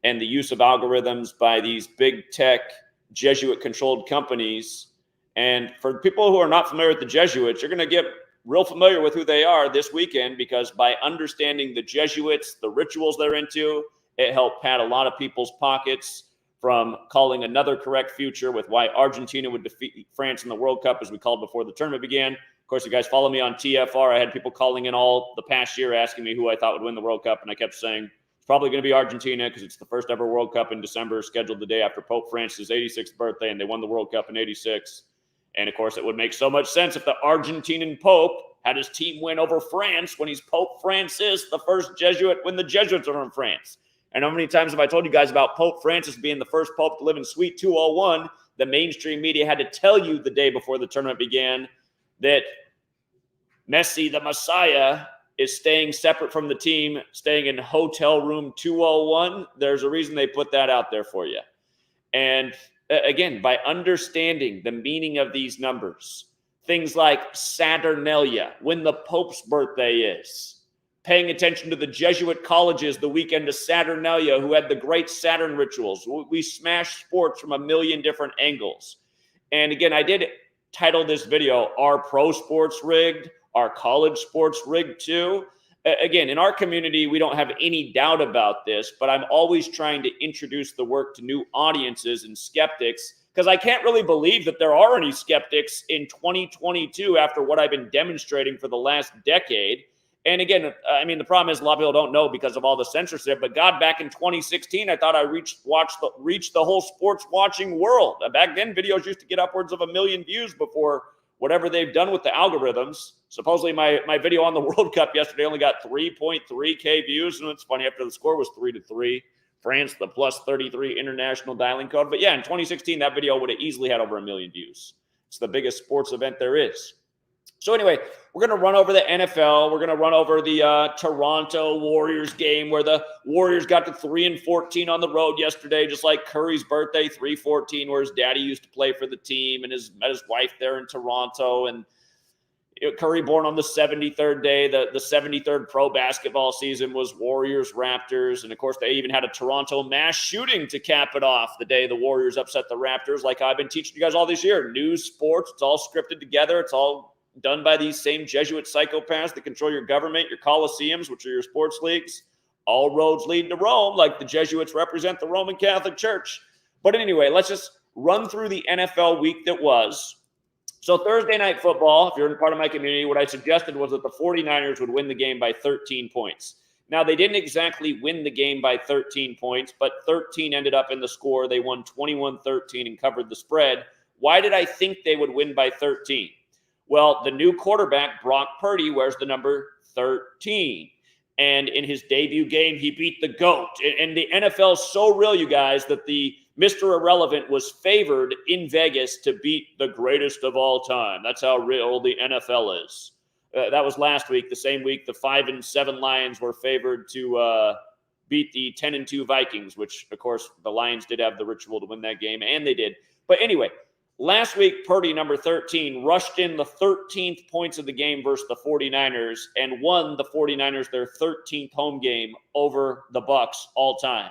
and the use of algorithms by these big tech Jesuit-controlled companies. And for people who are not familiar with the Jesuits, you're going to get real familiar with who they are this weekend, because by understanding the Jesuits, the rituals they're into, it helped pad a lot of people's pockets from calling another correct future with why Argentina would defeat France in the World Cup, as we called before the tournament began. Of course, you guys follow me on TFR. I had people calling in all the past year asking me who I thought would win the World Cup, and I kept saying it's probably going to be Argentina because it's the first ever World Cup in December, scheduled the day after Pope Francis' 86th birthday, and they won the World Cup in 86. And, of course, it would make so much sense if the Argentinian Pope had his team win over France when he's Pope Francis, the first Jesuit when the Jesuits are from France. And how many times have I told you guys about Pope Francis being the first Pope to live in Suite 201? The mainstream media had to tell you the day before the tournament began that Messi, the Messiah, is staying separate from the team, staying in hotel room 201. There's a reason they put that out there for you. And again, by understanding the meaning of these numbers, things like Saturnalia, when the Pope's birthday is, paying attention to the Jesuit colleges the weekend of Saturnalia, who had the great Saturn rituals. We smash sports from a million different angles. And again, I did title this video, Are Pro Sports Rigged? Are college sports rigged too? Again, in our community, we don't have any doubt about this, but I'm always trying to introduce the work to new audiences and skeptics, because I can't really believe that there are any skeptics in 2022 after what I've been demonstrating for the last decade. And again, I mean, the problem is a lot of people don't know because of all the censorship, but God, back in 2016, I thought I reached the whole sports watching world. Back then, videos used to get upwards of 1 million views before whatever they've done with the algorithms. Supposedly my video on the World Cup yesterday only got 3.3K views. And it's funny, after the score was 3-3, France, the plus 33 international dialing code. But yeah, in 2016, that video would have easily had over 1 million views. It's the biggest sports event there is. So anyway, we're going to run over the NFL. We're going to run over the Toronto Warriors game where the Warriors got to 3-14 on the road yesterday, just like Curry's birthday, 3-14, where his daddy used to play for the team and met his wife there in Toronto. And Curry born on the 73rd day. The 73rd pro basketball season was Warriors-Raptors. And, of course, they even had a Toronto mass shooting to cap it off the day the Warriors upset the Raptors, like I've been teaching you guys all this year. News, sports, it's all scripted together. It's all done by these same Jesuit psychopaths that control your government, your coliseums, which are your sports leagues. All roads lead to Rome, like the Jesuits represent the Roman Catholic Church. But anyway, let's just run through the NFL week that was. So Thursday night football, if you're in part of my community, what I suggested was that the 49ers would win the game by 13 points. Now, they didn't exactly win the game by 13 points, but 13 ended up in the score. They won 21-13 and covered the spread. Why did I think they would win by 13? Well, the new quarterback, Brock Purdy, wears the number 13. And in his debut game, he beat the GOAT. And the NFL is so real, you guys, that the Mr. Irrelevant was favored in Vegas to beat the greatest of all time. That's how real the NFL is. That was last week. The same week, the 5-7 Lions were favored to beat the 10-2 Vikings, which, of course, the Lions did have the ritual to win that game, and they did. But anyway, last week, Purdy, number 13, rushed in the 13th points of the game versus the 49ers and won the 49ers their 13th home game over the Bucs all time.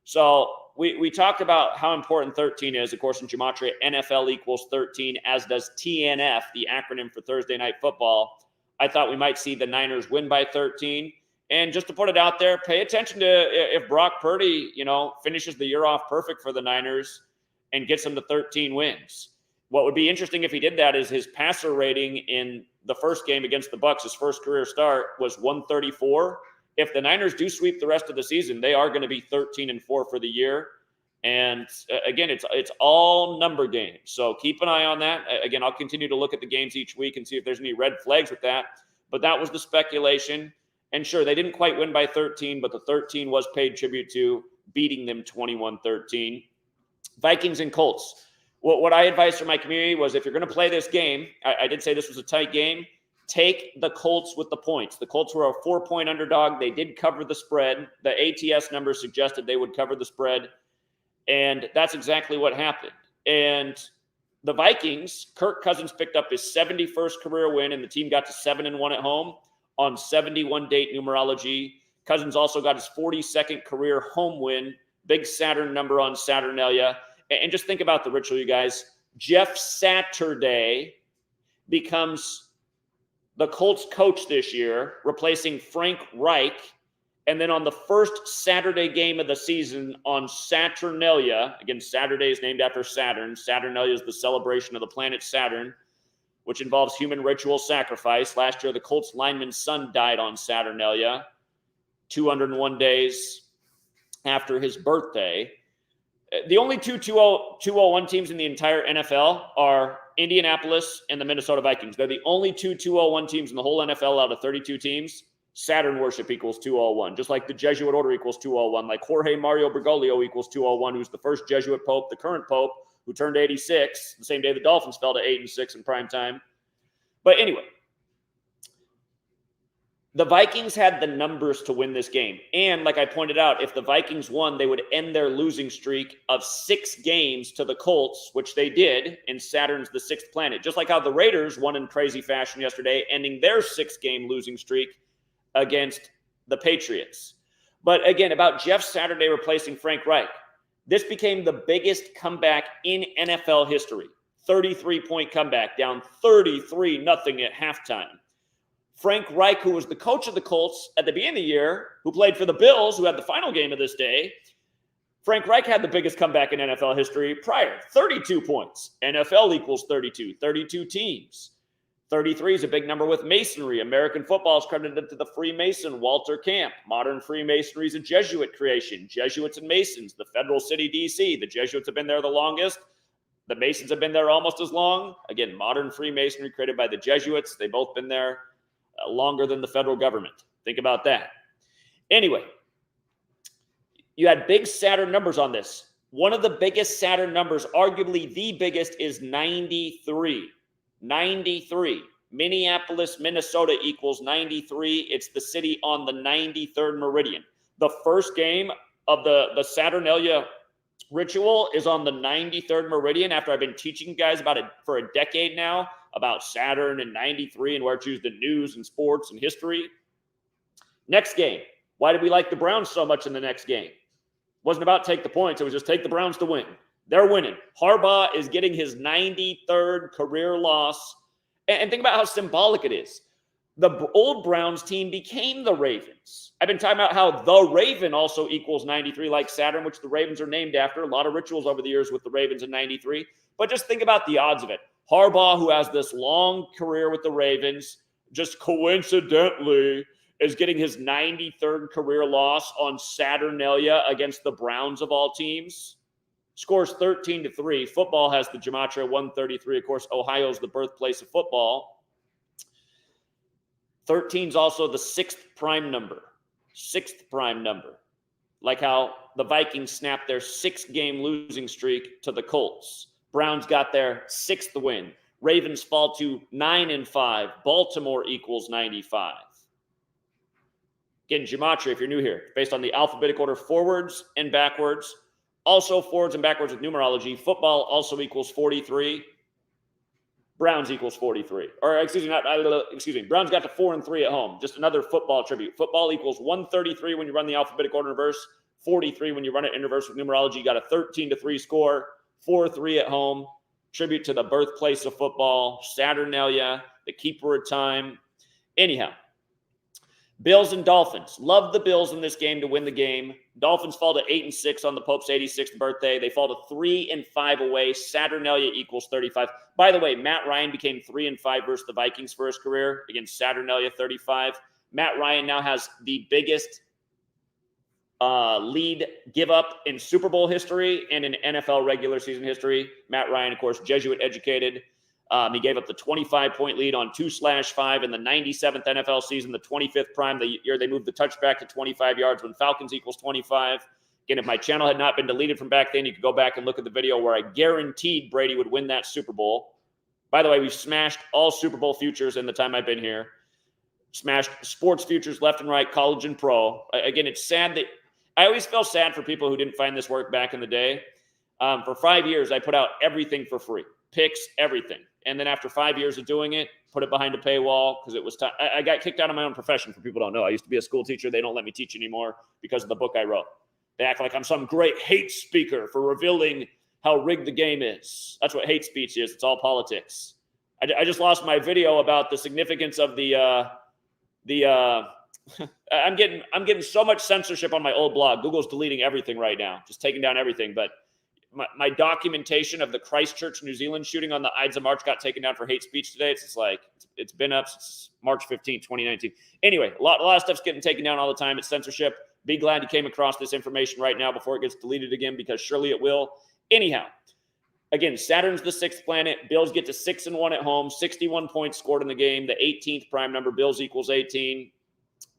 So we talked about how important 13 is. Of course, in Gematria, NFL equals 13, as does TNF, the acronym for Thursday Night Football. I thought we might see the Niners win by 13. And just to put it out there, pay attention to if Brock Purdy, finishes the year off perfect for the Niners and gets them to 13 wins. What would be interesting if he did that is his passer rating in the first game against the Bucs, his first career start, was 134. If the Niners do sweep the rest of the season, they are going to be 13-4 for the year. And again, it's all number games. So keep an eye on that. Again, I'll continue to look at the games each week and see if there's any red flags with that. But that was the speculation. And sure, they didn't quite win by 13, but the 13 was paid tribute to, beating them 21-13. Vikings and Colts. What I advised for my community was, if you're going to play this game, I did say this was a tight game, take the Colts with the points. The Colts were a 4-point underdog. They did cover the spread. The ATS numbers suggested they would cover the spread. And that's exactly what happened. And the Vikings, Kirk Cousins picked up his 71st career win, and the team got to 7-1 at home on 71 date numerology. Cousins also got his 42nd career home win Big Saturn number on Saturnalia. And just think about the ritual, you guys. Jeff Saturday becomes the Colts coach this year, replacing Frank Reich. And then on the first Saturday game of the season on Saturnalia, again, Saturday is named after Saturn. Saturnalia is the celebration of the planet Saturn, which involves human ritual sacrifice. Last year, the Colts lineman's son died on Saturnalia, 201 days after his birthday. The only two 201 teams in the entire NFL are Indianapolis and the Minnesota Vikings. They're the only two 201 teams in the whole NFL out of 32 teams. Saturn worship equals 201, just like the Jesuit order equals 201, like Jorge Mario Bergoglio equals 201, who's the first Jesuit pope, the current pope, who turned 86, the same day the Dolphins fell to 8-6 in prime time. But anyway, the Vikings had the numbers to win this game. And like I pointed out, if the Vikings won, they would end their losing streak of 6 games to the Colts, which they did, in Saturn's the 6th planet. Just like how the Raiders won in crazy fashion yesterday, ending their 6-game losing streak against the Patriots. But again, about Jeff Saturday replacing Frank Reich, this became the biggest comeback in NFL history. 33-point comeback, down 33-0 at halftime. Frank Reich, who was the coach of the Colts at the beginning of the year, who played for the Bills, who had the final game of this day, Frank Reich had the biggest comeback in NFL history prior. 32 points. NFL equals 32. 32 teams. 33 is a big number with Masonry. American football is credited to the Freemason Walter Camp. Modern Freemasonry is a Jesuit creation. Jesuits and Masons, the federal city, D.C. The Jesuits have been there the longest. The Masons have been there almost as long. Again, modern Freemasonry created by the Jesuits. They've both been there longer than the federal government. Think about that. Anyway, you had big Saturn numbers on this. One of the biggest Saturn numbers, arguably the biggest, is 93. 93. Minneapolis, Minnesota equals 93. It's the city on the 93rd meridian. The first game of the Saturnalia ritual is on the 93rd meridian, after I've been teaching you guys about it for a decade now, about Saturn and 93 and where to choose the news and sports and history. Next game. Why did we like the Browns so much in the next game? It wasn't about take the points. It was just take the Browns to win. They're winning. Harbaugh is getting his 93rd career loss. And think about how symbolic it is. The old Browns team became the Ravens. I've been talking about how the Raven also equals 93, like Saturn, which the Ravens are named after. A lot of rituals over the years with the Ravens in 93. But just think about the odds of it. Harbaugh, who has this long career with the Ravens, just coincidentally is getting his 93rd career loss on Saturnalia against the Browns of all teams. Scores 13-3. Football has the Gematria 133. Of course, Ohio's the birthplace of football. 13 is also the 6th prime number. 6th prime number. Like how the Vikings snapped their 6-game losing streak to the Colts. Browns got their 6th win. Ravens fall to 9-5. Baltimore equals 95. Again, Gematria, if you're new here, based on the alphabetic order forwards and backwards. Also forwards and backwards with numerology. Football also equals 43. Browns equals 43. Or excuse me, Browns got to 4-3 at home. Just another football tribute. Football equals 133 when you run the alphabetic order in reverse, 43 when you run it in reverse with numerology. You got a 13-3 score, 4-3 at home. Tribute to the birthplace of football, Saturnalia, the keeper of time. Anyhow, Bills and Dolphins. Love the Bills in this game to win the game. Dolphins fall to 8-6 on the Pope's 86th birthday. They fall to 3-5 away. Saturnalia equals 35. By the way, Matt Ryan became 3-5 versus the Vikings for his career against Saturnalia 35. Matt Ryan now has the biggest lead give up in Super Bowl history and in NFL regular season history. Matt Ryan, of course, Jesuit educated. He gave up the 25-point lead on 2/5 in the 97th NFL season, the 25th prime, the year they moved the touchback to 25 yards when Falcons equals 25. Again, if my channel had not been deleted from back then, you could go back and look at the video where I guaranteed Brady would win that Super Bowl. By the way, we've smashed all Super Bowl futures in the time I've been here. Smashed sports futures left and right, college and pro. Again, it's sad that I always felt sad for people who didn't find this work back in the day. For 5 years, I put out everything for free. Picks, everything. And then after 5 years of doing it, put it behind a paywall because it was time. I got kicked out of my own profession, for people who don't know. I used to be a school teacher. They don't let me teach anymore because of the book I wrote. They act like I'm some great hate speaker for revealing how rigged the game is. That's what hate speech is. It's all politics. I just lost my video about the significance of I'm getting so much censorship on my old blog. Google's deleting everything right now, just taking down everything. But my documentation of the Christchurch, New Zealand shooting on the Ides of March got taken down for hate speech today. It's just like, it's been up since March 15th, 2019. Anyway, a lot of stuff's getting taken down all the time. It's censorship. Be glad you came across this information right now before it gets deleted again, because surely it will. Anyhow, again, Saturn's the 6th planet. Bills get to 6-1 at home. 61 points scored in the game. The 18th prime number. Bills equals 18.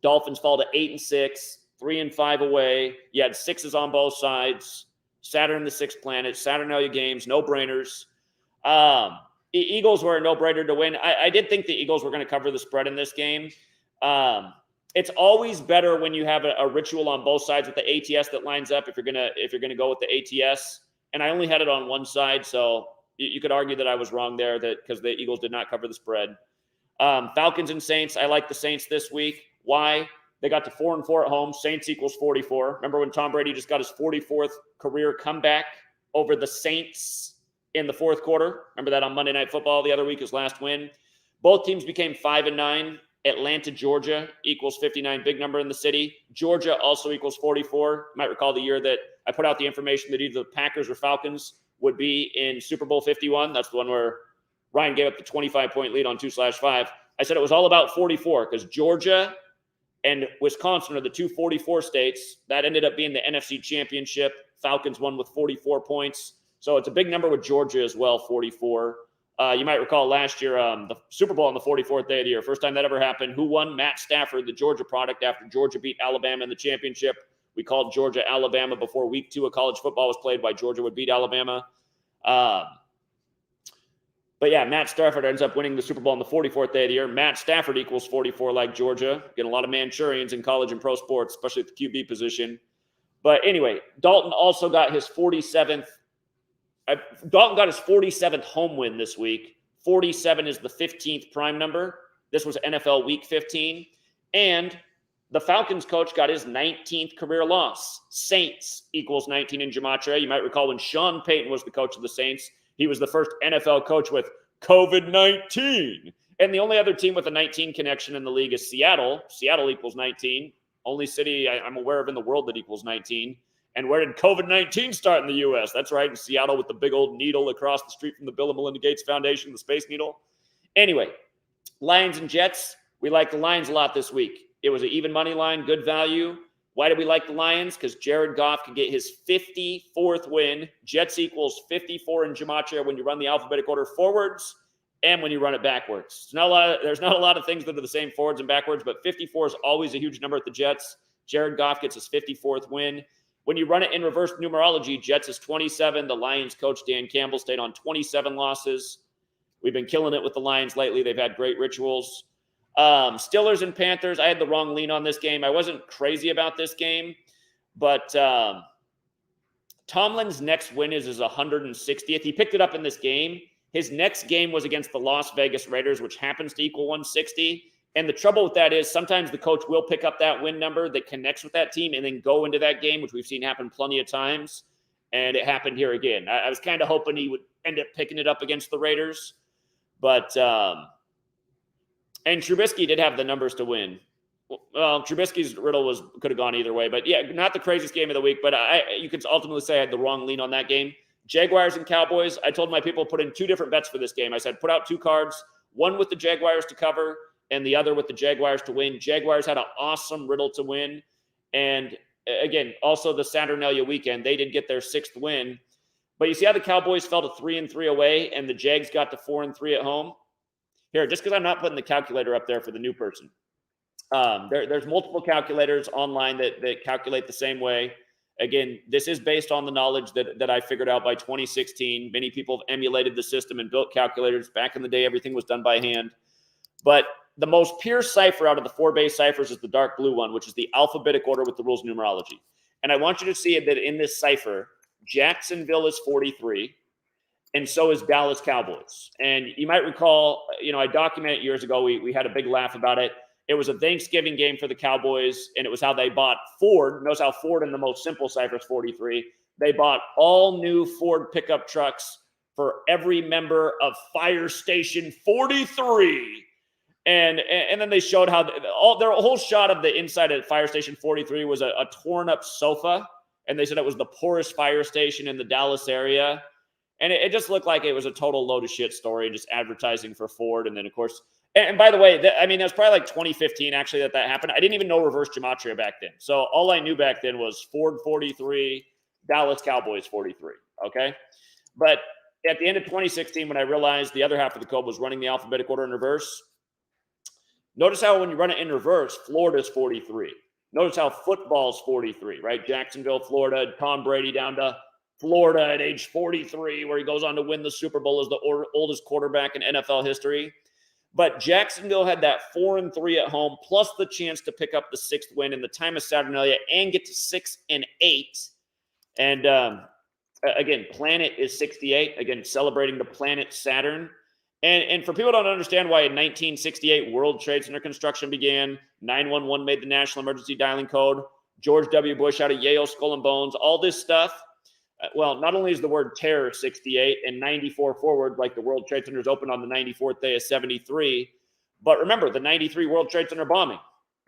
Dolphins fall to 8-6. 3-5 away. You had 6s on both sides. Saturn, the 6th planet. Saturnalia games, no-brainers. Eagles were a no-brainer to win. I did think the Eagles were going to cover the spread in this game. It's always better when you have a ritual on both sides with the ATS that lines up. If you're gonna go with the ATS, and I only had it on one side, so you could argue that I was wrong there, that because the Eagles did not cover the spread. Falcons and Saints. I like the Saints this week. Why? They got to 4-4 at home. Saints equals 44. Remember when Tom Brady just got his 44th career comeback over the Saints in the fourth quarter? Remember that on Monday Night Football the other week, his last win. Both teams became 5-9. Atlanta, Georgia equals 59, big number in the city. Georgia also equals 44. You might recall the year that I put out the information that either the Packers or Falcons would be in Super Bowl 51. That's the one where Ryan gave up the 25-point lead on 2/5. I said it was all about 44 because Georgia and Wisconsin are the two 44 states. That ended up being the NFC Championship. Falcons won with 44 points. So it's a big number with Georgia as well, 44. You might recall last year, the Super Bowl on the 44th day of the year. First time that ever happened. Who won? Matt Stafford, the Georgia product, after Georgia beat Alabama in the championship. We called Georgia Alabama before week 2 of college football was played, why Georgia would beat Alabama. But yeah, Matt Stafford ends up winning the Super Bowl on the 44th day of the year. Matt Stafford equals 44 like Georgia. Getting a lot of Manchurians in college and pro sports, especially at the QB position. But anyway, Dalton also got his 47th home win this week. 47 is the 15th prime number. This was NFL Week 15. And the Falcons coach got his 19th career loss. Saints equals 19 in Gematria. You might recall when Sean Payton was the coach of the Saints, he was the first NFL coach with COVID-19. And the only other team with a 19 connection in the league is Seattle. Seattle equals 19. Only city I'm aware of in the world that equals 19. And where did COVID-19 start in the U.S.? That's right, in Seattle with the big old needle across the street from the Bill and Melinda Gates Foundation, the Space Needle. Anyway, Lions and Jets. We like the Lions a lot this week. It was an even money line, good value. Why did we like the Lions? Because Jared Goff could get his 54th win. Jets equals 54 in Gematria when you run the alphabetic order forwards and when you run it backwards. There's not a lot of things that are the same forwards and backwards, but 54 is always a huge number at the Jets. Jared Goff gets his 54th win. When you run it in reverse numerology, Jets is 27. The Lions coach Dan Campbell stayed on 27 losses. We've been killing it with the Lions lately. They've had great rituals. Steelers and Panthers, I had the wrong lean on this game. I wasn't crazy about this game, but Tomlin's next win is his 160th. He picked it up in this game. His next game was against the Las Vegas Raiders, which happens to equal 160. And the trouble with that is sometimes the coach will pick up that win number that connects with that team and then go into that game, which we've seen happen plenty of times. And it happened here again. I was kind of hoping he would end up picking it up against the Raiders. But and Trubisky did have the numbers to win. Well, Trubisky's riddle could have gone either way. But yeah, not the craziest game of the week. But you could ultimately say I had the wrong lean on that game. Jaguars and Cowboys. I told my people put in 2 different bets for this game. I said put out 2 cards, one with the Jaguars to cover and the other with the Jaguars to win. Jaguars had an awesome riddle to win. And again, also the Saturnalia weekend, they did get their 6th win. But you see how the Cowboys fell to 3-3 away and the Jags got to 4-3 at home? Here, just because I'm not putting the calculator up there for the new person. There's multiple calculators online that calculate the same way. Again, this is based on the knowledge that I figured out by 2016. Many people have emulated the system and built calculators. Back in the day, everything was done by hand. But the most pure cipher out of the 4 base ciphers is the dark blue one, which is the alphabetic order with the rules of numerology. And I want you to see that in this cipher, Jacksonville is 43, and so is Dallas Cowboys. And you might recall, I documented years ago, we had a big laugh about it. It was a Thanksgiving game for the Cowboys, and it was how they bought Ford. Notice how Ford in the most simple cipher is 43. They bought all new Ford pickup trucks for every member of Fire Station 43. And then they showed how their whole shot of the inside of Fire Station 43 was a torn up sofa. And they said it was the poorest fire station in the Dallas area. And it just looked like it was a total load of shit story, just advertising for Ford. And then, of course, and by the way, it was probably like 2015, actually, that happened. I didn't even know reverse gematria back then. So all I knew back then was Ford 43, Dallas Cowboys 43, okay? But at the end of 2016, when I realized the other half of the code was running the alphabetic order in reverse, notice how when you run it in reverse, Florida's 43. Notice how football's 43, right? Jacksonville, Florida, Tom Brady down to Florida at age 43, where he goes on to win the Super Bowl as the oldest quarterback in NFL history. But Jacksonville had that 4-3 at home, plus the chance to pick up the 6th win in the time of Saturnalia and get to 6-8. And again, planet is 68. Again, celebrating the planet Saturn. And for people who don't understand why in 1968 World Trade Center construction began, 911 made the national emergency dialing code, George W. Bush out of Yale, Skull and Bones, all this stuff. Well, not only is the word terror 68 and 94 forward, like the World Trade Centers opened on the 94th day of 73, but remember the 93 World Trade Center bombing,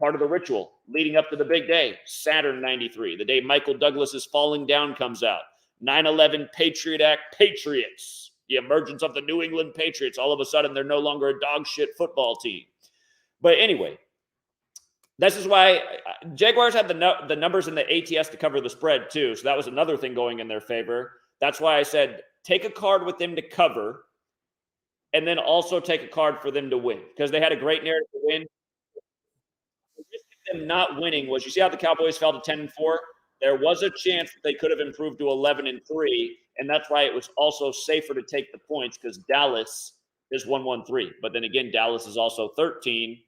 part of the ritual leading up to the big day, Saturn 93, the day Michael Douglas's Falling Down comes out, 9/11 Patriot Act, Patriots, the emergence of the New England Patriots. All of a sudden, they're no longer a dog shit football team. But anyway, this is why Jaguars had the numbers in the ATS to cover the spread too. So that was another thing going in their favor. That's why I said take a card with them to cover and then also take a card for them to win because they had a great narrative to win. The risk of them not winning was, you see how the Cowboys fell to 10-4? There was a chance that they could have improved to 11-3, and that's why it was also safer to take the points because Dallas is 1-1-3. But then again, Dallas is also 13,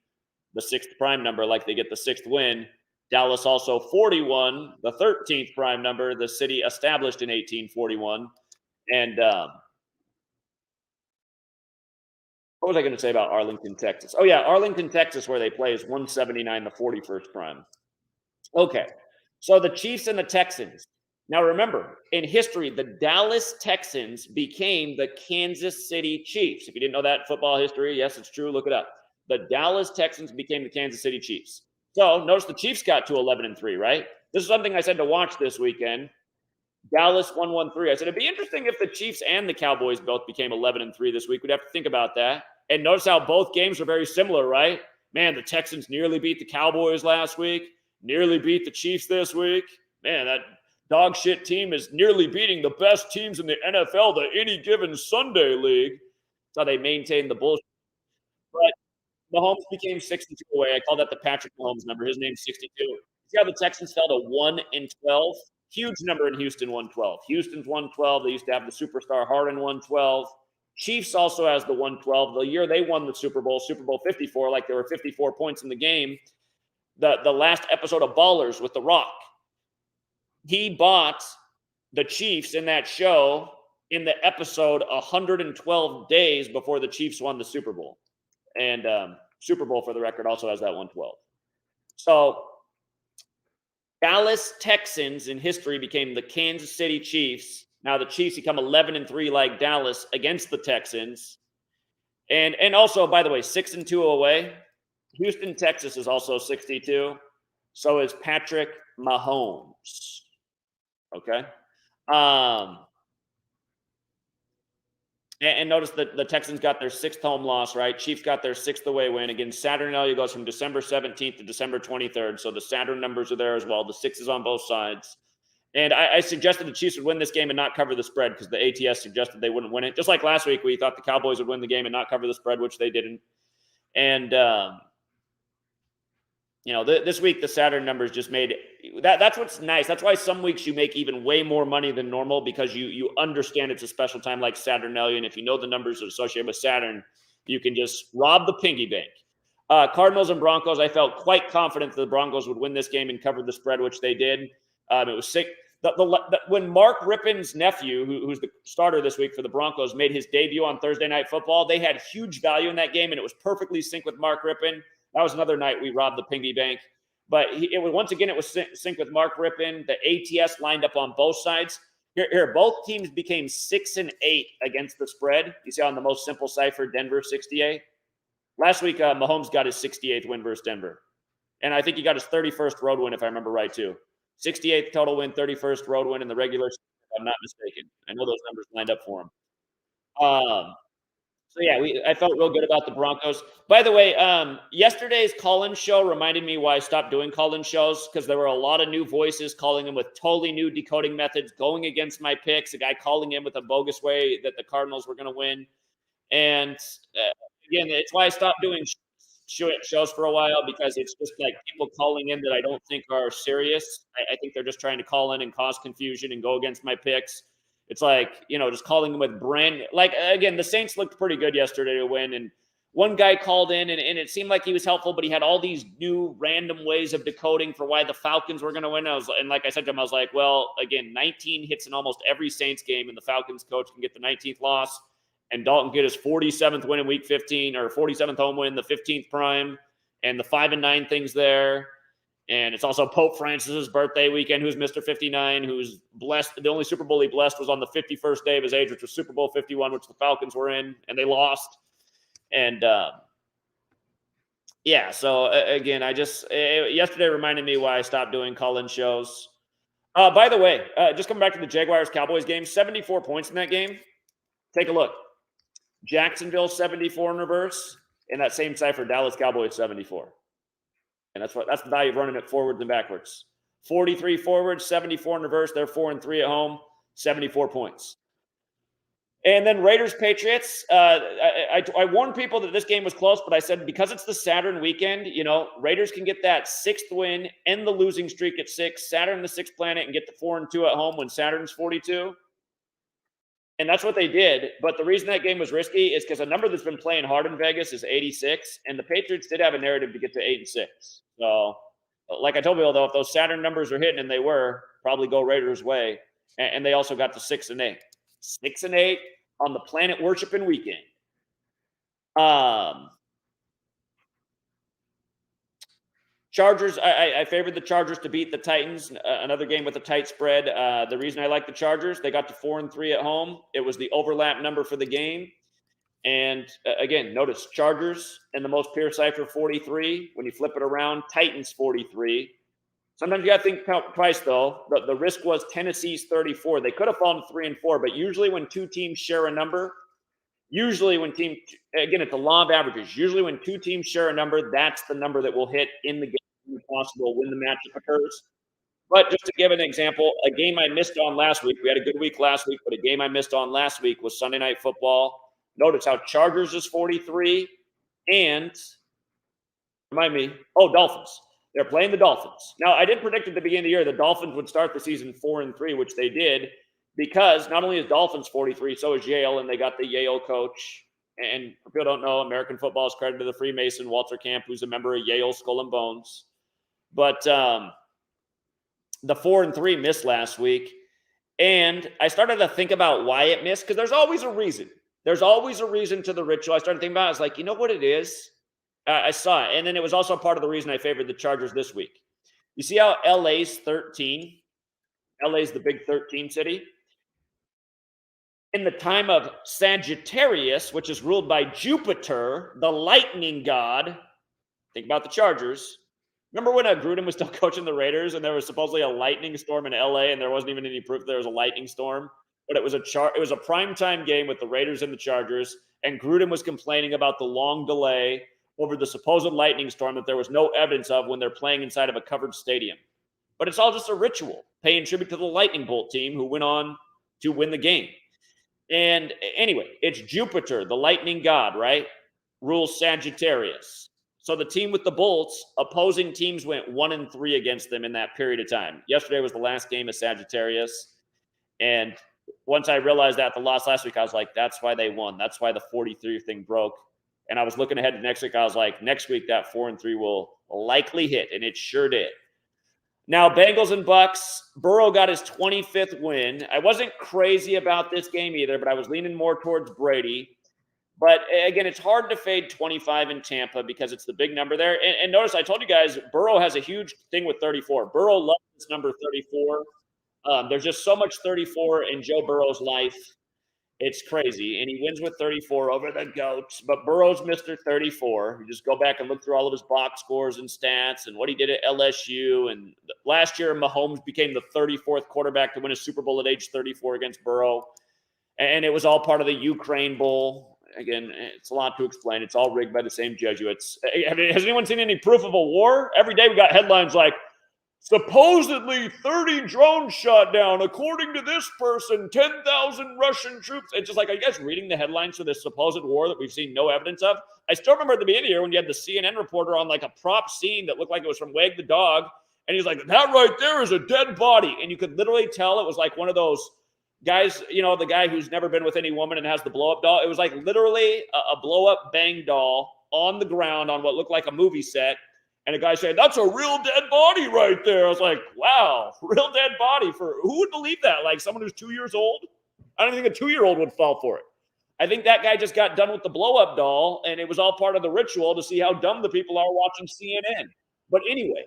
the 6th prime number, like they get the 6th win. Dallas also 41, the 13th prime number, the city established in 1841. And what was I going to say about Arlington, Texas? Oh, yeah, Arlington, Texas, where they play, is 179, the 41st prime. Okay. So the Chiefs and the Texans. Now, remember, in history, the Dallas Texans became the Kansas City Chiefs. If you didn't know that in football history, yes, it's true. Look it up. The Dallas Texans became the Kansas City Chiefs. So notice the Chiefs got to 11-3, right? This is something I said to watch this weekend. Dallas 1-1-3. I said it'd be interesting if the Chiefs and the Cowboys both became 11-3 this week. We'd have to think about that. And notice how both games are very similar, right? Man, the Texans nearly beat the Cowboys last week. Nearly beat the Chiefs this week. Man, that dog shit team is nearly beating the best teams in the NFL, the Any Given Sunday League. That's how they maintain the bullshit. But Mahomes became 62 away. I call that the Patrick Mahomes number. His name's 62. See how the Texans fell to 1-12? Huge number in Houston, 112. Houston's 112. They used to have the superstar Harden 112. Chiefs also has the 112. The year they won the Super Bowl 54, like there were 54 points in the game. The last episode of Ballers with The Rock, he bought the Chiefs in that show in the episode 112 days before the Chiefs won the Super Bowl. And Super Bowl, for the record, also has that 112. So Dallas Texans in history became the Kansas City Chiefs. Now the Chiefs become 11-3 like Dallas against the Texans. And also, by the way, 6-2 away. Houston, Texas is also 62. So is Patrick Mahomes. Okay. And notice that the Texans got their 6th home loss, right? Chiefs got their 6th away win. Again, Saturnalia goes from December 17th to December 23rd. So the Saturn numbers are there as well. The 6 is on both sides. And I suggested the Chiefs would win this game and not cover the spread because the ATS suggested they wouldn't win it. Just like last week, we thought the Cowboys would win the game and not cover the spread, which they didn't. And, this week the Saturn numbers just made that's what's nice. That's why some weeks you make even way more money than normal because you understand it's a special time like Saturnalia. And if you know the numbers associated with Saturn, you can just rob the piggy bank. Cardinals and Broncos, I felt quite confident that the Broncos would win this game and cover the spread, which they did. It was sick. When Mark Rippon's nephew, who's the starter this week for the Broncos, made his debut on Thursday Night Football, they had huge value in that game, and it was perfectly synced with Mark Rippon. That was another night we robbed the piggy bank. But it was once again, it was sync with Mark Rippon. The ATS lined up on both sides. Here, both teams became 6-8 against the spread. You see on the most simple cipher, Denver 68. Last week, Mahomes got his 68th win versus Denver. And I think he got his 31st road win, if I remember right, too. 68th total win, 31st road win in the regular season, if I'm not mistaken. I know those numbers lined up for him. So, yeah, I felt real good about the Broncos. By the way, yesterday's call-in show reminded me why I stopped doing call-in shows, because there were a lot of new voices calling in with totally new decoding methods, going against my picks, a guy calling in with a bogus way that the Cardinals were going to win. And, again, it's why I stopped doing shows for a while, because it's just like people calling in that I don't think are serious. I think they're just trying to call in and cause confusion and go against my picks. It's like, just calling them with again, the Saints looked pretty good yesterday to win. And one guy called in and it seemed like he was helpful, but he had all these new random ways of decoding for why the Falcons were going to win. And like I said to him, I was like, well, again, 19 hits in almost every Saints game, and the Falcons coach can get the 19th loss. And Dalton get his 47th win in week 15, or 47th home win, the 15th prime, and the 5-9 things there. And it's also Pope Francis's birthday weekend, who's Mr. 59, who's blessed. The only Super Bowl he blessed was on the 51st day of his age, which was Super Bowl 51, which the Falcons were in, and they lost. And, yeah, so, again, yesterday reminded me why I stopped doing call-in shows. By the way, just coming back to the Jaguars-Cowboys game, 74 points in that game. Take a look. Jacksonville, 74 in reverse, and that same cipher, Dallas Cowboys, 74. And that's the value of running it forwards and backwards. 43 forwards, 74 in reverse. They're 4-3 at home, 74 points. And then Raiders-Patriots. I warned people that this game was close, but I said because it's the Saturn weekend, Raiders can get that 6th win, end the losing streak at 6, Saturn the 6th planet, and get to 4-2 at home when Saturn's 42. And that's what they did. But the reason that game was risky is because a number that's been playing hard in Vegas is 86. And the Patriots did have a narrative to get to 8-6. So, like I told you, though, if those Saturn numbers are hitting, and they were, probably go Raiders' way. And they also got to 6-8. 6-8 on the planet worshiping weekend. Chargers, I favored the Chargers to beat the Titans. Another game with a tight spread. The reason I like the Chargers, they got to 4-3 at home. It was the overlap number for the game. And again, notice Chargers and the most pure cipher 43. When you flip it around, Titans 43. Sometimes you got to think twice, though. The risk was Tennessee's 34. They could have fallen to 3-4, but usually when two teams share a number, again, it's a law of averages. Usually when two teams share a number, that's the number that will hit in the game possible when the matchup occurs. But just to give an example, a game I missed on last week, we had a good week last week, but a game I missed on last week was Sunday Night Football. Notice how Chargers is 43 and, Dolphins. They're playing the Dolphins. Now, I did predict at the beginning of the year the Dolphins would start the season 4-3, which they did, because not only is Dolphins 43, so is Yale, and they got the Yale coach. And for people who don't know, American football is credited to the Freemason, Walter Camp, who's a member of Yale Skull and Bones. But the 4-3 missed last week. And I started to think about why it missed, because there's always a reason. There's always a reason to the ritual. I started thinking about it. I was like, you know what it is? I saw it. And then it was also part of the reason I favored the Chargers this week. You see how LA's 13? LA's the big 13 city. In the time of Sagittarius, which is ruled by Jupiter, the lightning god, think about the Chargers. Remember when Gruden was still coaching the Raiders and there was supposedly a lightning storm in LA and there wasn't even any proof there was a lightning storm? But it was a primetime game with the Raiders and the Chargers, and Gruden was complaining about the long delay over the supposed lightning storm that there was no evidence of when they're playing inside of a covered stadium. But it's all just a ritual, paying tribute to the lightning bolt team who went on to win the game. And anyway, it's Jupiter, the lightning god, right? Rules Sagittarius. So the team with the bolts, opposing teams went 1-3 against them in that period of time. Yesterday was the last game of Sagittarius. And once I realized that the loss last week, I was like, that's why they won. That's why the 43 thing broke. And I was looking ahead to next week. I was like, next week that 4-3 will likely hit. And it sure did. Now, Bengals and Bucks, Burrow got his 25th win. I wasn't crazy about this game either, but I was leaning more towards Brady. But again, it's hard to fade 25 in Tampa because it's the big number there. And notice I told you guys, Burrow has a huge thing with 34. Burrow loves this number 34. There's just so much 34 in Joe Burrow's life. It's crazy. And he wins with 34 over the GOATs. But Burrow's Mr. 34. You just go back and look through all of his box scores and stats and what he did at LSU. And last year, Mahomes became the 34th quarterback to win a Super Bowl at age 34 against Burrow. And it was all part of the Ukraine Bowl. Again, it's a lot to explain. It's all rigged by the same Jesuits. Has anyone seen any proof of a war? Every day we got headlines like, supposedly 30 drones shot down. According to this person, 10,000 Russian troops. It's just like, are you guys reading the headlines for this supposed war that we've seen no evidence of? I still remember at the beginning of the year when you had the CNN reporter on like a prop scene that looked like it was from Wag the Dog. And he's like, that right there is a dead body. And you could literally tell it was like one of those guys, you know, the guy who's never been with any woman and has the blow-up doll. It was like literally a blow-up bang doll on the ground on what looked like a movie set. And a guy said, that's a real dead body right there. I was like, wow, real dead body. For who would believe that? Like someone who's 2 years old? I don't think a 2-year-old would fall for it. I think that guy just got done with the blow-up doll, and it was all part of the ritual to see how dumb the people are watching CNN. But anyway,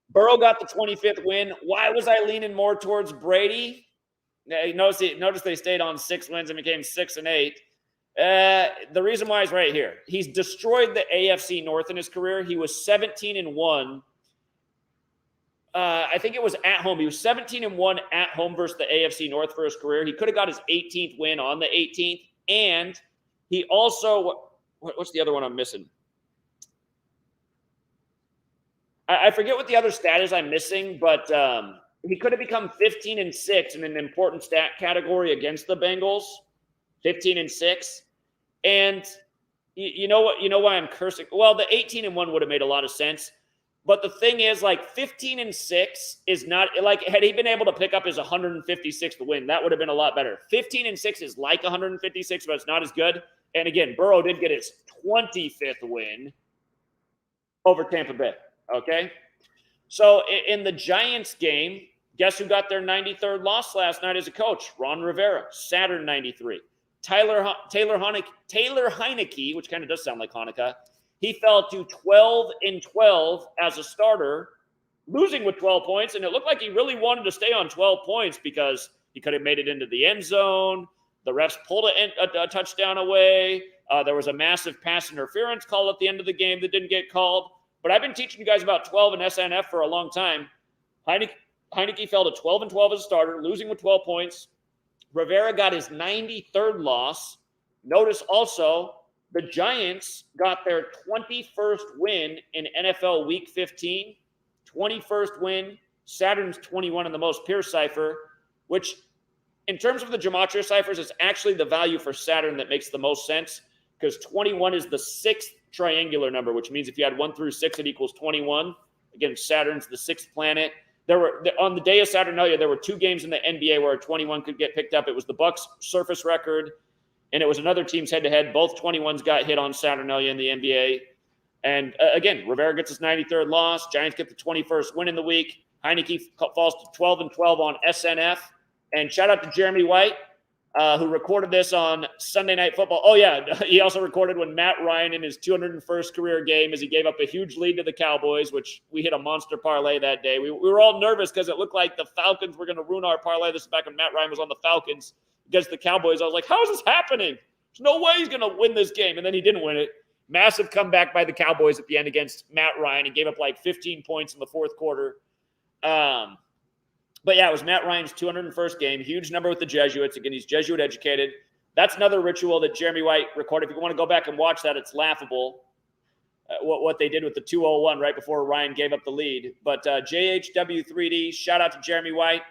Burrow got the 25th win. Why was I leaning more towards Brady? Notice they stayed on 6 wins and became 6-8. The reason why is right here. He's destroyed the AFC North in his career. He was 17-1. I think it was at home. He was 17-1 at home versus the AFC North for his career. He could have got his 18th win on the 18th. And he also, what's the other one I'm missing? I forget what the other stat is I'm missing, but he could have become 15-6 in an important stat category against the Bengals. 15-6. And you know what? You know why I'm cursing? Well, the 18-1 would have made a lot of sense. But the thing is, like 15-6 is not like, had he been able to pick up his 156th win, that would have been a lot better. 15-6 is like 156, but it's not as good. And again, Burrow did get his 25th win over Tampa Bay. Okay. So in the Giants game, guess who got their 93rd loss last night as a coach? Ron Rivera, Saturn 93. Taylor Heineke, which kind of does sound like Hanukkah, he fell to 12-12 as a starter, losing with 12 points. And it looked like he really wanted to stay on 12 points because he could have made it into the end zone. The refs pulled a touchdown away. There was a massive pass interference call at the end of the game that didn't get called. But I've been teaching you guys about 12 and SNF for a long time. Heineke fell to 12-12 as a starter, losing with 12 points. Rivera got his 93rd loss. Notice also the Giants got their 21st win in NFL Week 15. 21st win. Saturn's 21 in the most pure cipher, which in terms of the Gematria ciphers is actually the value for Saturn that makes the most sense because 21 is the 6th triangular number, which means if you had 1 through 6, it equals 21. Again, Saturn's the 6th planet. On the day of Saturnalia, there were 2 games in the NBA where a 21 could get picked up. It was the Bucks surface record, and it was another team's head-to-head. Both 21s got hit on Saturnalia in the NBA. And again, Rivera gets his 93rd loss. Giants get the 21st win in the week. Heineke falls to 12-12 on SNF. And shout out to Jeremy White, who recorded this on Sunday Night Football. Oh, yeah, he also recorded when Matt Ryan in his 201st career game as he gave up a huge lead to the Cowboys, which we hit a monster parlay that day. We were all nervous because it looked like the Falcons were going to ruin our parlay. This is back when Matt Ryan was on the Falcons against the Cowboys. I was like, how is this happening? There's no way he's going to win this game. And then he didn't win it. Massive comeback by the Cowboys at the end against Matt Ryan. He gave up like 15 points in the fourth quarter. But yeah, it was Matt Ryan's 201st game. Huge number with the Jesuits. Again, he's Jesuit educated. That's another ritual that Jeremy White recorded. If you want to go back and watch that, it's laughable what they did with the 201 right before Ryan gave up the lead. But JHW3D, shout out to Jeremy White.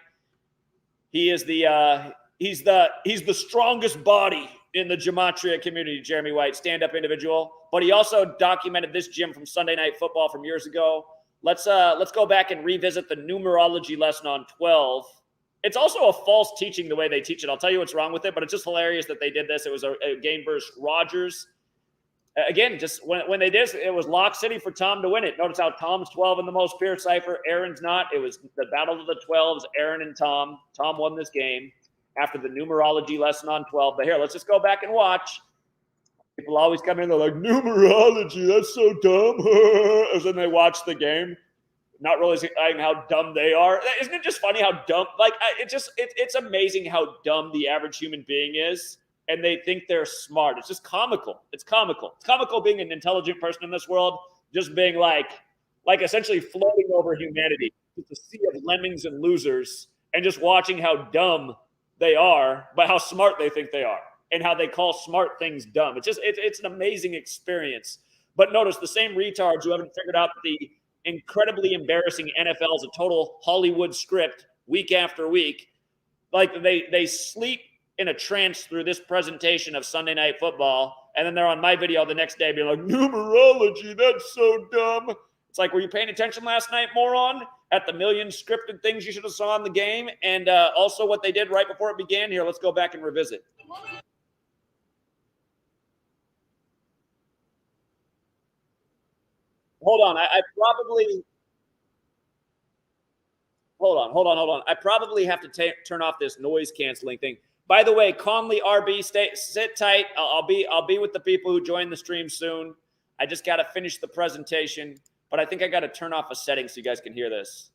He is he's the strongest body in the Gematria community, Jeremy White, stand-up individual. But he also documented this gym from Sunday Night Football from years ago. Let's go back and revisit the numerology lesson on 12. It's also a false teaching the way they teach it. I'll tell you what's wrong with it, but it's just hilarious that they did this. It was a game versus Rodgers. Again, just when they did this, it was lock city for Tom to win it. Notice how Tom's 12 in the most pure cipher. Aaron's not. It was the battle of the 12s, Aaron and Tom. Tom won this game. after the numerology lesson on 12. But here, let's just go back and watch. People always come in, they're like, numerology, that's so dumb. And then they watch the game, not realizing how dumb they are. Isn't it just funny how dumb, like, it's amazing how dumb the average human being is, and they think they're smart. It's just comical. It's comical. It's comical being an intelligent person in this world, just being like essentially floating over humanity. It's a sea of lemmings and losers, and just watching how dumb they are, but how smart they think they are, and how they call smart things dumb. It's an amazing experience. But notice the same retards who haven't figured out the incredibly embarrassing NFL is a total Hollywood script week after week. Like they sleep in a trance through this presentation of Sunday Night Football, and then they're on my video the next day being like, numerology, that's so dumb. It's like, were you paying attention last night, moron, at the million scripted things you should have saw in the game, and also what they did right before it began? Here, let's go back and revisit. Hold on. Hold on. I probably have to turn off this noise canceling thing. By the way, Conley RB, sit tight. I'll be with the people who join the stream soon. I just got to finish the presentation, but I think I got to turn off a setting so you guys can hear this.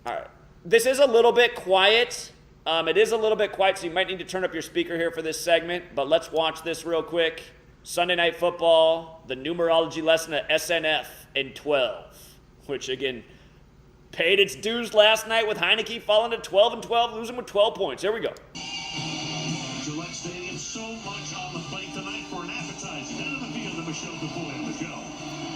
All right. This is a little bit quiet. It is a little bit quiet, so you might need to turn up your speaker here for this segment, but let's watch this real quick. Sunday Night Football, the numerology lesson at SNF in 12, which, again, paid its dues last night with Heineke falling to 12-12, losing with 12 points. Here we go. Gillette Stadium, so much on the plate tonight for an appetizer. Down in the field of Michelle DuBois. Michelle.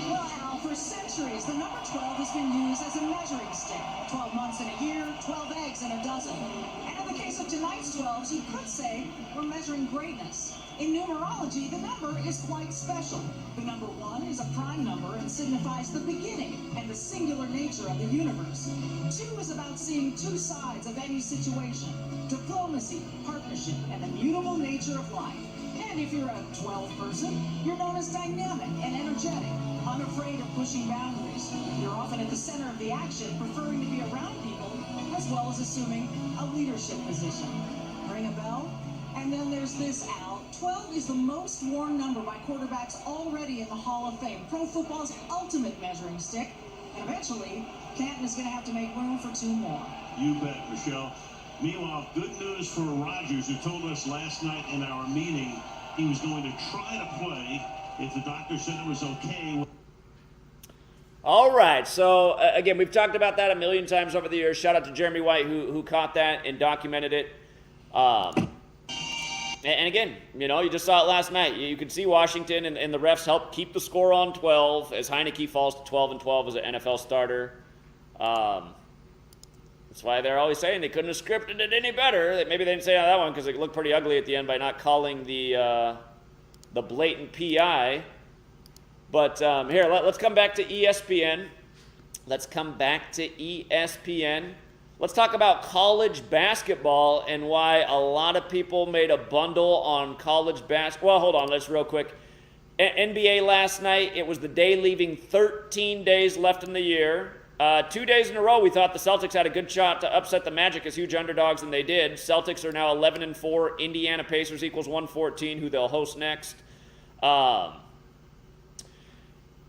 Well, Al, for centuries, the number 12 has been used as a measuring stick. 12 months in a year, 12 eggs in a dozen. And in the case of tonight's 12s, you could say we're measuring greatness. In numerology, the number is quite special. The number 1 is a prime number and signifies the beginning and the singular nature of the universe. 2 is about seeing two sides of any situation, diplomacy, partnership, and the mutable nature of life. And if you're a 12 person, you're known as dynamic and energetic, unafraid of pushing boundaries. You're often at the center of the action, preferring to be around people, as well as assuming a leadership position. Ring a bell? And then there's this, Al. 12 is the most worn number by quarterbacks already in the Hall of Fame, pro football's ultimate measuring stick. And eventually, Canton is going to have to make room for 2 more. You bet, Michelle. Meanwhile, good news for Rodgers, who told us last night in our meeting he was going to try to play if the doctor said it was okay. All right. So, again, we've talked about that a million times over the years. Shout out to Jeremy White, who caught that and documented it. And again, you just saw it last night. You could see Washington and the refs help keep the score on 12 as Heineke falls to 12-12 as an NFL starter. That's why they're always saying they couldn't have scripted it any better. Maybe they didn't say on that one because it looked pretty ugly at the end by not calling the blatant PI. But here, let's come back to ESPN. Let's talk about college basketball and why a lot of people made a bundle on college basketball. Well, hold on. Let's real quick. NBA last night, it was the day leaving 13 days left in the year. 2 days in a row, we thought the Celtics had a good shot to upset the Magic as huge underdogs, and they did. Celtics are now 11-4. Indiana Pacers equals 114, who they'll host next.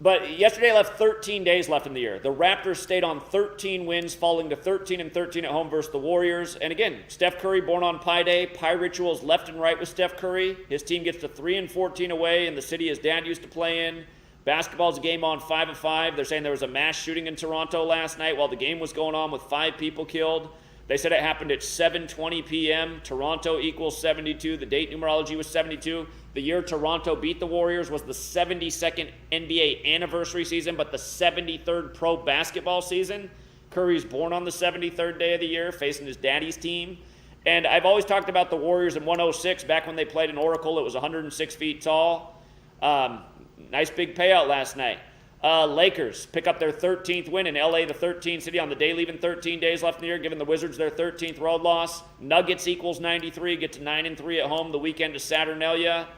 But yesterday left 13 days left in the year. The Raptors stayed on 13 wins, falling to 13-13 at home versus the Warriors. And again, Steph Curry born on Pi Day. Pi rituals left and right with Steph Curry. His team gets to 3-14 away in the city his dad used to play in. Basketball's a game on 5 of 5. They're saying there was a mass shooting in Toronto last night while the game was going on with 5 people killed. They said it happened at 7:20 p.m. Toronto equals 72. The date numerology was 72. The year Toronto beat the Warriors was the 72nd NBA anniversary season, but the 73rd pro basketball season. Curry's born on the 73rd day of the year, facing his daddy's team. And I've always talked about the Warriors in 106. Back when they played in Oracle, it was 106 feet tall. Nice big payout last night. Lakers pick up their 13th win in LA, the 13th city, on the day leaving 13 days left in the year, giving the Wizards their 13th road loss. Nuggets equals 93, get to 9-3 at home the weekend to Saturnalia.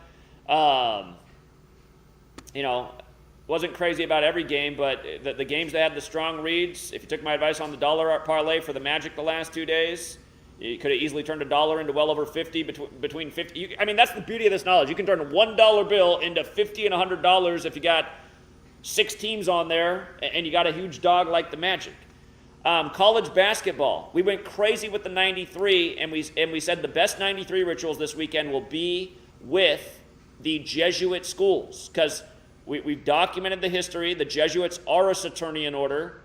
Wasn't crazy about every game, but the games that had the strong reads, if you took my advice on the dollar parlay for the Magic the last 2 days, You could have easily turned $1 into well over 50, between 50. I mean, that's the beauty of this knowledge. You can turn a $1 bill into $50 and $100 if you got 6 teams on there and you got a huge dog like the Magic. College basketball. We went crazy with the 93, and we said the best 93 rituals this weekend will be with the Jesuit schools, because we've documented the history. The Jesuits are a Saturnian order.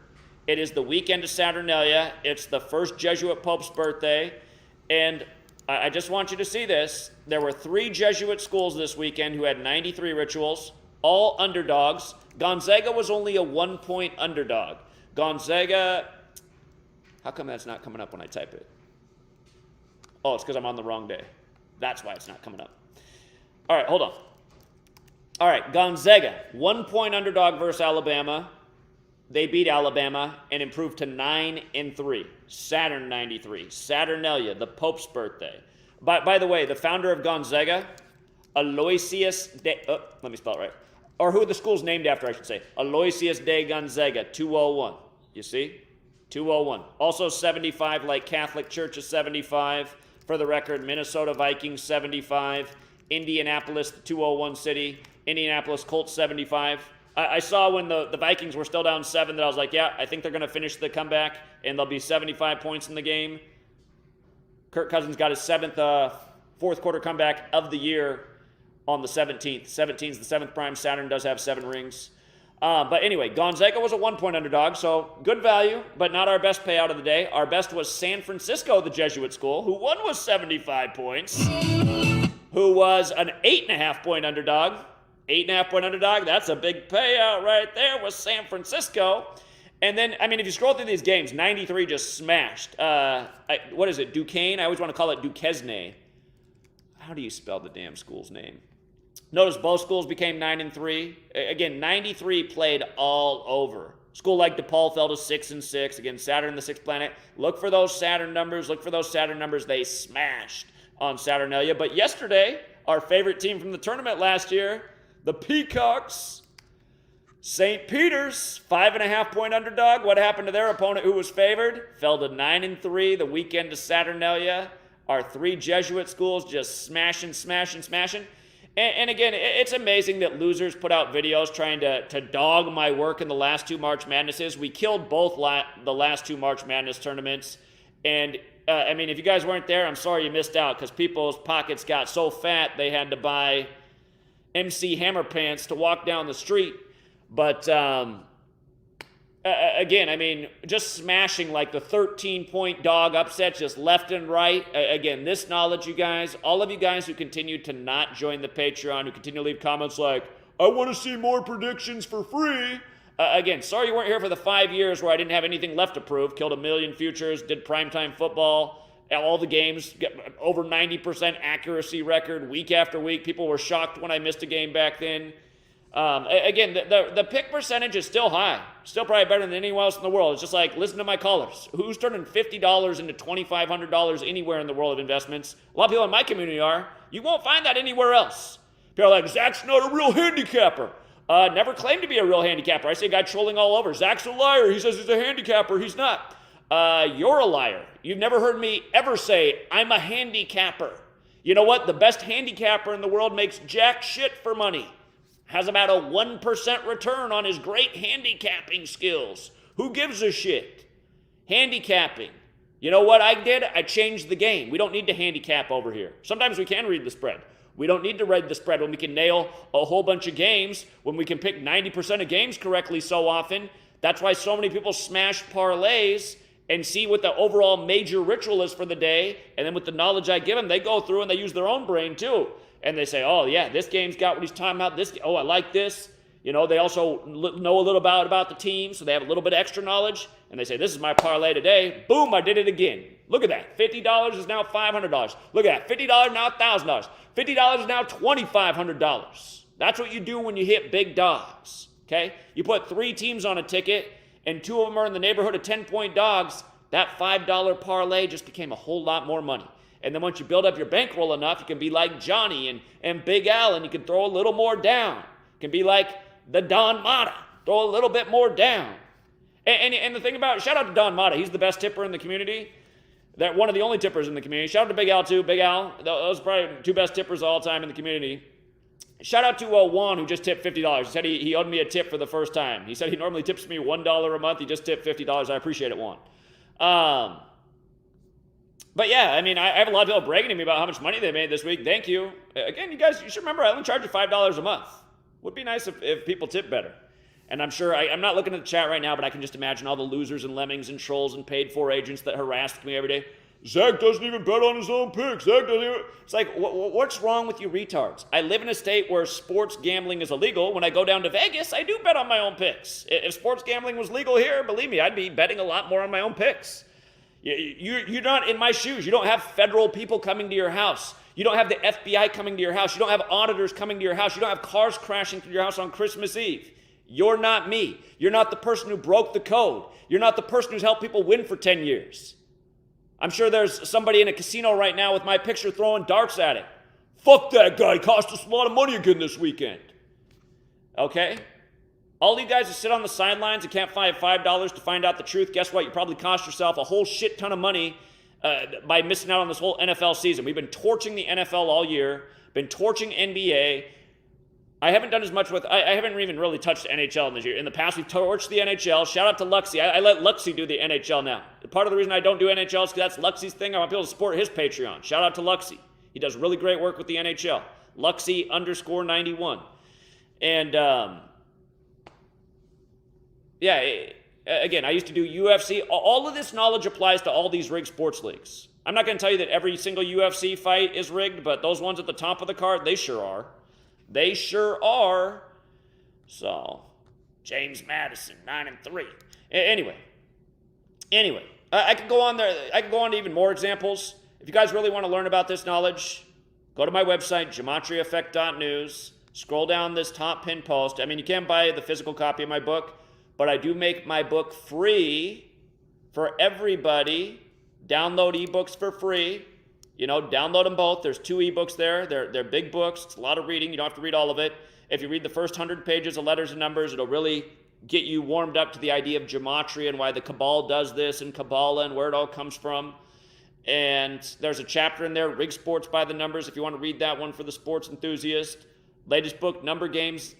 It is the weekend of Saturnalia. It's the first Jesuit Pope's birthday. And I just want you to see this. There were 3 Jesuit schools this weekend who had 93 rituals, all underdogs. Gonzaga was only a 1-point underdog. Gonzaga, how come that's not coming up when I type it? Oh, it's because I'm on the wrong day. That's why it's not coming up. All right, hold on. All right, Gonzaga, 1-point underdog versus Alabama. They beat Alabama and improved to 9-3. Saturn 93. Saturnalia, the Pope's birthday. By the way, the founder of Gonzaga, Aloysius de... Oh, let me spell it right. Or who the school's named after, I should say. Aloysius de Gonzaga, 201. You see? 201. Also 75, like Catholic Church is 75. For the record, Minnesota Vikings, 75. Indianapolis, the 201 city. Indianapolis Colts, 75. I saw when the Vikings were still down 7 that I was like, yeah, I think they're going to finish the comeback, and there'll be 75 points in the game. Kirk Cousins got his 7th fourth quarter comeback of the year on the 17th. 17th is the 7th prime. Saturn does have 7 rings. But anyway, Gonzaga was a 1-point underdog, so good value, but not our best payout of the day. Our best was San Francisco, the Jesuit school, who won with 75 points, who was an 8.5-point underdog. 8.5-point underdog, that's a big payout right there with San Francisco. And then, I mean, if you scroll through these games, 93 just smashed. What is it, Duquesne? I always want to call it Duquesne. How do you spell the damn school's name? Notice both schools became 9-3. Again, 93 played all over. School like DePaul fell to 6-6. Again, Saturn, the 6th planet. Look for those Saturn numbers. Look for those Saturn numbers. They smashed on Saturnalia. But yesterday, our favorite team from the tournament last year, the Peacocks, St. Peter's, 5.5-point underdog. What happened to their opponent who was favored? Fell to 9-3 the weekend to Saturnalia. Our 3 Jesuit schools just smashing. And again, it's amazing that losers put out videos trying to dog my work in the last 2 March Madnesses. We killed both the last 2 March Madness tournaments. And, I mean, if you guys weren't there, I'm sorry you missed out, because people's pockets got so fat they had to buy MC Hammer pants to walk down the street. But again, I mean, just smashing like the 13-point dog upsets just left and right. Again, this knowledge, you guys, all of you guys who continue to not join the Patreon, who continue to leave comments like, I want to see more predictions for free. Again, sorry you weren't here for the 5 years where I didn't have anything left to prove. Killed 1 million futures, did primetime football. All the games, over 90% accuracy record week after week. People were shocked when I missed a game back then. Again, the pick percentage is still high. Still probably better than anyone else in the world. It's just like, listen to my callers. Who's turning $50 into $2,500 anywhere in the world of investments? A lot of people in my community are. You won't find that anywhere else. People are like, Zach's not a real handicapper. Never claimed to be a real handicapper. I see a guy trolling all over. Zach's a liar. He says he's a handicapper. He's not. You're a liar. You've never heard me ever say, I'm a handicapper. You know what? The best handicapper in the world makes jack shit for money. Has about a 1% return on his great handicapping skills. Who gives a shit? Handicapping. You know what I did? I changed the game. We don't need to handicap over here. Sometimes we can read the spread. We don't need to read the spread when we can nail a whole bunch of games, when we can pick 90% of games correctly so often. That's why so many people smash parlays and see what the overall major ritual is for the day, and then with the knowledge I give them, they go through and they use their own brain too. And they say, oh yeah, this game's got what he's talking about. Oh, I like this. You know, they also know a little about the team, so they have a little bit of extra knowledge, and they say, this is my parlay today. Boom, I did it again. Look at that. $50 is now $500. Look at that. $50 now $1,000. $50 is now $2,500. That's what you do when you hit big dogs, okay? You put 3 teams on a ticket, and 2 of them are in the neighborhood of 10-point dogs. That $5 parlay just became a whole lot more money. And then once you build up your bankroll enough, you can be like Johnny and Big Al, and you can throw a little more down. You can be like the Don Mata, throw a little bit more down. And the thing about, shout out to Don Mata, he's the best tipper in the community. They're one of the only tippers in the community. Shout out to Big Al, too. Big Al, those are probably two best tippers of all time in the community. Shout out to Juan, who just tipped $50. He said he owed me a tip for the first time. He said he normally tips me $1 a month. He just tipped $50. I appreciate it, Juan. But yeah, I mean, I have a lot of people bragging to me about how much money they made this week. Thank you. Again, you guys, you should remember, I only charge you $5 a month. Would be nice if people tip better. And I'm sure, I'm not looking at the chat right now, but I can just imagine all the losers and lemmings and trolls and paid-for agents that harass me every day. Zach doesn't even bet on his own picks. Zach doesn't even... It's like, what's wrong with you retards? I live in a state where sports gambling is illegal. When I go down to Vegas, I do bet on my own picks. If sports gambling was legal here, believe me, I'd be betting a lot more on my own picks. You're not in my shoes. You don't have federal people coming to your house. You don't have the FBI coming to your house. You don't have auditors coming to your house. You don't have cars crashing through your house on Christmas Eve. You're not me. You're not the person who broke the code. You're not the person who's helped people win for 10 years. I'm sure there's somebody in a casino right now with my picture throwing darts at it. Fuck that guy. Cost us a lot of money again this weekend. Okay? All you guys who sit on the sidelines and can't find $5 to find out the truth, guess what? You probably cost yourself a whole shit ton of money by missing out on this whole NFL season. We've been torching the NFL all year, been torching NBA. I haven't done as much with, I haven't even really touched NHL this year. In the past, we've torched the NHL. Shout out to Luxy. I let Luxy do the NHL now. Part of the reason I don't do NHL is because that's Luxy's thing. I want people to support his Patreon. Shout out to Luxy. He does really great work with the NHL. Luxy_91. And, yeah, again, I used to do UFC. All of this knowledge applies to all these rigged sports leagues. I'm not going to tell you that every single UFC fight is rigged, but those ones at the top of the card, they sure are. They sure are. So, James Madison, 9-3. Anyway, I could go on there. I could go on to even more examples. If you guys really want to learn about this knowledge, go to my website, GematriaEffect.news. Scroll down this top pin post. I mean, you can buy the physical copy of my book, but I do make my book free for everybody. Download ebooks for free. You know, download them both. There's 2 ebooks there. They're big books. It's a lot of reading. You don't have to read all of it. If you read the first 100 pages of letters and numbers, it'll really get you warmed up to the idea of gematria and why the Cabal does this and Kabbalah and where it all comes from. And there's a chapter in there, Rig Sports by the Numbers, if you want to read that one for the sports enthusiast. Latest book, Number Games.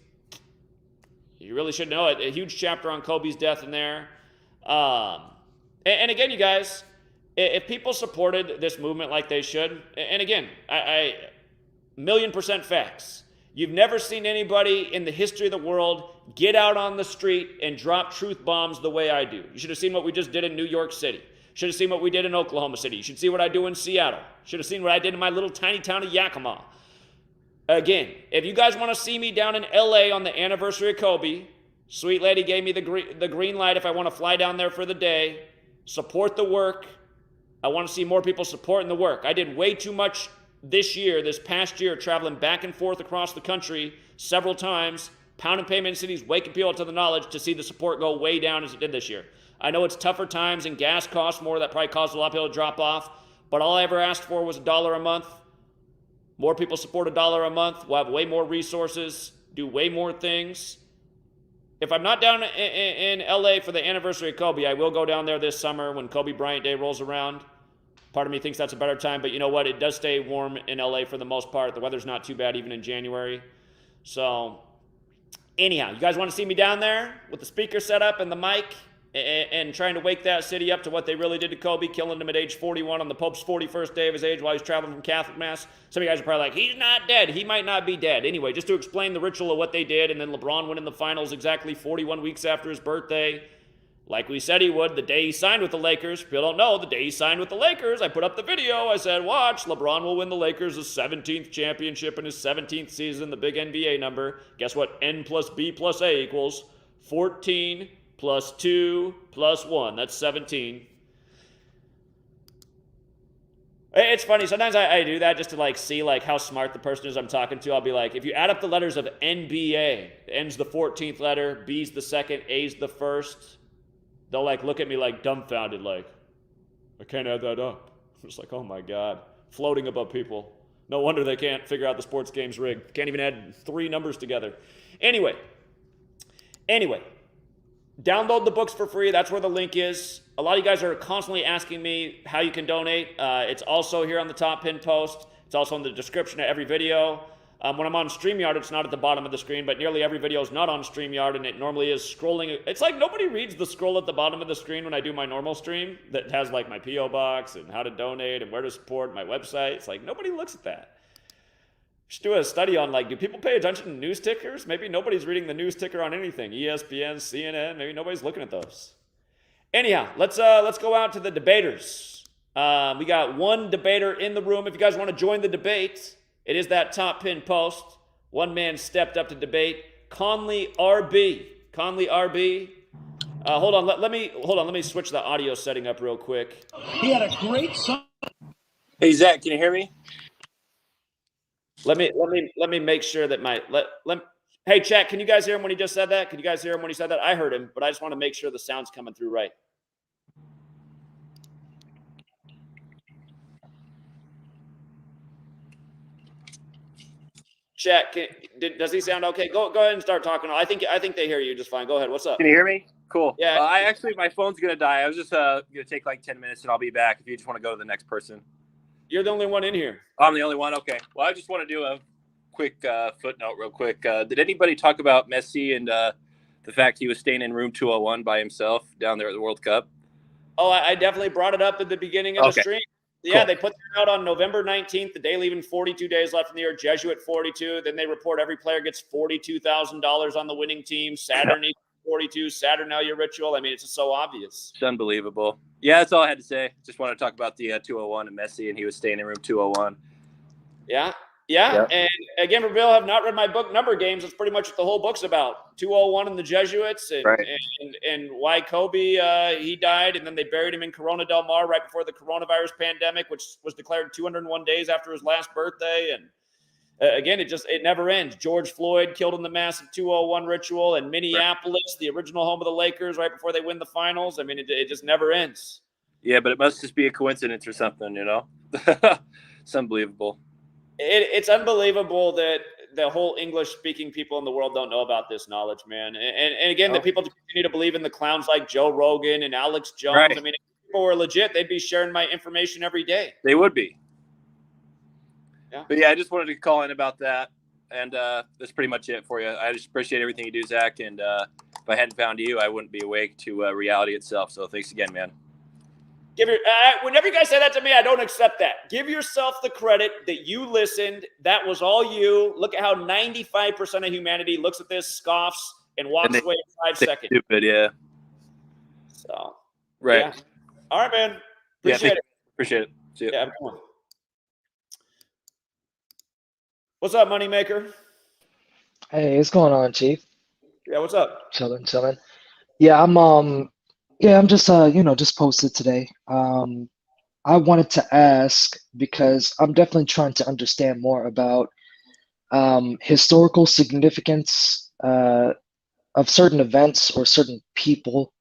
You really should know it. A huge chapter on Kobe's death in there. And again, you guys, if people supported this movement like they should, and again, I 1,000,000% facts. You've never seen anybody in the history of the world get out on the street and drop truth bombs the way I do. You should have seen what we just did in New York City. Should have seen what we did in Oklahoma City. You should see what I do in Seattle. Should have seen what I did in my little tiny town of Yakima. Again, if you guys want to see me down in LA on the anniversary of Kobe, sweet lady gave me the green light if I want to fly down there for the day. Support the work. I want to see more people supporting the work. I did way too much this past year, traveling back and forth across the country several times, pounding payment cities, waking people to the knowledge to see the support go way down as it did this year. I know it's tougher times and gas costs more. That probably caused a lot of people to drop off. But all I ever asked for was $1 a month. More people support $1 a month. We'll have way more resources, do way more things. If I'm not down in LA for the anniversary of Kobe, I will go down there this summer when Kobe Bryant Day rolls around. Part of me thinks that's a better time, but you know what? It does stay warm in LA for the most part. The weather's not too bad even in January. So, anyhow, you guys want to see me down there with the speaker set up and the mic and trying to wake that city up to what they really did to Kobe, killing him at age 41 on the Pope's 41st day of his age while he's traveling from Catholic Mass. Some of you guys are probably like, he's not dead. He might not be dead. Anyway, just to explain the ritual of what they did, and then LeBron winning the finals exactly 41 weeks after his birthday. Like we said he would, the day he signed with the Lakers. People don't know, the day he signed with the Lakers, I put up the video. I said, watch, LeBron will win the Lakers' 17th championship in his 17th season, the big NBA number. Guess what N plus B plus A equals? 14 plus 2 plus 1. That's 17. It's funny, sometimes I do that just to like see like how smart the person is I'm talking to. I'll be like, if you add up the letters of NBA, N's the 14th letter, B's the second, A's the first. They'll like look at me like dumbfounded, like, I can't add that up. I'm just like, oh my God. Floating above people. No wonder they can't figure out the sports game's rigged. Can't even add 3 numbers together. Anyway. Download the books for free. That's where the link is. A lot of you guys are constantly asking me how you can donate. It's also here on the top pin post. It's also in the description of every video. When I'm on StreamYard, it's not at the bottom of the screen, but nearly every video is not on StreamYard, and it normally is scrolling. It's like nobody reads the scroll at the bottom of the screen when I do my normal stream that has like my P.O. box and how to donate and where to support my website. It's like nobody looks at that. Just do a study on like, do people pay attention to news tickers? Maybe nobody's reading the news ticker on anything. ESPN, CNN, maybe nobody's looking at those. Anyhow, let's go out to the debaters. We got one debater in the room. If you guys want to join the debate, it is that top pin post. One man stepped up to debate. Conley RB. Conley RB. Hold on. Let me switch the audio setting up real quick. He had a great song. Hey Zach, can you hear me? Let me make sure that hey chat, can you guys hear him when he just said that? Can you guys hear him when he said that? I heard him, but I just want to make sure the sound's coming through right. Chat, does he sound okay? Go ahead and start talking. I think they hear you just fine. Go ahead. What's up? Can you hear me? Cool. Yeah. My phone's gonna die. I was just gonna take like 10 minutes and I'll be back. If you just want to go to the next person. You're the only one in here. I'm the only one. Okay. Well, I just want to do a quick footnote, real quick. Did anybody talk about Messi and the fact he was staying in room 201 by himself down there at the World Cup? Oh, I definitely brought it up at the beginning of the stream. Yeah, Cool. They put that out on November 19th, the day leaving 42 days left in the year. Jesuit 42. Then they report every player gets $42,000 on the winning team. Saturn equals 42. Saturnalia ritual. I mean, it's just so obvious. It's unbelievable. Yeah, that's all I had to say. Just want to talk about the 201 and Messi, and he was staying in room 201. Yeah. And again, Reveal, have not read my book, Number Games. It's pretty much what the whole book's about. 201 and the Jesuits, and why Kobe he died, and then they buried him in Corona del Mar right before the coronavirus pandemic, which was declared 201 days after his last birthday. And again, it never ends. George Floyd killed in the massive 201 ritual, and Minneapolis, the original home of the Lakers, right before they win the finals. I mean, it just never ends. Yeah, but it must just be a coincidence or something, you know? It's unbelievable. It's unbelievable that the whole English-speaking people in the world don't know about this knowledge, man. And again, the people continue to believe in the clowns like Joe Rogan and Alex Jones. Right. I mean, if people were legit, they'd be sharing my information every day. They would be. Yeah. But yeah, I just wanted to call in about that. And that's pretty much it for you. I just appreciate everything you do, Zach. And if I hadn't found you, I wouldn't be awake to reality itself. So thanks again, man. Whenever you guys say that to me, I don't accept that. Give yourself the credit that you listened. That was all you. Look at how 95% of humanity looks at this, scoffs, and walks away in 5 seconds. Stupid, yeah. So, right. Yeah. All right, man. Appreciate it. Appreciate it. See you. Yeah, come on. What's up, Moneymaker? Hey, what's going on, Chief? Yeah, what's up? Chilling. Yeah, I'm just just posted today. I wanted to ask because I'm definitely trying to understand more about historical significance of certain events or certain people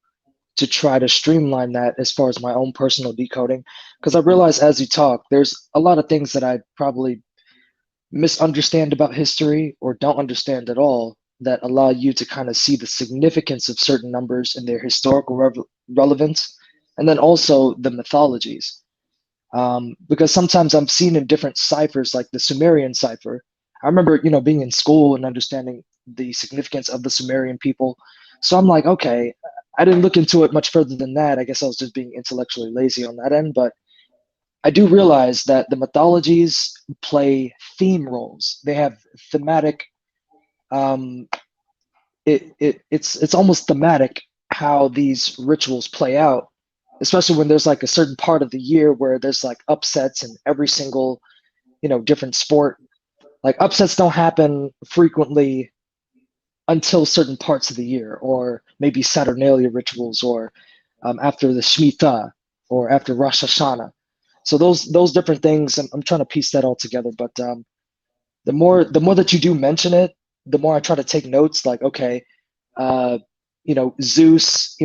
to try to streamline that as far as my own personal decoding. Because I realize as you talk, there's a lot of things that I probably misunderstand about history or don't understand at all that allow you to kind of see the significance of certain numbers and their historical relevance, and then also the mythologies. Because sometimes I'm seen in different ciphers, like the Sumerian cipher. I remember, being in school and understanding the significance of the Sumerian people. So I'm like, okay, I didn't look into it much further than that. I guess I was just being intellectually lazy on that end, but I do realize that the mythologies play theme roles. They have thematic. It's almost thematic how these rituals play out, especially when there's like a certain part of the year where there's like upsets in every single, different sport. Like upsets don't happen frequently until certain parts of the year, or maybe Saturnalia rituals, or after the Shemitah, or after Rosh Hashanah. So those different things, I'm trying to piece that all together. But the more that you do mention it, the more I try to take notes. Like, okay, Zeus,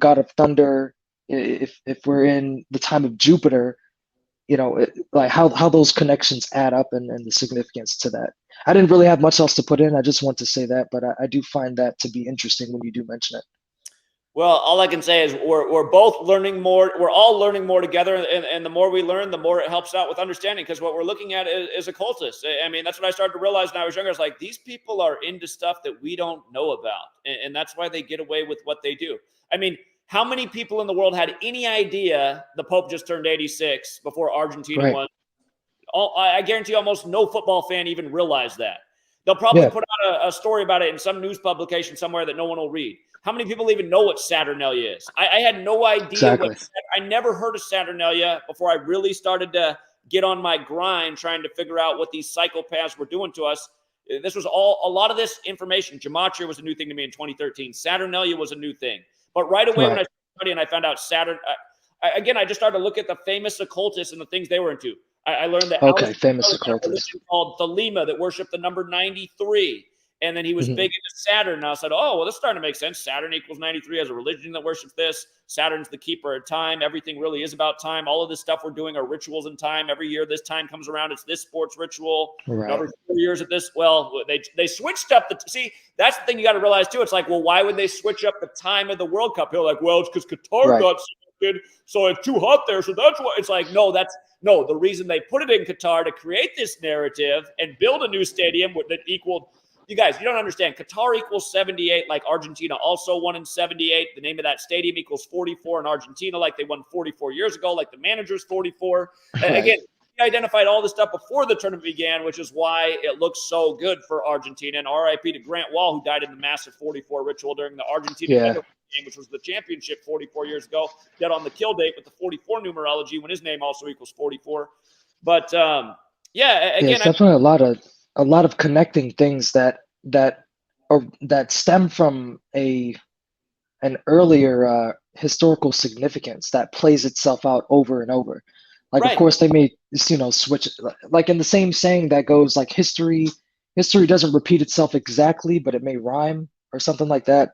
god of thunder. If we're in the time of Jupiter, like how those connections add up and the significance to that. I didn't really have much else to put in. I just want to say that, but I do find that to be interesting when you do mention it. Well, all I can say is we're both learning more. We're all learning more together, and the more we learn, the more it helps out with understanding. Because what we're looking at is occultists. I mean, that's what I started to realize when I was younger. I was like, these people are into stuff that we don't know about, and that's why they get away with what they do. I mean, how many people in the world had any idea the Pope just turned 86 before Argentina Right. won? I guarantee almost no football fan even realized that. They'll probably Yeah. put out a story about it in some news publication somewhere that no one will read. How many people even know what Saturnalia is? I had no idea Exactly. I never heard of Saturnalia before I really started to get on my grind trying to figure out what these psychopaths were doing to us. This was a lot of this information. Gematria was a new thing to me in 2013. Saturnalia was a new thing. But right away when I started studying, I found out Saturn. Again, I just started to look at the famous occultists and the things they were into. I learned that Okay, Alistair famous Crowley had a occultist. religion called Thelema that worshipped the number 93. And then he was Mhm. big into Saturn. And I said, oh, well, this is starting to make sense. Saturn equals 93 as a religion that worships this. Saturn's the keeper of time. Everything really is about time. All of this stuff we're doing are rituals in time. Every year this time comes around, it's this sports ritual. Right. Every 4 years at this, well, they switched up see, that's the thing you got to realize too. It's like, well, why would they switch up the time of the World Cup? They're like, well, it's because Qatar Right. got selected, so it's too hot there. So that's why. It's like, no, the reason they put it in Qatar to create this narrative and build a new stadium that equaled. You guys, you don't understand. Qatar equals 78, like Argentina also won in 78. The name of that stadium equals 44 in Argentina, like they won 44 years ago, like the manager's 44. Right. Again, he identified all this stuff before the tournament began, which is why it looks so good for Argentina. And RIP to Grant Wall, who died in the massive 44 ritual during the Argentina game, which was the championship 44 years ago, dead on the kill date with the 44 numerology when his name also equals 44. But again, it's definitely a lot of connecting things that stem from an earlier historical significance that plays itself out over and over. Like, right. Of course, they may switch, like in the same saying that goes like history doesn't repeat itself exactly, but it may rhyme or something like that.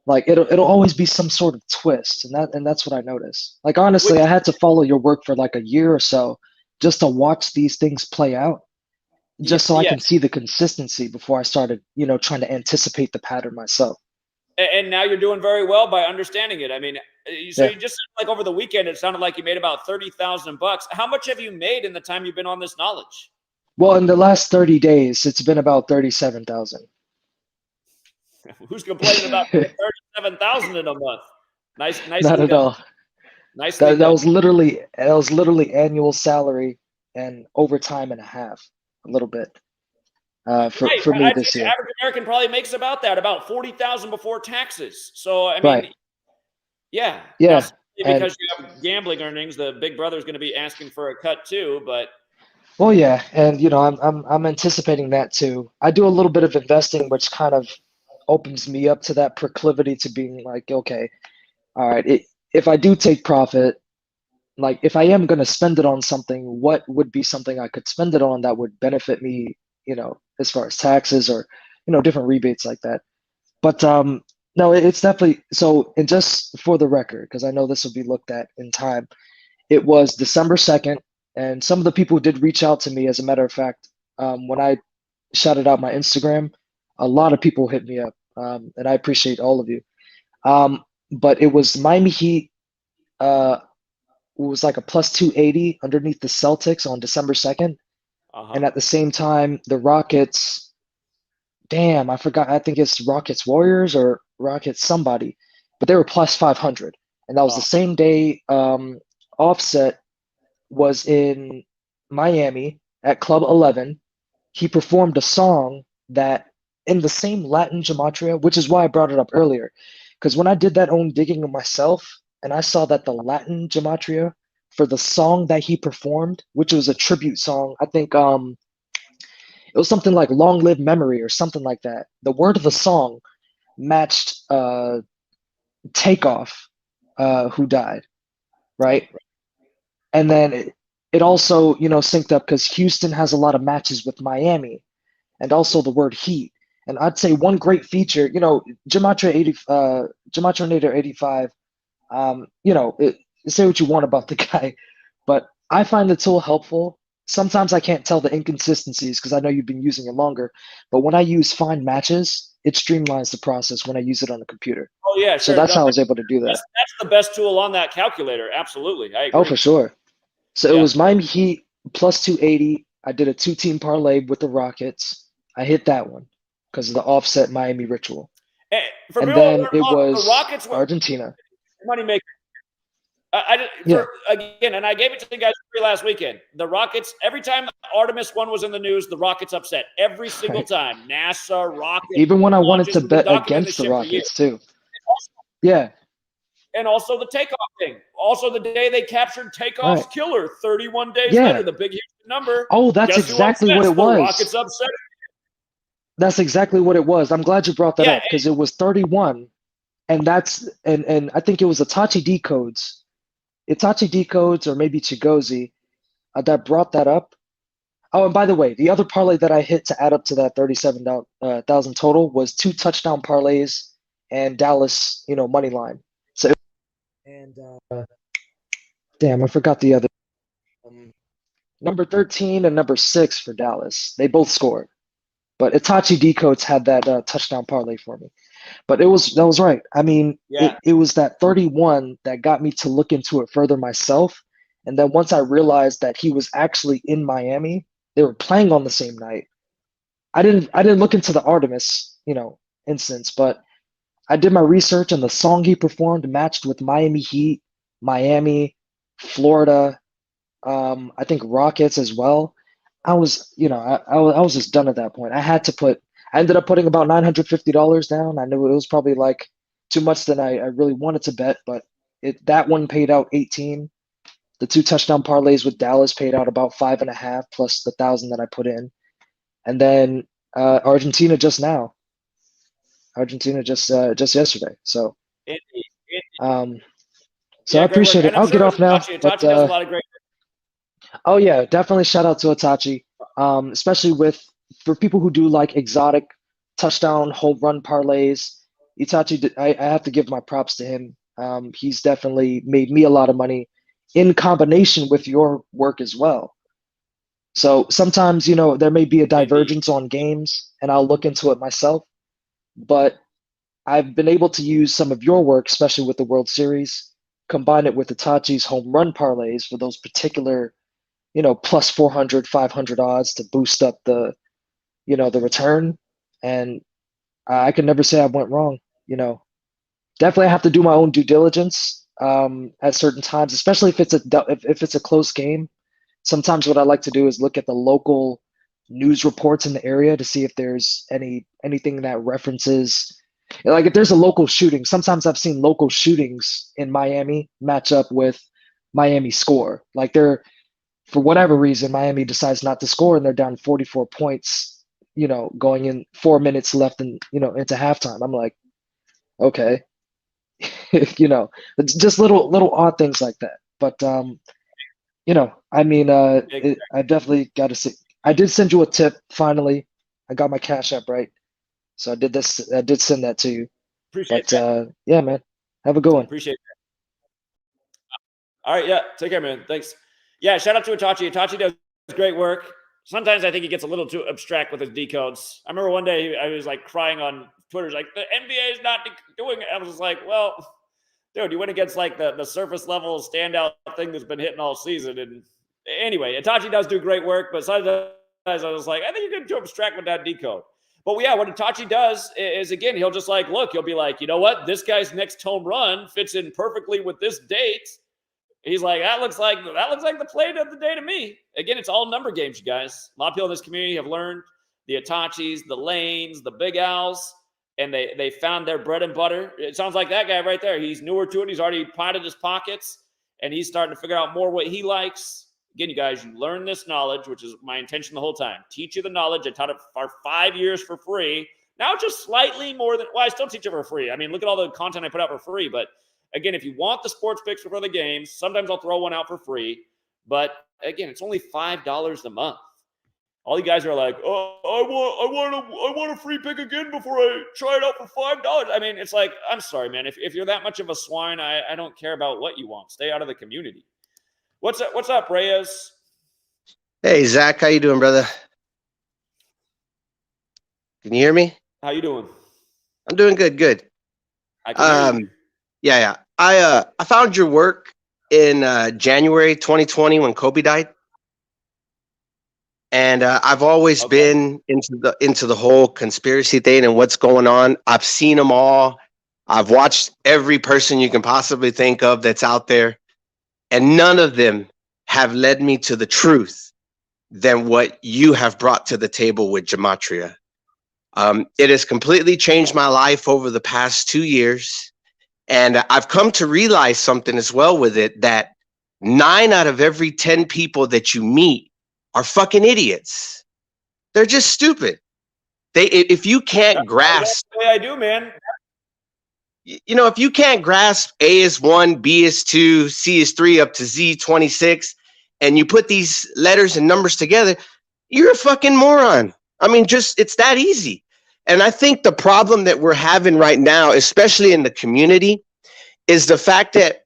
Like it'll always be some sort of twist, and that's what I noticed. Like honestly, I had to follow your work for like a year or so just to watch these things play out, just so I can see the consistency before I started, trying to anticipate the pattern myself. And now you're doing very well by understanding it. I mean, so you just like over the weekend, it sounded like you made about $30,000. How much have you made in the time you've been on this knowledge? Well, in the last 30 days, it's been about 37,000. Who's complaining about 37,000 in a month? Nice. Not at all. Nicely that was literally annual salary and overtime and a half, a little bit. For me this year. The average American probably makes about 40,000 before taxes. So I mean, yeah. Now, because you have gambling earnings, the big brother is going to be asking for a cut too. But well, yeah, and I'm anticipating that too. I do a little bit of investing, which kind of opens me up to that proclivity to being like, okay, all right, if I do take profit, like if I am going to spend it on something, what would be something I could spend it on that would benefit me, as far as taxes or, different rebates like that. But no, it's definitely so. And just for the record, because I know this will be looked at in time, it was December 2nd, and some of the people did reach out to me. As a matter of fact, when I shouted out my Instagram, a lot of people hit me up, and I appreciate all of you. But it was Miami Heat. It was like a plus 280 underneath the Celtics on December 2nd. And at the same time, the Rockets, damn, I forgot. I think it's Rockets Warriors or Rockets somebody, but they were plus 500. And that was the same day Offset was in Miami at Club 11. He performed a song that in the same Latin gematria, which is why I brought it up earlier. Because when I did that own digging of myself, and I saw that the Latin gematria for the song that he performed, which was a tribute song, I think it was something like Long Live Memory or something like that. The word of the song matched Takeoff, who died, right? And then it also, synced up because Houston has a lot of matches with Miami and also the word heat. And I'd say one great feature, Gematria Nader 85, say what you want about the guy, but I find the tool helpful. Sometimes I can't tell the inconsistencies because I know you've been using it longer, but when I use find matches, it streamlines the process when I use it on the computer. Oh yeah, So sure. that's No, how I was able to do that. that's the best tool on that calculator. Absolutely, I Oh, agree. for sure. So it Yeah. was Miami Heat plus 280. I did a 2-team parlay with the Rockets. I hit that one because of the offset Miami ritual. And for And people who then aren't it following, the was Rockets were Argentina. money maker. Yeah. Again, and I gave it to you guys free last weekend. The Rockets, every time Artemis 1 was in the news, the Rockets upset every single time. NASA, Rockets, Even when I wanted to we've been bet documenting against this the shit for years. Rockets too. Yeah. And also the takeoff thing. Also the day they captured Takeoff's Right. killer, 31 days Yeah. later, the big Houston number. Oh, that's Guess who exactly what upsets? it was. The Rockets upset. That's exactly what it was. I'm glad you brought that Yeah, up because it was 31, and that's and I think it was Itachi Decodes, or maybe Chigozi that brought that up. Oh, and by the way, the other parlay that I hit to add up to that 37,000 total was 2 touchdown parlays and Dallas, money line. So and damn, I forgot the other number 13 and number 6 for Dallas. They both scored, but Itachi Decodes had that touchdown parlay for me. But that was right. I mean, yeah. it was that 31 that got me to look into it further myself. And then once I realized that he was actually in Miami, they were playing on the same night. I didn't look into the Artemis, instance, but I did my research and the song he performed matched with Miami Heat, Miami, Florida, I think Rockets as well. I was, I was just done at that point. I ended up putting about $950 down. I knew it was probably like too much than I really wanted to bet, but that one paid out 18. The 2 touchdown parlays with Dallas paid out about 5.5 plus the 1,000 that I put in. And then Argentina just yesterday. So um so Yeah, I great work. appreciate it. And I'm I'll sure get it was off now. Itachi. But Itachi does a lot of great. oh yeah, definitely shout out to Itachi. Especially for people who do like exotic touchdown home run parlays. Itachi, I have to give my props to him. He's definitely made me a lot of money in combination with your work as well. So sometimes, there may be a divergence on games and I'll look into it myself, but I've been able to use some of your work, especially with the World Series, combine it with Itachi's home run parlays for those particular, plus 400, 500 odds to boost up the return. And I can never say I went wrong. Definitely have to do my own due diligence at certain times, especially if it's a close game. Sometimes what I like to do is look at the local news reports in the area to see if there's anything that references, like if there's a local shooting. Sometimes I've seen local shootings in Miami match up with Miami score. Like for whatever reason, Miami decides not to score and they're down 44 points, going in 4 minutes left and, into halftime. I'm like, okay, it's just little odd things like that. But, I mean, I definitely got to say, I did send you a tip finally. I got my Cash App right. So I did send that to you. Appreciate But that. yeah, man, have a good one. Appreciate that. All right, yeah, take care, man. Thanks. Yeah, shout out to Itachi. Itachi does great work. Sometimes I think he gets a little too abstract with his decodes. I remember one day I was like crying on Twitter, like the NBA is not doing it. I was just like, well, dude, you went against like the surface level standout thing that's been hitting all season. And anyway, Itachi does do great work, but sometimes I was like, I think you're getting too abstract with that decode. But yeah, what Itachi does is, again, he'll just like, look, he'll be like, you know what? This guy's next home run fits in perfectly with this date. He's like, that looks like the play of the day to me. Again, it's all number games, you guys. A lot of people in this community have learned the Itachis, the Lanes, the Big Owls, and they found their bread and butter. It sounds like that guy right there. He's newer to it. He's already potted his pockets, and he's starting to figure out more what he likes. Again, you guys, you learn this knowledge, which is my intention the whole time. Teach you the knowledge. I taught it for 5 years for free. Now just slightly more than, well, I still teach it for free. I mean, look at all the content I put out for free. But again, if you want the sports picks for the games, sometimes I'll throw one out for free. But again, it's only $5 a month. All you guys are like, oh, I want a free pick again before I try it out for $5. I mean, it's like, I'm sorry, man. If you're that much of a swine, I don't care about what you want. Stay out of the community. What's up, Reyes? Hey, Zach, how you doing, brother? Can you hear me? How you doing? I'm doing good. Good. I can hear you. Yeah. I found your work in January 2020 when Kobe died, and I've always been into the whole conspiracy thing and what's going on. I've seen them all. I've watched every person you can possibly think of that's out there, and none of them have led me to the truth than what you have brought to the table with Gematria. It has completely changed my life over the past 2 years. And I've come to realize something as well with it, that 9 out of every 10 people that you meet are fucking idiots. They're just stupid. If you can't grasp, that's the way I do, man. If you can't grasp A is 1, B is 2, C is 3 up to Z 26, and you put these letters and numbers together, you're a fucking moron. I mean, it's that easy. And I think the problem that we're having right now, especially in the community, is the fact that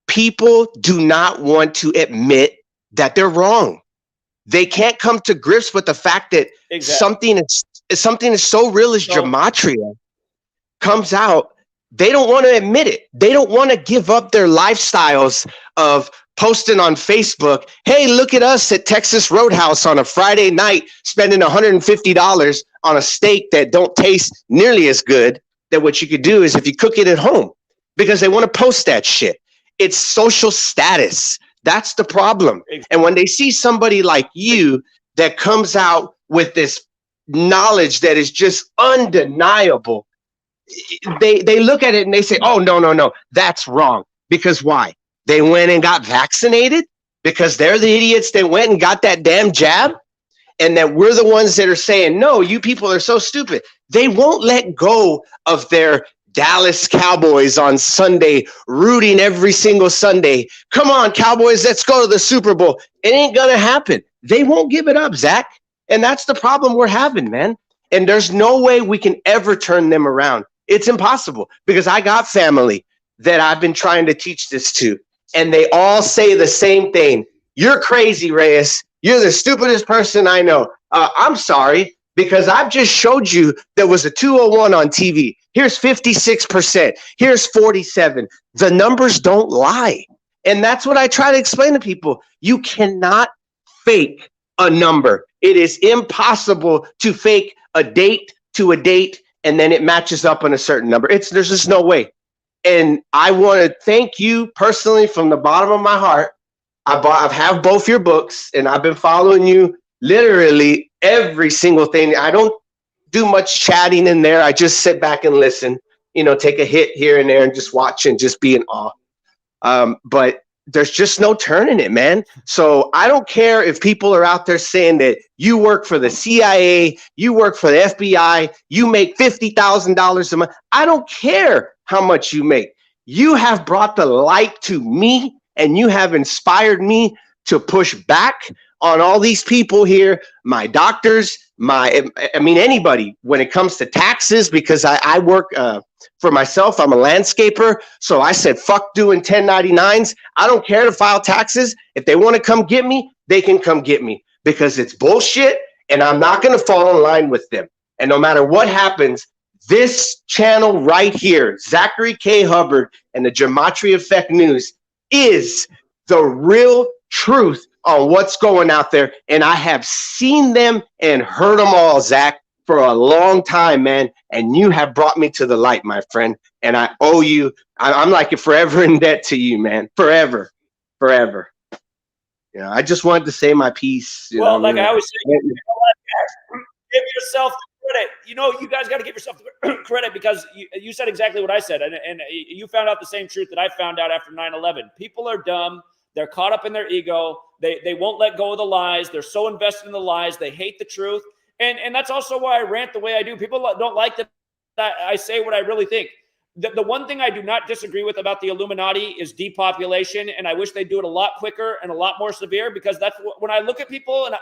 people do not want to admit that they're wrong. They can't come to grips with the fact that something is so real as Gematria comes out. They don't want to admit it. They don't want to give up their lifestyles of posting on Facebook, hey, look at us at Texas Roadhouse on a Friday night spending $150 on a steak that don't taste nearly as good than what you could do is if you cook it at home, because they want to post that shit. It's social status. That's the problem. And when they see somebody like you that comes out with this knowledge that is just undeniable, they look at it and they say, oh, no, that's wrong. Because why? They went and got vaccinated because they're the idiots that went and got that damn jab, and that we're the ones that are saying, no, you people are so stupid. They won't let go of their Dallas Cowboys on Sunday, rooting every single Sunday. Come on, Cowboys, let's go to the Super Bowl. It ain't going to happen. They won't give it up, Zach. And that's the problem we're having, man. And there's no way we can ever turn them around. It's impossible, because I got family that I've been trying to teach this to, and they all say the same thing. You're crazy, Reyes. You're the stupidest person I know. I'm sorry, because I've just showed you there was a 201 on TV. Here's 56%. Here's 47. The numbers don't lie. And that's what I try to explain to people. You cannot fake a number. It is impossible to fake a date to a date and then it matches up on a certain number. There's just no way. And I want to thank you personally from the bottom of my heart. I have both your books, and I've been following you literally every single thing. I don't do much chatting in there. I just sit back and listen, take a hit here and there and just watch and just be in awe. But there's just no turning it, man. So I don't care if people are out there saying that you work for the CIA, you work for the FBI, you make $50,000 a month. I don't care how much you make. You have brought the light to me, and you have inspired me to push back on all these people here, my doctors, anybody when it comes to taxes, because I work for myself. I'm a landscaper. So I said, fuck doing 1099s. I don't care to file taxes. If they want to come get me, they can come get me, because it's bullshit and I'm not going to fall in line with them. And no matter what happens, this channel right here, Zachary K. Hubbard and the Gematria Effect News, is the real truth on what's going out there. And I have seen them and heard them all, Zach, for a long time, man. And you have brought me to the light, my friend. And I owe you. I'm like forever in debt to you, man. Forever. I just wanted to say my piece. I always say, give yourself the credit. You guys got to give yourself the credit, because you said exactly what I said. And you found out the same truth that I found out after 9/11. People are dumb. They're caught up in their ego. They won't let go of the lies. They're so invested in the lies. They hate the truth. And that's also why I rant the way I do. People don't like that I say what I really think. The one thing I do not disagree with about the Illuminati is depopulation, and I wish they'd do it a lot quicker and a lot more severe, because that's when I look at people, and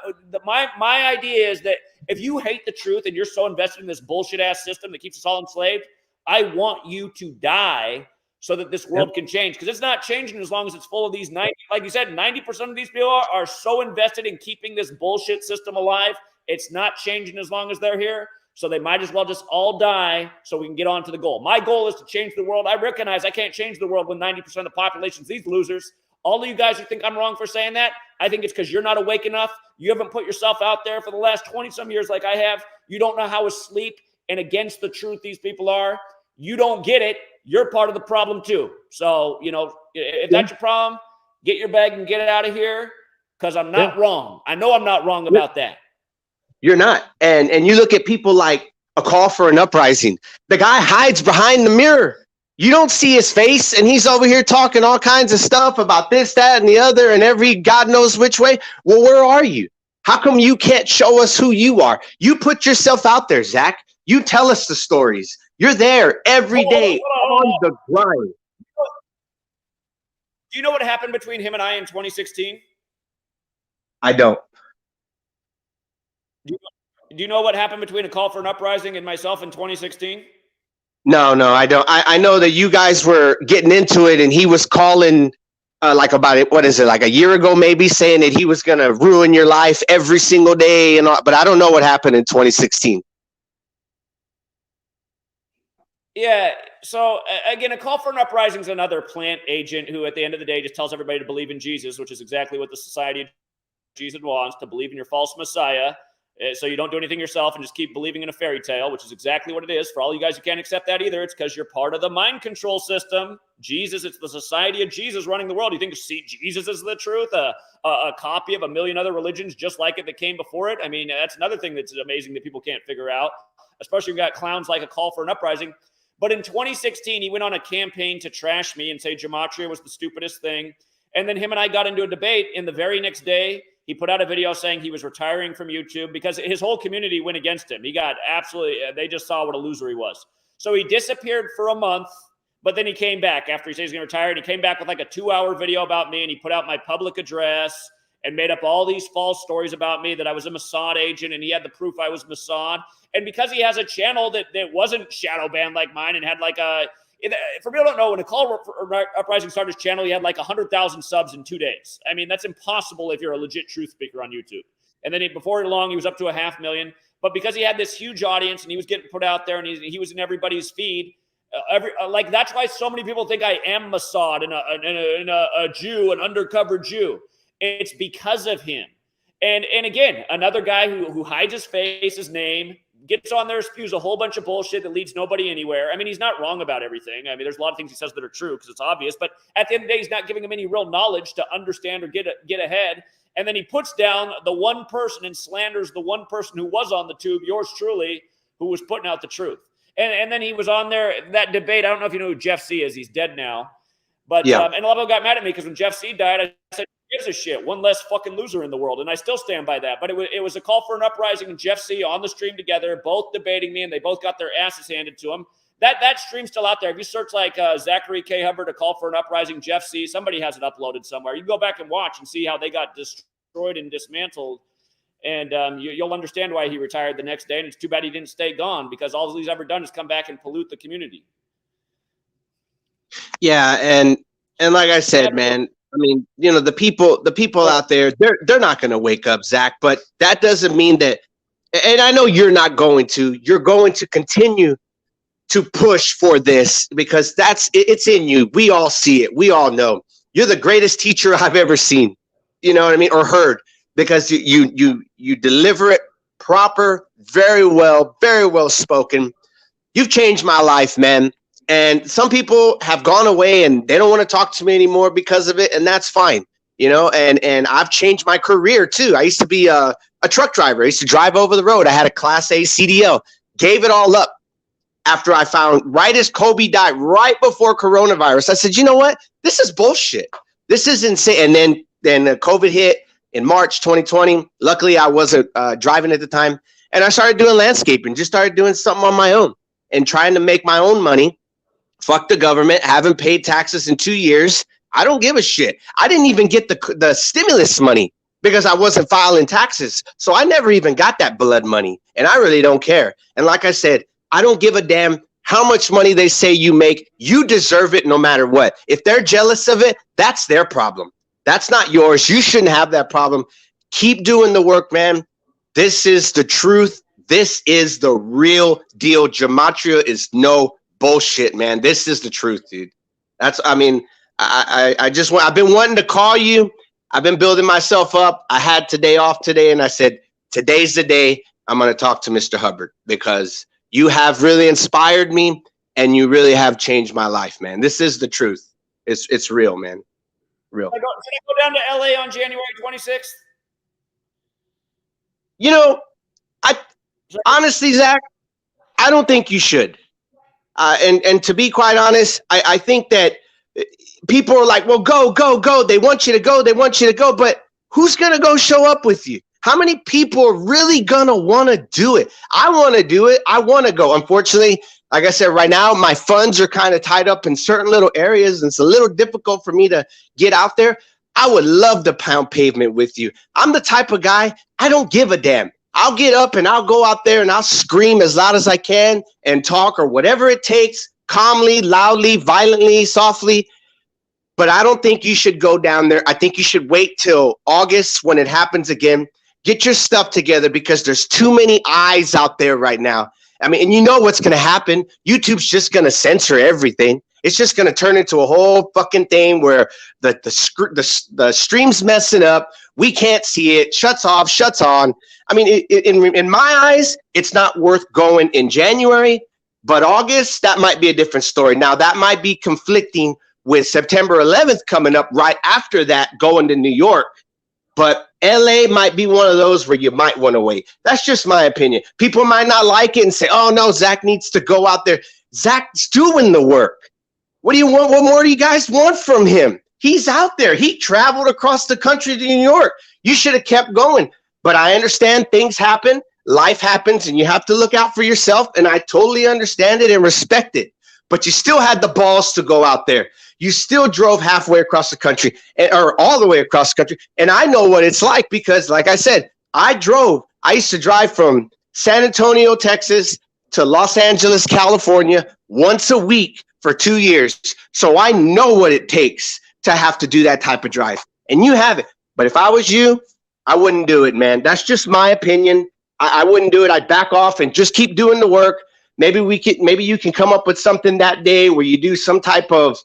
my idea is that if you hate the truth and you're so invested in this bullshit ass system that keeps us all enslaved, I want you to die so that this world can change, because it's not changing as long as it's full of these 90, like you said, 90% of these people are so invested in keeping this bullshit system alive. It's not changing as long as they're here. So they might as well just all die so we can get on to the goal. My goal is to change the world. I recognize I can't change the world when 90% of the population's these losers. All of you guys who think I'm wrong for saying that, I think it's because you're not awake enough. You haven't put yourself out there for the last 20-some years like I have. You don't know how asleep and against the truth these people are. You don't get it. You're part of the problem too. So, if that's your problem, get your bag and get it out of here, because I'm not wrong. I know I'm not wrong about that. You're not. And you look at people like A Call for an Uprising. The guy hides behind the mirror. You don't see his face, and he's over here talking all kinds of stuff about this, that, and the other, and every God knows which way. Well, where are you? How come you can't show us who you are? You put yourself out there, Zach. You tell us the stories. You're there every day on the grind. Do you know what happened between him and I in 2016? I don't. Do you know what happened between A Call for an Uprising and myself in 2016? No, I don't. I know that you guys were getting into it, and he was calling about it. What is it, like a year ago, maybe, saying that he was going to ruin your life every single day, and all, but I don't know what happened in 2016. Yeah. So again, A Call for an Uprising is another plant agent who, at the end of the day, just tells everybody to believe in Jesus, which is exactly what the Society of Jesus wants, to believe in your false Messiah. So you don't do anything yourself and just keep believing in a fairy tale, which is exactly what it is. For all you guys who can't accept that either, it's because you're part of the mind control system. Jesus, it's the Society of Jesus running the world. You think Jesus is the truth? A copy of a million other religions just like it that came before it? I mean, that's another thing that's amazing that people can't figure out, especially when you've got clowns like A Call for an Uprising. But in 2016, he went on a campaign to trash me and say Gematria was the stupidest thing. And then him and I got into a debate, and the very next day, he put out a video saying he was retiring from YouTube because his whole community went against him. He got they just saw what a loser he was. So he disappeared for a month, but then he came back after he said he's going to retire. And he came back with like a 2-hour video about me, and he put out my public address and made up all these false stories about me, that I was a Mossad agent, and he had the proof I was Mossad. And because he has a channel that wasn't shadow banned like mine and had like for people who don't know, when A Call for Uprising started his channel, he had like 100,000 subs in 2 days. I mean, that's impossible if you're a legit truth speaker on YouTube. And then before long, he was up to 500,000. But because he had this huge audience and he was getting put out there and he was in everybody's feed, that's why so many people think I am Mossad and a Jew, an undercover Jew. It's because of him. And again, another guy who hides his face, his name, gets on there, spews a whole bunch of bullshit that leads nobody anywhere. I mean, he's not wrong about everything. I mean, there's a lot of things he says that are true because it's obvious. But at the end of the day, he's not giving them any real knowledge to understand or get ahead. And then he puts down the one person and slanders the one person who was on the tube, yours truly, who was putting out the truth. And then he was on there, that debate. I don't know if you know who Jeff C. is. He's dead now. But and a lot of people got mad at me because when Jeff C. died, I said, gives a shit, one less fucking loser in the world, and I still stand by that. But it was A Call for an Uprising and Jeff C. on the stream together, both debating me, and they both got their asses handed to them. That stream's still out there. If you search like Zachary K. Hubbard, A Call for an Uprising, Jeff C., somebody has it uploaded somewhere. You can go back and watch and see how they got destroyed and dismantled, and you'll understand why he retired the next day. And it's too bad he didn't stay gone, because all he's ever done is come back and pollute the community. Yeah, and like I said, man, I mean, the people out there, they're not going to wake up, Zach, but that doesn't mean that, and I know you're not going to, you're going to continue to push for this because it's in you. We all see it. We all know. You're the greatest teacher I've ever seen, you know what I mean, or heard, because you deliver it proper, very well spoken. You've changed my life, man. And some people have gone away and they don't want to talk to me anymore because of it. And that's fine, and I've changed my career too. I used to be a truck driver. I used to drive over the road. I had a Class A CDL, gave it all up after I found right as Kobe died, right before coronavirus. I said, you know what? This is bullshit. This is insane. And then COVID hit in March 2020. Luckily, I wasn't driving at the time. And I started doing landscaping, just started doing something on my own and trying to make my own money. Fuck the government. Haven't paid taxes in 2 years. I don't give a shit. I didn't even get the stimulus money because I wasn't filing taxes. So I never even got that blood money. And I really don't care. And like I said, I don't give a damn how much money they say you make. You deserve it no matter what. If they're jealous of it, that's their problem. That's not yours. You shouldn't have that problem. Keep doing the work, man. This is the truth. This is the real deal. Gematria is no bullshit, man. This is the truth, dude. I've been wanting to call you. I've been building myself up. I had today off today, and I said, today's the day I'm going to talk to Mr. Hubbard, because you have really inspired me and you really have changed my life, man. This is the truth. It's real, man. Real. Should I go down to LA on January 26th? You know, honestly, Zach, I don't think you should. And to be quite honest, I think that people are like, well, go. They want you to go. But who's going to go show up with you? How many people are really going to want to do it? I want to do it. I want to go. Unfortunately, like I said, right now, my funds are kind of tied up in certain little areas, and it's a little difficult for me to get out there. I would love to pound pavement with you. I'm the type of guy, I don't give a damn. I'll get up and I'll go out there and I'll scream as loud as I can and talk, or whatever it takes, calmly, loudly, violently, softly. But I don't think you should go down there. I think you should wait till August when it happens again. Get your stuff together, because there's too many eyes out there right now. I mean, and you know what's going to happen. YouTube's just going to censor everything. It's just going to turn into a whole fucking thing where the stream's messing up. We can't see it. Shuts off, shuts on. I mean, in my eyes, it's not worth going in January, but August, that might be a different story. Now, that might be conflicting with September 11th coming up right after that, going to New York. But LA might be one of those where you might want to wait. That's just my opinion. People might not like it and say, oh, no, Zach needs to go out there. Zach's doing the work. What do you want? What more do you guys want from him? He's out there. He traveled across the country to New York. You should have kept going. But I understand things happen. Life happens, and you have to look out for yourself. And I totally understand it and respect it. But you still had the balls to go out there. You still drove halfway across the country, or all the way across the country. And I know what it's like, because, like I said, I used to drive from San Antonio, Texas to Los Angeles, California once a week for 2 years. So I know what it takes to have to do that type of drive. And you have it. But if I was you, I wouldn't do it, man. That's just my opinion. I wouldn't do it. I'd back off and just keep doing the work. Maybe you can come up with something that day where you do some type of,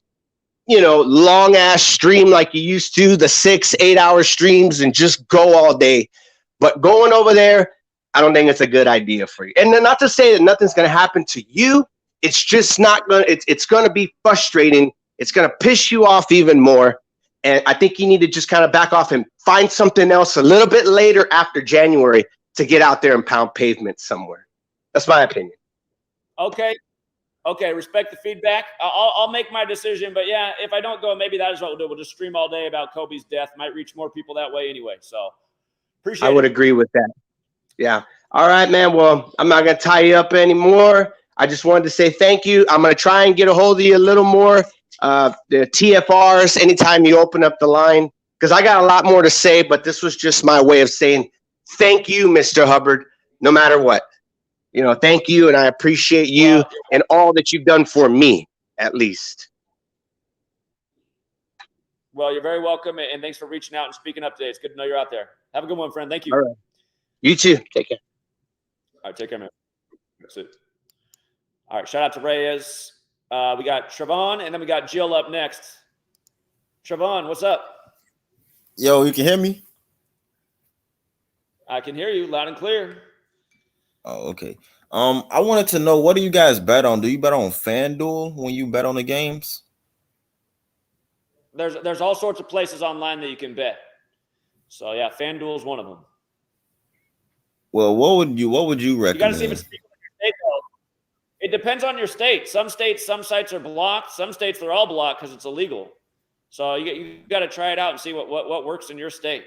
long ass stream like you used to, the 6-8 hour streams, and just go all day. But going over there, I don't think it's a good idea for you. And then, not to say that nothing's going to happen to you. It's just not going to, it's going to be frustrating. It's going to piss you off even more. And I think you need to just kind of back off and find something else a little bit later after January to get out there and pound pavement somewhere. That's my opinion. Okay, respect the feedback. I'll make my decision, but yeah, if I don't go, maybe that is what we'll do. We'll just stream all day about Kobe's death. Might reach more people that way anyway. So appreciate it. I would agree with that. Yeah. All right, man. Well, I'm not going to tie you up anymore. I just wanted to say thank you. I'm going to try and get a hold of you a little more. The TFRs, anytime you open up the line, because I got a lot more to say, but this was just my way of saying thank you, Mr. Hubbard, no matter what. Thank you, and I appreciate you and all that you've done for me, at least. Well, you're very welcome, and thanks for reaching out and speaking up today. It's good to know you're out there. Have a good one, friend. Thank you. All right. You too. Take care. All right, take care, man. That's it. All right, shout out to Reyes. We got Trevon, and then we got Jill up next. Trevon, what's up? Yo, you can hear me? I can hear you loud and clear. Oh, okay. I wanted to know, what do you guys bet on? Do you bet on FanDuel when you bet on the games? There's all sorts of places online that you can bet. So yeah, FanDuel is one of them. Well, what would you recommend? You got to see if it's legal in your state, though. It depends on your state. Some states, some sites are blocked. Some states, they're all blocked because it's illegal. So you got to try it out and see what works in your state.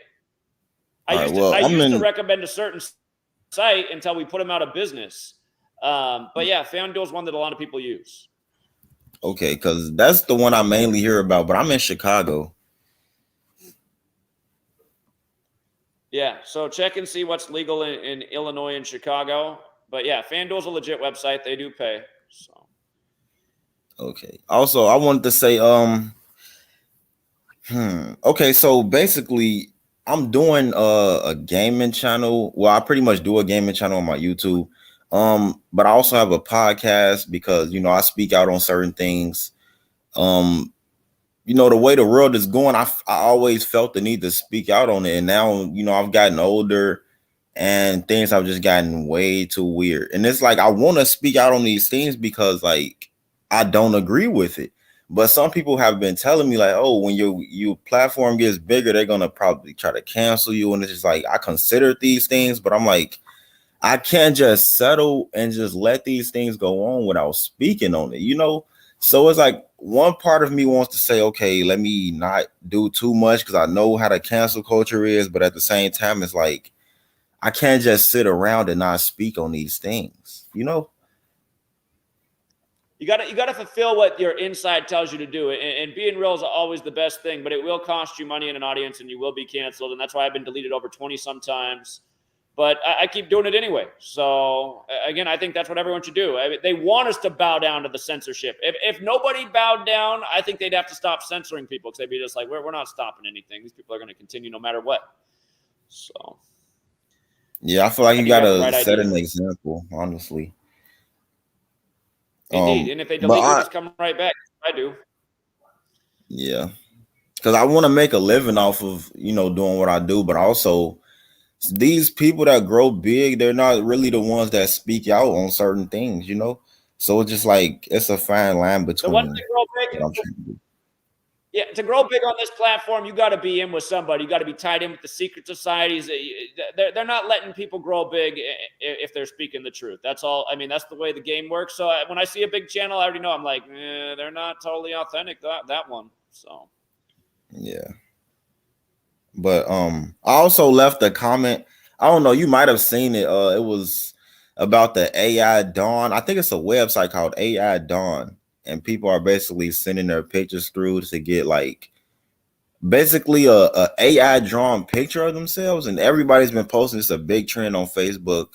I used to recommend a certain site until we put them out of business. But yeah, FanDuel is one that a lot of people use. Okay, because that's the one I mainly hear about, but I'm in Chicago. Yeah, so check and see what's legal in Illinois and Chicago. But yeah, FanDuel's a legit website. They do pay. So. Okay. Also, I wanted to say, okay, so basically, I'm doing a gaming channel. Well, I pretty much do a gaming channel on my YouTube. But I also have a podcast because I speak out on certain things. The way the world is going, I always felt the need to speak out on it. And now, I've gotten older and things have just gotten way too weird. And it's like I want to speak out on these things because like I don't agree with it. But some people have been telling me like, oh, when your platform gets bigger, they're gonna probably try to cancel you. And it's just like I considered these things, but I'm like, I can't just settle and just let these things go on without speaking on it. So it's like one part of me wants to say, okay, let me not do too much because I know how the cancel culture is, but at the same time, it's like I can't just sit around and not speak on these things. You gotta fulfill what your inside tells you to do, and being real is always the best thing. But it will cost you money in an audience, and you will be canceled, and that's why I've been deleted over 20 sometimes. But I keep doing it anyway. So again, I think that's what everyone should do. They want us to bow down to the censorship. If nobody bowed down, I think they'd have to stop censoring people because they'd be just like, we're not stopping anything. These people are going to continue no matter what. So. Yeah, I feel like you gotta set an example, honestly. Indeed, and if they delete you, just come right back. I do. Yeah, because I want to make a living off of doing what I do, but also these people that grow big, they're not really the ones that speak out on certain things, So it's just like it's a fine line between. The ones that grow big. Yeah, to grow big on this platform, you got to be in with somebody. You got to be tied in with the secret societies. They're not letting people grow big if they're speaking the truth. That's all. I mean, that's the way the game works. So when I see a big channel, I already know. I'm like, they're not totally authentic. That one. So. Yeah. But I also left a comment. I don't know. You might have seen it. It was about the AI Dawn. I think it's a website called AI Dawn. And people are basically sending their pictures through to get like basically a AI drawn picture of themselves. And everybody's been posting. It's a big trend on Facebook.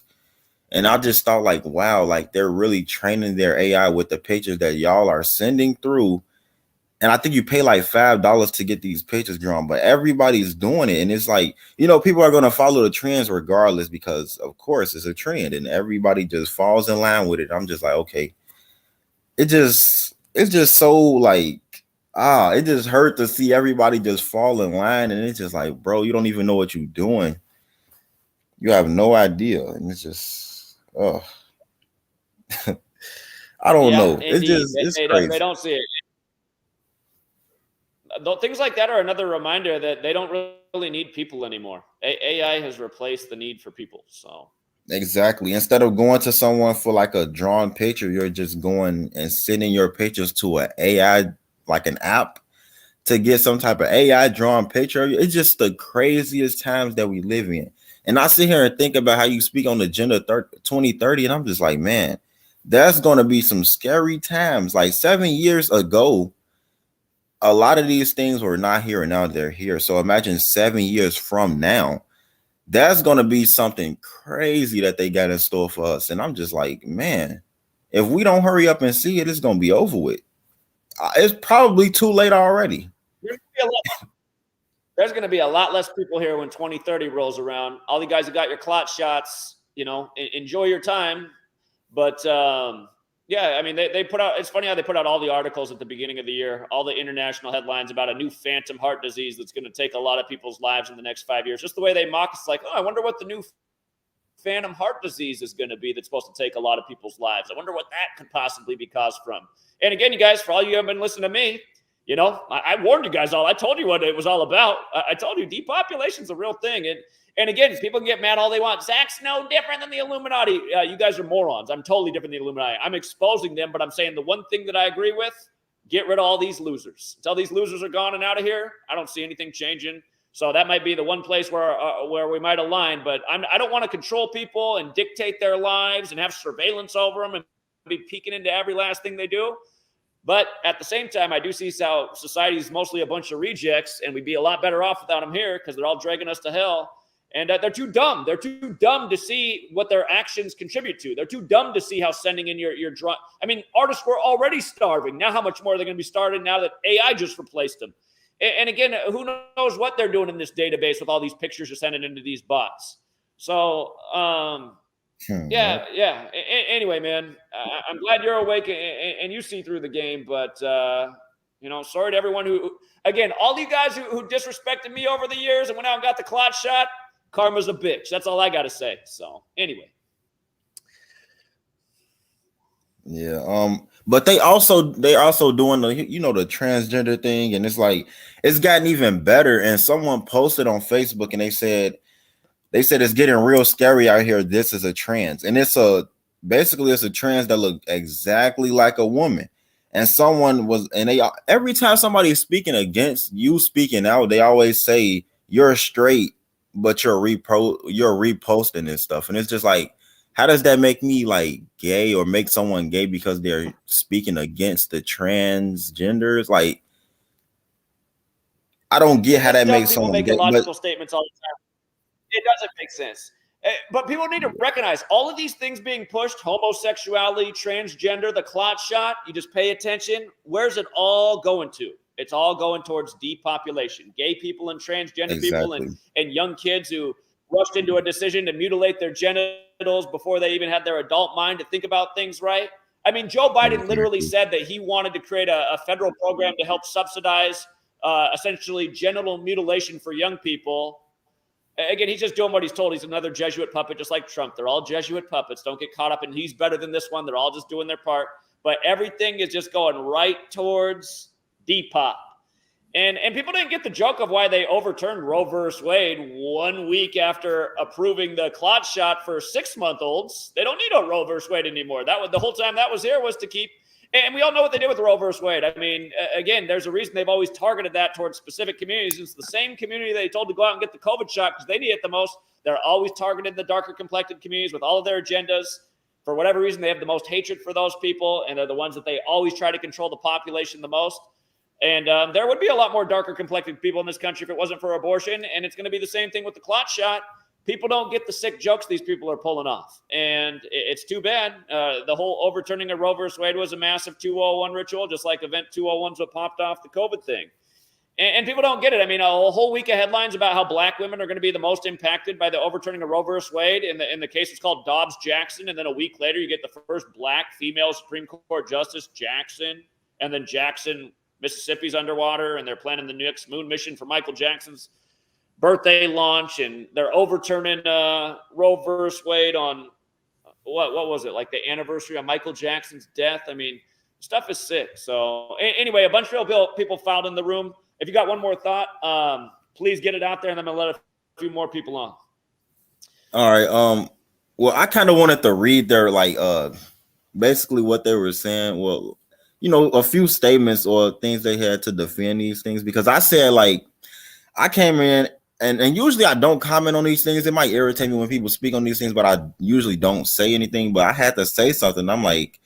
And I just thought like, wow, like they're really training their AI with the pictures that y'all are sending through. And I think you pay like $5 to get these pictures drawn, but everybody's doing it. And it's like, people are going to follow the trends regardless because of course it's a trend and everybody just falls in line with it. I'm just like, okay. It's just so like, it just hurt to see everybody just fall in line. And it's just like, bro, you don't even know what you're doing. You have no idea. And it's just, I don't know. Indeed. It's crazy. They don't see it. Things like that are another reminder that they don't really need people anymore. AI has replaced the need for people. So. Exactly. Instead of going to someone for like a drawn picture, you're just going and sending your pictures to an AI, like an app to get some type of AI drawn picture. It's just the craziest times that we live in. And I sit here and think about how you speak on the Agenda 2030. And I'm just like, man, that's going to be some scary times. Like 7 years ago, a lot of these things were not here and now they're here. So imagine 7 years from now. That's going to be something crazy that they got in store for us. And I'm just like, man, if we don't hurry up and see it, it's going to be over with. It's probably too late already. There's going to be a lot less people here when 2030 rolls around. All you guys who got your clot shots, enjoy your time. But, yeah, I mean, they put out – it's funny how they put out all the articles at the beginning of the year, all the international headlines about a new phantom heart disease that's going to take a lot of people's lives in the next 5 years. Just the way they mock us, like, oh, I wonder what the new phantom heart disease is going to be that's supposed to take a lot of people's lives. I wonder what that could possibly be caused from. And again, you guys, for all you who have been listening to me, I warned you guys all. I told you what it was all about. I told you depopulation is a real thing. And again, people can get mad all they want. Zach's no different than the Illuminati. You guys are morons. I'm totally different than the Illuminati. I'm exposing them, but I'm saying the one thing that I agree with, get rid of all these losers. Until these losers are gone and out of here, I don't see anything changing. So that might be the one place where we might align. But I don't want to control people and dictate their lives and have surveillance over them and be peeking into every last thing they do. But at the same time, I do see how society is mostly a bunch of rejects, and we'd be a lot better off without them here because they're all dragging us to hell. And they're too dumb. They're too dumb to see what their actions contribute to. They're too dumb to see how sending in your I mean, artists were already starving. Now how much more are they going to be starving now that AI just replaced them? And again, who knows what they're doing in this database with all these pictures you're sending into these bots. So, yeah. Anyway, man, I'm glad you're awake and you see through the game. But sorry to everyone who, again, all you guys who disrespected me over the years and went out and got the clot shot. Karma's a bitch. That's all I got to say. So, anyway. Yeah. But they're also doing the the transgender thing, and it's like it's gotten even better. And someone posted on Facebook, and they said it's getting real scary out here. This is a trans, and it's a trans that looked exactly like a woman. And they every time somebody is speaking against you speaking out, they always say you're straight, but you're reposting this stuff, and it's just like, how does that make me like gay or make someone gay because they're speaking against the transgenders? Like, I don't get how that makes someone make gay. Illogical statements all the time. It doesn't make sense. But people need to recognize all of these things being pushed: homosexuality, transgender, the clot shot. You just pay attention. Where's it all going to? It's all going towards depopulation. Gay people and transgender people and young kids who rushed into a decision to mutilate their genitals before they even had their adult mind to think about things right. I mean, Joe Biden literally said that he wanted to create a federal program to help subsidize essentially genital mutilation for young people. Again, he's just doing what he's told. He's another Jesuit puppet, just like Trump. They're all Jesuit puppets. Don't get caught up in he's better than this one. They're all just doing their part. But everything is just going right towards depop. And people didn't get the joke of why they overturned Roe versus Wade 1 week after approving the clot shot for 6-month-olds. They don't need a Roe versus Wade anymore. That was the whole time that was here was to keep. And we all know what they did with Roe versus Wade. I mean, again, there's a reason they've always targeted that towards specific communities. It's the same community they told to go out and get the COVID shot because they need it the most. They're always targeted the darker complected communities with all of their agendas. For whatever reason, they have the most hatred for those people, and they're the ones that they always try to control the population the most. And there would be a lot more darker complected people in this country if it wasn't for abortion. And it's going to be the same thing with the clot shot. People don't get the sick jokes these people are pulling off. And it's too bad. The whole overturning of Roe versus Wade was a massive 201 ritual, just like Event 201's what popped off the COVID thing. And people don't get it. I mean, a whole week of headlines about how black women are going to be the most impacted by the overturning of Roe versus Wade. In the case, it's called Dobbs-Jackson. And then a week later, you get the first black female Supreme Court Justice, Jackson. And then Jackson, Mississippi's underwater, and they're planning the next moon mission for Michael Jackson's birthday launch, and they're overturning Roe versus Wade on what was it, like the anniversary of Michael Jackson's death. I mean, stuff is sick. So anyway, a bunch of people filed in the room. If you got one more thought, please get it out there, and I'm gonna let a few more people on. All right. Well, I kind of wanted to read their basically what they were saying. Well, a few statements or things they had to defend these things, because I said, like, I came in and usually I don't comment on these things. It might irritate me when people speak on these things, but I usually don't say anything. But I had to say something. I'm like,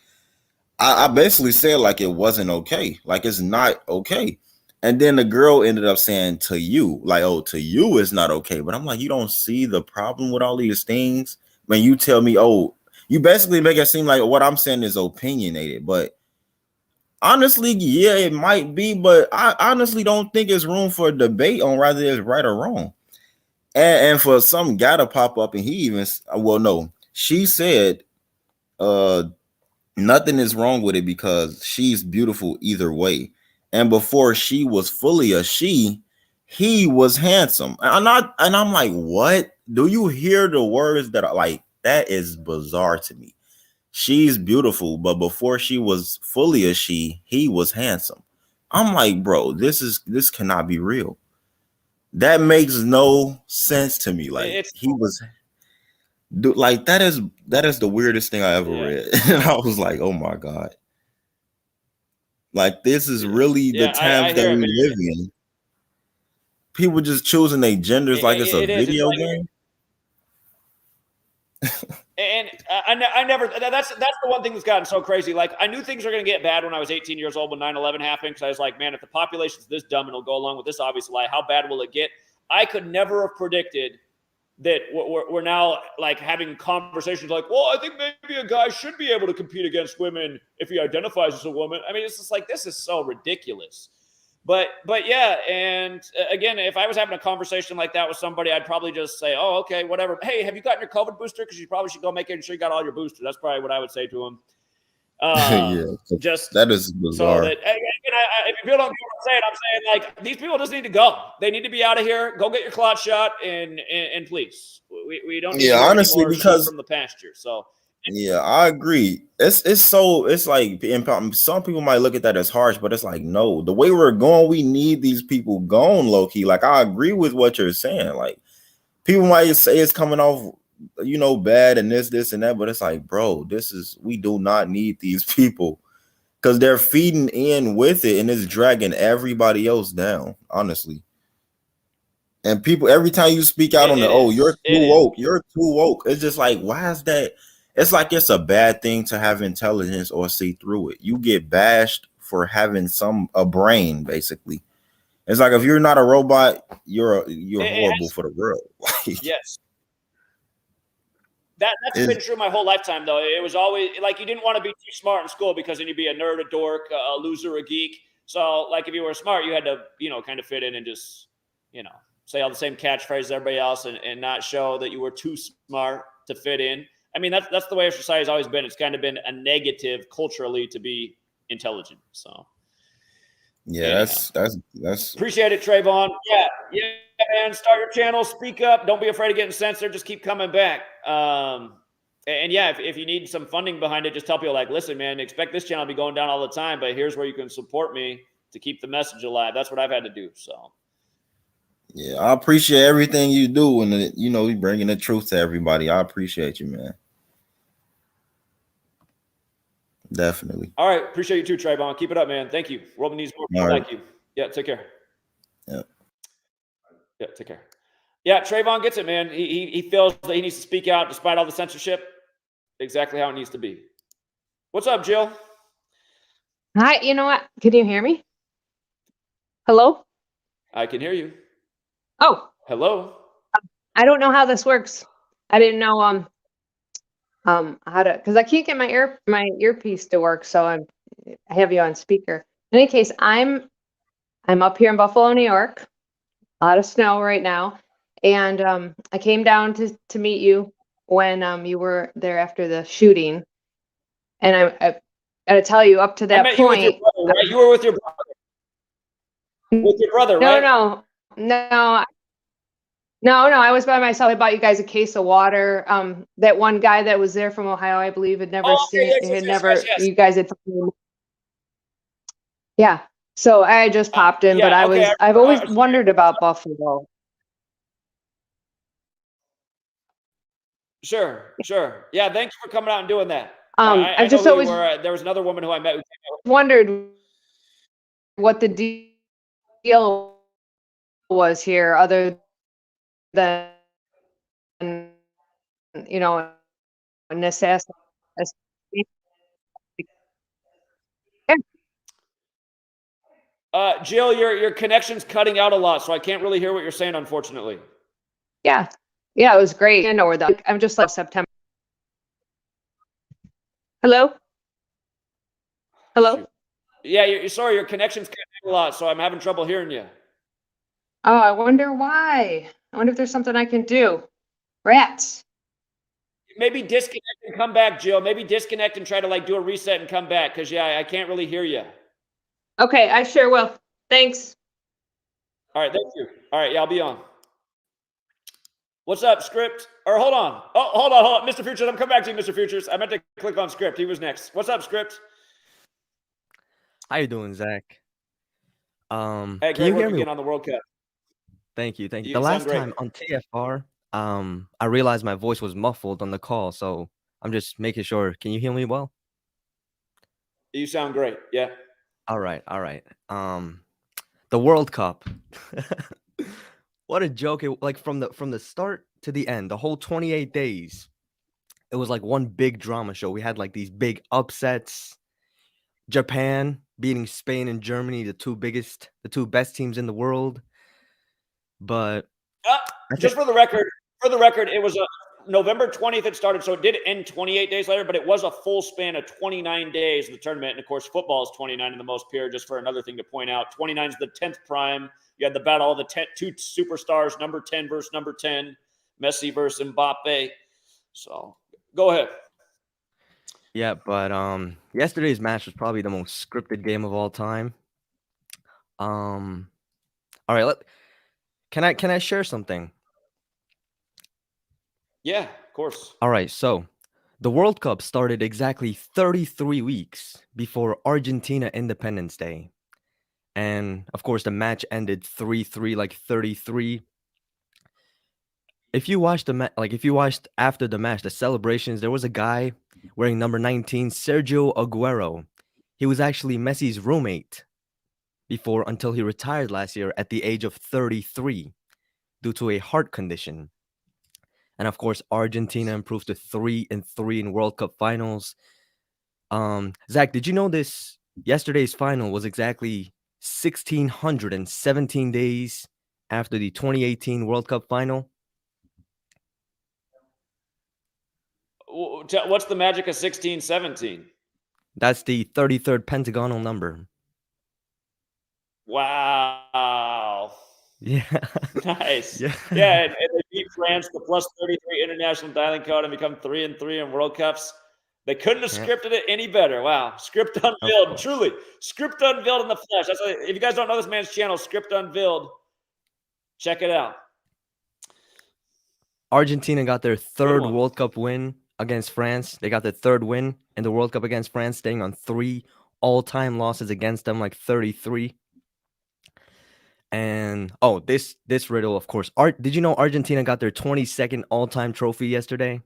I basically said like it wasn't okay. Like, it's not okay. And then the girl ended up saying to you, like, oh, to you it's not okay. But I'm like, you don't see the problem with all these things when you tell me, oh, you basically make it seem like what I'm saying is opinionated. But honestly, yeah, it might be, but I honestly don't think it's room for debate on whether it's right or wrong. And for some guy to pop up and he even, well, no, she said nothing is wrong with it because she's beautiful either way. And before she was fully a she, he was handsome. And I'm like, what? Do you hear the words that are like, that is bizarre to me. She's beautiful, but before she was fully a she, he was handsome. I'm like, bro, this cannot be real. That makes no sense to me. Like, he was like, that is the weirdest thing I ever read. And I was like, oh my God. Like, this is really the times that we live in. People just choosing their genders like it's a video game. And I never, that's the one thing that's gotten so crazy. Like, I knew things were going to get bad when I was 18 years old when 9/11 happened, because I was like, man, if the population's this dumb and it'll go along with this obvious lie, how bad will it get? I could never have predicted that we're now like having conversations like, well, I think maybe a guy should be able to compete against women if he identifies as a woman. I mean, it's just like, this is so ridiculous. But yeah, and again, if I was having a conversation like that with somebody, I'd probably just say, "Oh, okay, whatever. Hey, have you gotten your COVID booster? Because you probably should go make sure you got all your boosters." That's probably what I would say to them. Yeah, Just that is so bizarre. that if people don't get what I'm saying like these people just need to go. They need to be out of here. Go get your clot shot, and please, we don't need to hear honestly, any more sheep from the pasture. So. Yeah, I agree. It's like some people might look at that as harsh, but it's like no, the way we're going, we need these people gone low key. Like I agree with what you're saying. Like people might say it's coming off, bad and this and that, but it's like, bro, we do not need these people because they're feeding in with it and it's dragging everybody else down. Honestly. And people, every time you speak out on you're too woke. It's just like, why is that? It's like it's a bad thing to have intelligence or see through it. You get bashed for having a brain, basically. It's like if you're not a robot, you're horrible for the world. Yes. That's been true my whole lifetime, though. It was always like you didn't want to be too smart in school because then you'd be a nerd, a dork, a loser, a geek. So, like, if you were smart, you had to, kind of fit in and just, say all the same catchphrases as everybody else and not show that you were too smart to fit in. I mean, that's the way our society has always been. It's kind of been a negative culturally to be intelligent. So, yeah, that's appreciate it, Trayvon. Yeah, man. Start your channel, speak up. Don't be afraid of getting censored. Just keep coming back. And yeah, if you need some funding behind it, just tell people like, listen, man, expect this channel to be going down all the time, but here's where you can support me to keep the message alive. That's what I've had to do. So. Yeah, I appreciate everything you do, and you bringing the truth to everybody. I appreciate you, man. Definitely. All right, appreciate you too, Trayvon. Keep it up, man. Thank you. World needs more people like you. Yeah, take care. Yeah. Yeah, take care. Yeah, Trayvon gets it, man. He feels that he needs to speak out despite all the censorship. Exactly how it needs to be. What's up, Jill? Hi. You know what? Can you hear me? Hello? I can hear you. Oh. Hello. I don't know how this works. I didn't know how to, because I can't get my earpiece to work, so I have you on speaker. In any case, I'm up here in Buffalo, New York. A lot of snow right now, and I came down to meet you when you were there after the shooting, and I gotta tell you, up to that point, you with your brother, right? You were with your brother. With your brother, right? No, I was by myself. I bought you guys a case of water. That one guy that was there from Ohio, I believe, had never yes. You guys had. Yeah. So I just popped in, but I've always wondered about Buffalo. Sure. Yeah, thank you for coming out and doing that. I just always there was another woman who I met who wondered what the deal was here, other than necessity. Jill, your connection's cutting out a lot, so I can't really hear what you're saying, unfortunately. Yeah, it was great. I know where I'm just like September. Hello. Shoot. Yeah, sorry, your connection's cutting out a lot, so I'm having trouble hearing you. Oh, I wonder why. I wonder if there's something I can do. Rats. Maybe disconnect and come back, Jill. Maybe disconnect and try to do a reset and come back, because I can't really hear you. Okay, I sure will. Thanks. All right, thank you. All right, yeah, I'll be on. What's up, Script? Or hold on. Oh, hold on. Mr. Futures, I'm coming back to you, Mr. Futures. I meant to click on Script. He was next. What's up, Script? How you doing, Zach? Hey, great work again on the World Cup. Thank you. The last time on TFR, I realized my voice was muffled on the call, so I'm just making sure. Can you hear me well? You sound great. Yeah. All right. The World Cup. What a joke! From the start to the end, the whole 28 days, it was like one big drama show. We had these big upsets. Japan beating Spain and Germany, the two best teams in the world. But just for the record, it was November 20th it started, so it did end 28 days later, but it was a full span of 29 days of the tournament. And of course, football is 29 in the most pure, just for another thing to point out. 29 is the 10th prime. You had the battle of the two superstars, number 10 versus number 10, Messi versus Mbappe. So go ahead. Yeah, but yesterday's match was probably the most scripted game of all time. All right, can I share something? Yeah, of course. All right, so the World Cup started exactly 33 weeks before Argentina Independence Day. And of course, the match ended 3-3, like 33. If you watched if you watched after the match, the celebrations, there was a guy wearing number 19, Sergio Aguero. He was actually Messi's roommate until he retired last year at the age of 33 due to a heart condition. And of course, Argentina improved to 3-3 in World Cup finals. Zach, did you know this? Yesterday's final was exactly 1,617 days after the 2018 World Cup final. What's the magic of 1617? That's the 33rd pentagonal number. Wow. Yeah. Nice. Yeah. Yeah, and they beat France, the plus 33 international dialing code, and become 3-3 in World Cups. They couldn't have scripted it any better. Wow. Script unveiled. Truly. Script unveiled in the flesh. If you guys don't know this man's channel, Script Unveiled, check it out. Argentina got their third World Cup win against France. They got their third win in the World Cup against France, staying on 3 all-time losses against them, like 33. And this riddle, of course. Did you know Argentina got their 22nd all-time trophy yesterday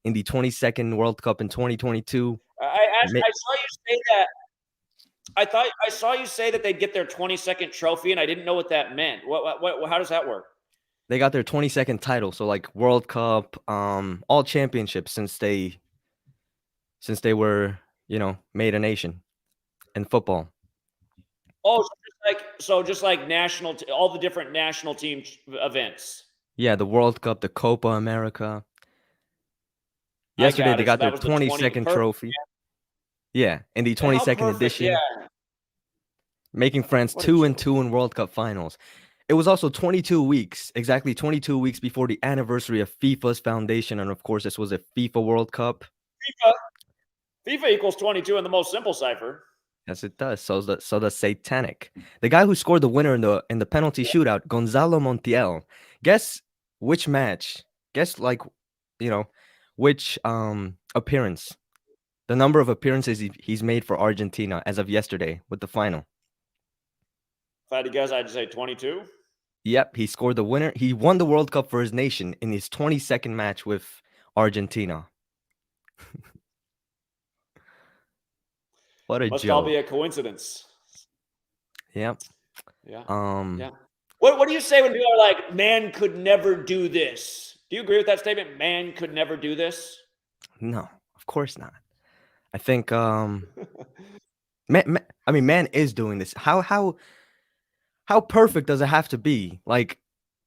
in the 22nd World Cup in 2022? I saw you say that. I saw you say that they'd get their 22nd trophy, and I didn't know what that meant. What how does that work? They got their 22nd title, so like World Cup, all championships since they were, made a nation in football. Oh, just like all the different national team events. Yeah, the World Cup, the Copa America. Yesterday they got their 22nd trophy. Yeah, in the 22nd edition. Yeah. Making France 2-2 in World Cup finals. It was also 22 weeks, exactly 22 weeks before the anniversary of FIFA's foundation, and of course this was a FIFA World Cup. FIFA equals 22 in the most simple cipher. Yes, it does. So the satanic. The guy who scored the winner in the penalty shootout, Gonzalo Montiel. Guess which match? Guess which appearance? The number of appearances he's made for Argentina as of yesterday with the final. If I had to guess, I'd say 22. Yep, he scored the winner. He won the World Cup for his nation in his 22nd match with Argentina. What a Must joke. all be a coincidence. Yep. Yeah. Yeah. What do you say when people are like, man could never do this? Do you agree with that statement? Man could never do this? No, of course not. I think man is doing this. How perfect does it have to be? Like,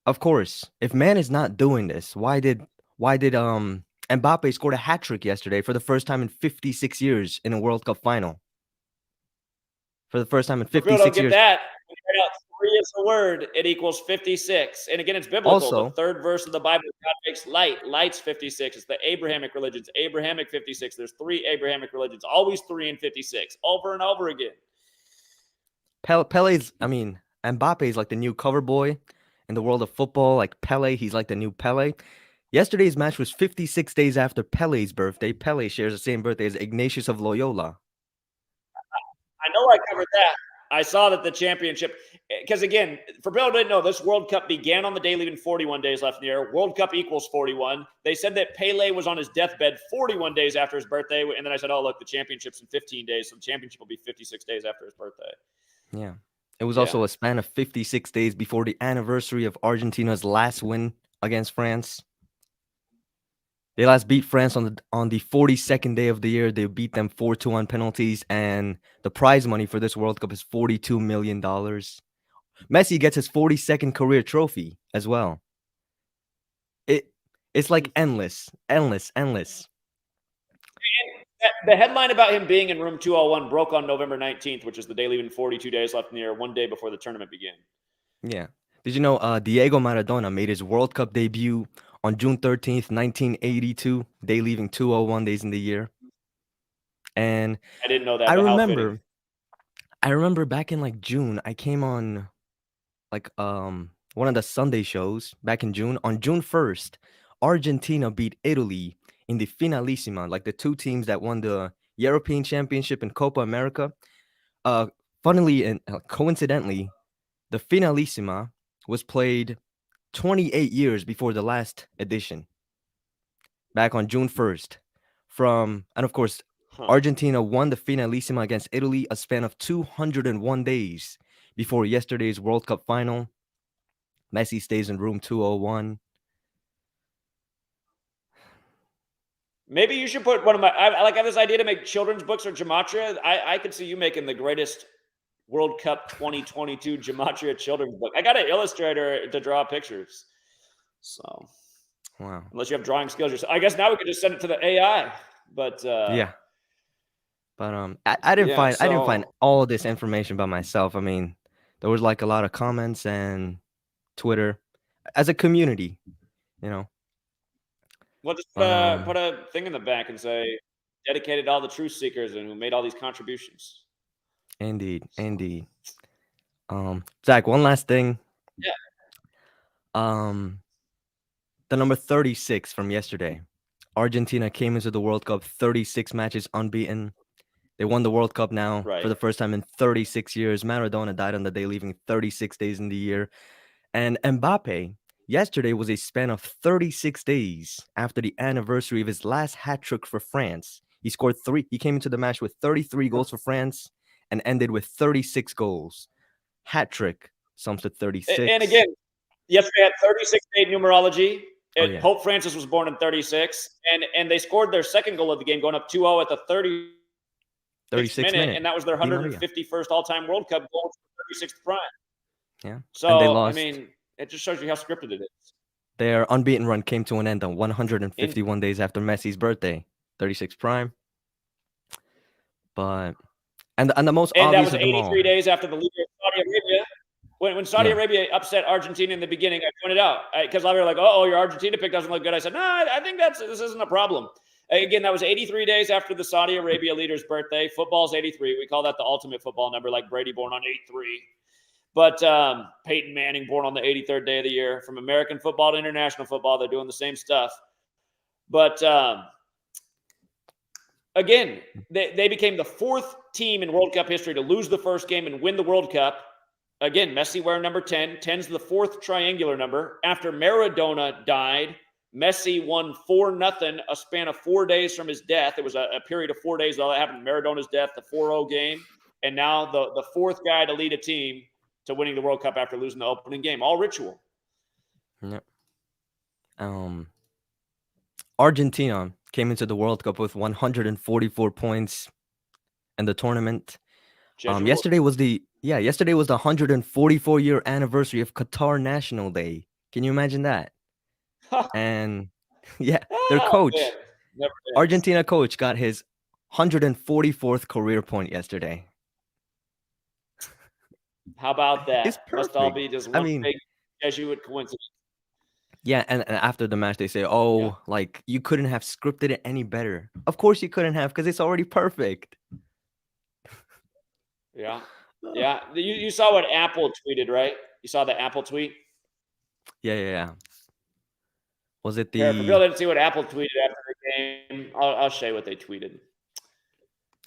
of course, if man is not doing this, why did Mbappe scored a hat trick yesterday for the first time in 56 years in a World Cup final? For the first time in 56 don't get years. That. When you write out 3 is a word, it equals 56. And again, it's biblical. Also, the third verse of the Bible, God makes light. Light's 56. It's the Abrahamic religions. Abrahamic 56. There's 3 Abrahamic religions. Always 3 and 56. Over and over again. Mbappe is like the new cover boy in the world of football. Like Pele, he's like the new Pele. Yesterday's match was 56 days after Pele's birthday. Pele shares the same birthday as Ignatius of Loyola. I know I covered that. I saw that the championship, because again, for people who didn't know, this World Cup began on the day leaving 41 days left in the year. World Cup equals 41. They said that Pele was on his deathbed 41 days after his birthday. And then I said, oh, look, the championship's in 15 days. So the championship will be 56 days after his birthday. Yeah. It was also a span of 56 days before the anniversary of Argentina's last win against France. They last beat France on the 42nd day of the year. They beat them 4-2 on penalties, and the prize money for this World Cup is $42 million. Messi gets his 42nd career trophy as well. It's like endless, endless, endless. The headline about him being in room 201 broke on November 19th, which is the day leaving 42 days left in the year, one day before the tournament began. Yeah. Did you know Diego Maradona made his World Cup debut on June 13th, 1982, day leaving 201 days in the year? And I didn't know that, I but how fitting. remember back in like June, I came on like one of the Sunday shows back in June. On June 1st, Argentina beat Italy in the Finalissima, like the two teams that won the European Championship and Copa America. Funnily and coincidentally, the Finalissima was played 28 years before the last edition, back on June 1st. And of course, Argentina won the Finalissima against Italy a span of 201 days before yesterday's World Cup final. Messi stays in room 201. Maybe you should put one of my. I have this idea to make children's books or gematria. I could see you making the greatest World Cup 2022 gematria children's book. I got an illustrator to draw pictures. So, wow. Unless you have drawing skills yourself, I guess now we could just send it to the AI. But yeah. But I didn't find all this information by myself. I mean, there was like a lot of comments and Twitter as a community, you know. Well, just put a thing in the back and say, dedicated to all the truth seekers and who made all these contributions. Indeed. Zach, one last thing. Yeah. The number 36 from yesterday. Argentina came into the World Cup 36 matches unbeaten. They won the World Cup now for the first time in 36 years. Maradona died on the day, leaving 36 days in the year. And Mbappe, yesterday was a span of 36 days after the anniversary of his last hat trick for France. He scored 3. He came into the match with 33 goals for France and ended with 36 goals. Hat trick sums to 36. And again, yesterday had 36-day numerology. Pope Francis was born in 36, and they scored their second goal of the game, going up 2-0 at the 36th minute, and that was their 151st all-time World Cup goal, 36th prime. Yeah. So, and they lost. I mean, it just shows you how scripted it is. Their unbeaten run came to an end on 151 days after Messi's birthday, 36th prime. But and the most obvious that was 83 days after the leader of Saudi Arabia. When Saudi Arabia upset Argentina in the beginning, I pointed out because a lot of people were like, "Oh, your Argentina pick doesn't look good." I said, "No, I think this isn't a problem." Again, that was 83 days after the Saudi Arabia leader's birthday. Football's 83. We call that the ultimate football number, like Brady born on 8-3. But Peyton Manning born on the 83rd day of the year. From American football to international football, they're doing the same stuff. But again, they became the 4th team in World Cup history to lose the first game and win the World Cup. Again, Messi wearing number 10. 10's the 4th triangular number. After Maradona died, Messi won 4-0, a span of 4 days from his death. It was a period of 4 days. All that happened. Maradona's death, the 4-0 game. And now the 4th guy to lead a team to winning the World Cup after losing the opening game. All ritual. Yep. Argentina came into the World Cup with 144 points in the tournament. Yesterday was the 144-year anniversary of Qatar National Day. Can you imagine that? And their coach, Argentina coach, got his 144th career point yesterday. How about that? It's perfect. Must all be just one big Jesuit coincidence. Yeah, and after the match, they say, like, you couldn't have scripted it any better. Of course you couldn't have, because it's already perfect. Yeah. You saw what Apple tweeted, right? You saw the Apple tweet? Yeah. Was it the... Yeah, for people that didn't see what Apple tweeted after the game, I'll show you what they tweeted.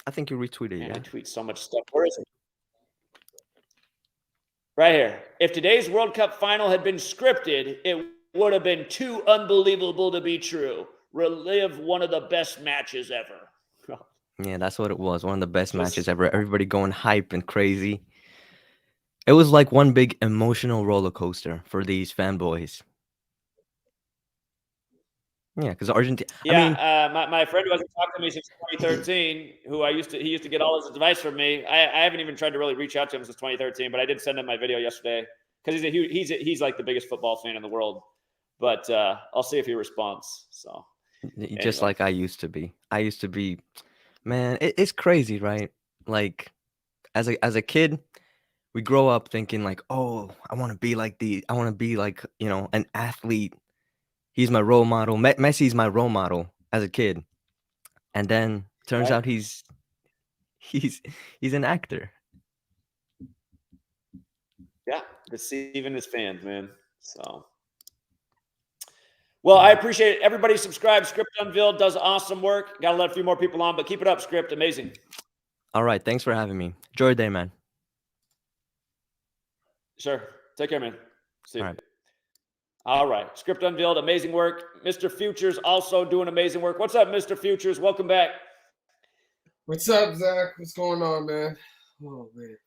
I think you retweeted, Man, I tweet so much stuff. Where is it? Right here. If today's World Cup final had been scripted, it would have been too unbelievable to be true. Relive one of the best matches ever. Yeah, that's what it was. One of the best matches ever. Everybody going hype and crazy. It was like one big emotional roller coaster for these fanboys. Yeah, because Argentina. Yeah, my friend who hasn't talked to me since 2013, he used to get all his advice from me. I haven't even tried to really reach out to him since 2013, but I did send him my video yesterday because he's like the biggest football fan in the world. but I'll see if he responds. So Just anyway. like I used to be. Man, it's crazy, right? Like as a kid, we grow up thinking like, oh, I want to be like an athlete. He's my role model. Messi's my role model as a kid. And then turns Right. out he's an actor. Yeah, deceiving his fans, man. So well, I appreciate it. Everybody subscribe. Script Unveiled does awesome work. Got to let a few more people on, but keep it up, Script. Amazing. All right, thanks for having me. Enjoy your day, man. Sure. Take care, man. See you. All right. All right. Script Unveiled, amazing work. Mr. Futures also doing amazing work. What's up, Mr. Futures? Welcome back. What's up, Zach? What's going on, man? Oh, man.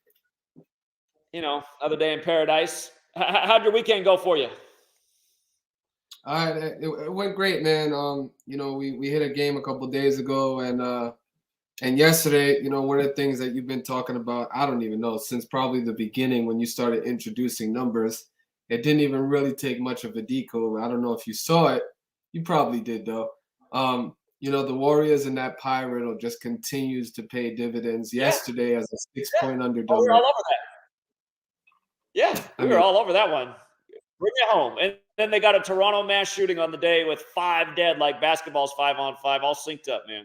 You know, another day in paradise. How'd your weekend go for you? All right, it went great, man. We hit a game a couple days ago, and yesterday, one of the things that you've been talking about, I don't even know, since probably the beginning when you started introducing numbers, it didn't even really take much of a decode. I don't know if you saw it. You probably did, though. The Warriors and that pie riddle just continues to pay dividends. Yeah. Yesterday, as a 6-point underdog. Oh, we were all over that. Yeah, we were all over that one. Bring it home. And then they got a Toronto mass shooting on the day with 5 dead, like basketball's 5-on-5, all synced up, man.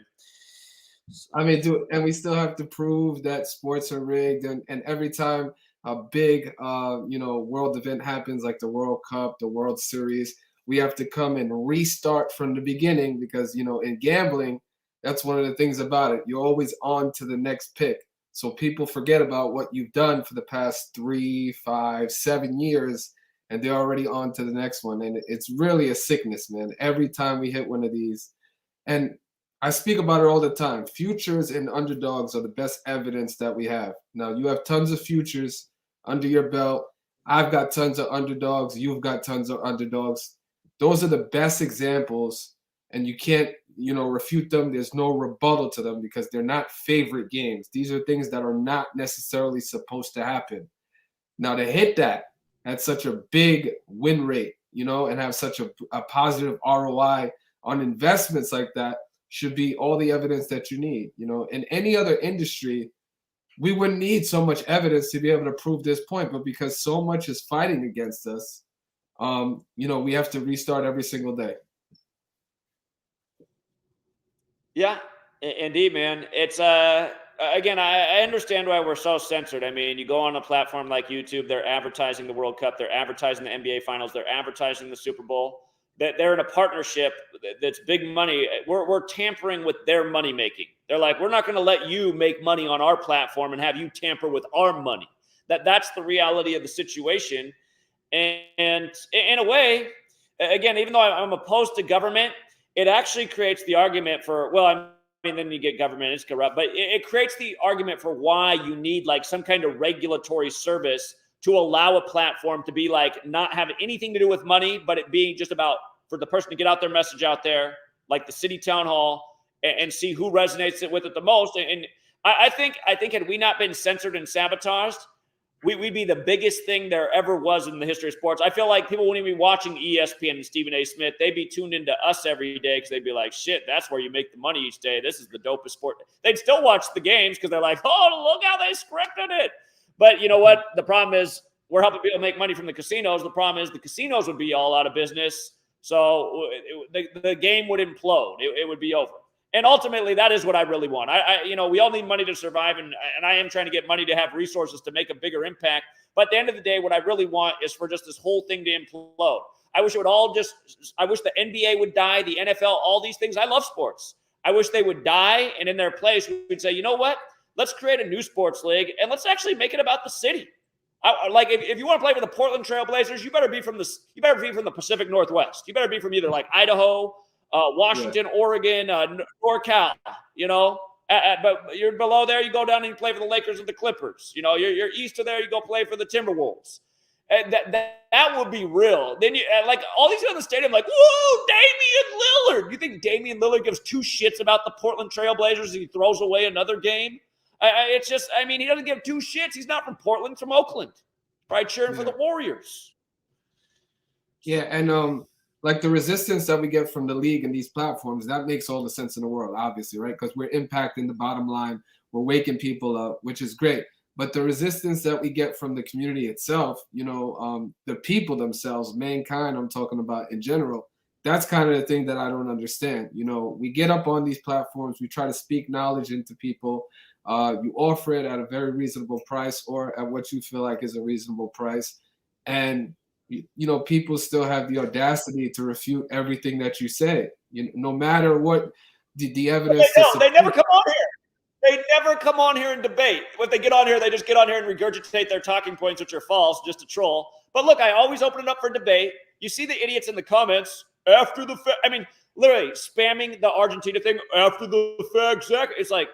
I mean, dude, and we still have to prove that sports are rigged. And every time a big, world event happens, like the World Cup, the World Series, we have to come and restart from the beginning because, in gambling, that's one of the things about it. You're always on to the next pick. So people forget about what you've done for the past 3, 5, 7 years, and they're already on to the next one. And it's really a sickness, man. Every time we hit one of these. And I speak about it all the time. Futures and underdogs are the best evidence that we have. Now, you have tons of futures under your belt. I've got tons of underdogs. You've got tons of underdogs. Those are the best examples, and you can't, refute them. There's no rebuttal to them because they're not favorite games. These are things that are not necessarily supposed to happen. Now, to hit that at such a big win rate, and have such a positive ROI on investments like that should be all the evidence that you need. In any other industry, we wouldn't need so much evidence to be able to prove this point, but because so much is fighting against us, we have to restart every single day. Yeah, indeed, man. It's again, I understand why we're so censored. I mean, you go on a platform like YouTube, they're advertising the World Cup, they're advertising the NBA Finals, they're advertising the Super Bowl. That they're in a partnership that's big money. We're tampering with their money making. They're like, we're not going to let you make money on our platform and have you tamper with our money. That's the reality of the situation. And in a way, again, even though I'm opposed to government, it actually creates the argument for, well, I mean, then you get government, it's corrupt, but it creates the argument for why you need like some kind of regulatory service to allow a platform to be like not have anything to do with money, but it being just about for the person to get out their message out there, like the city town hall, and see who resonates with it the most. And I think had we not been censored and sabotaged, we'd be the biggest thing there ever was in the history of sports. I feel like people wouldn't even be watching ESPN and Stephen A. Smith. They'd be tuned into us every day because they'd be like, shit, that's where you make the money each day. This is the dopest sport. They'd still watch the games because they're like, oh, look how they scripted it. But you know what? The problem is we're helping people make money from the casinos. The problem is the casinos would be all out of business. So the game would implode. It would be over. And ultimately, that is what I really want. We all need money to survive, and I am trying to get money to have resources to make a bigger impact. But at the end of the day, what I really want is for just this whole thing to implode. I wish it would all I wish the NBA would die, the NFL, all these things. I love sports. I wish they would die, and in their place, we'd say, you know what? Let's create a new sports league, and let's actually make it about the city. Like if you want to play for the Portland Trail Blazers, you better be from the Pacific Northwest. You better be from either like Idaho, Washington, Oregon, NorCal. But you're below there, you go down and you play for the Lakers and the Clippers. You're east of there, you go play for the Timberwolves. And that would be real. Then you like all these in the stadium, like, whoa, Damian Lillard. You think Damian Lillard gives 2 shits about the Portland Trail Blazers and he throws away another game? It's just, I mean, he doesn't give 2 shits. He's not from Portland, from Oakland, right? Cheering for the Warriors. Yeah, and like the resistance that we get from the league and these platforms, that makes all the sense in the world, obviously, right? Because we're impacting the bottom line, we're waking people up, which is great. But the resistance that we get from the community itself, the people themselves, mankind, I'm talking about in general, that's kind of the thing that I don't understand. We get up on these platforms, we try to speak knowledge into people. You offer it at a very reasonable price or at what you feel like is a reasonable price. And people still have the audacity to refute everything that you say, no matter what the evidence. They never come on here. They never come on here and debate. When they get on here, they just get on here and regurgitate their talking points, which are false, just to troll. But look, I always open it up for debate. You see the idiots in the comments after the fact. I mean, literally spamming the Argentina thing after the fact. Zach, it's like,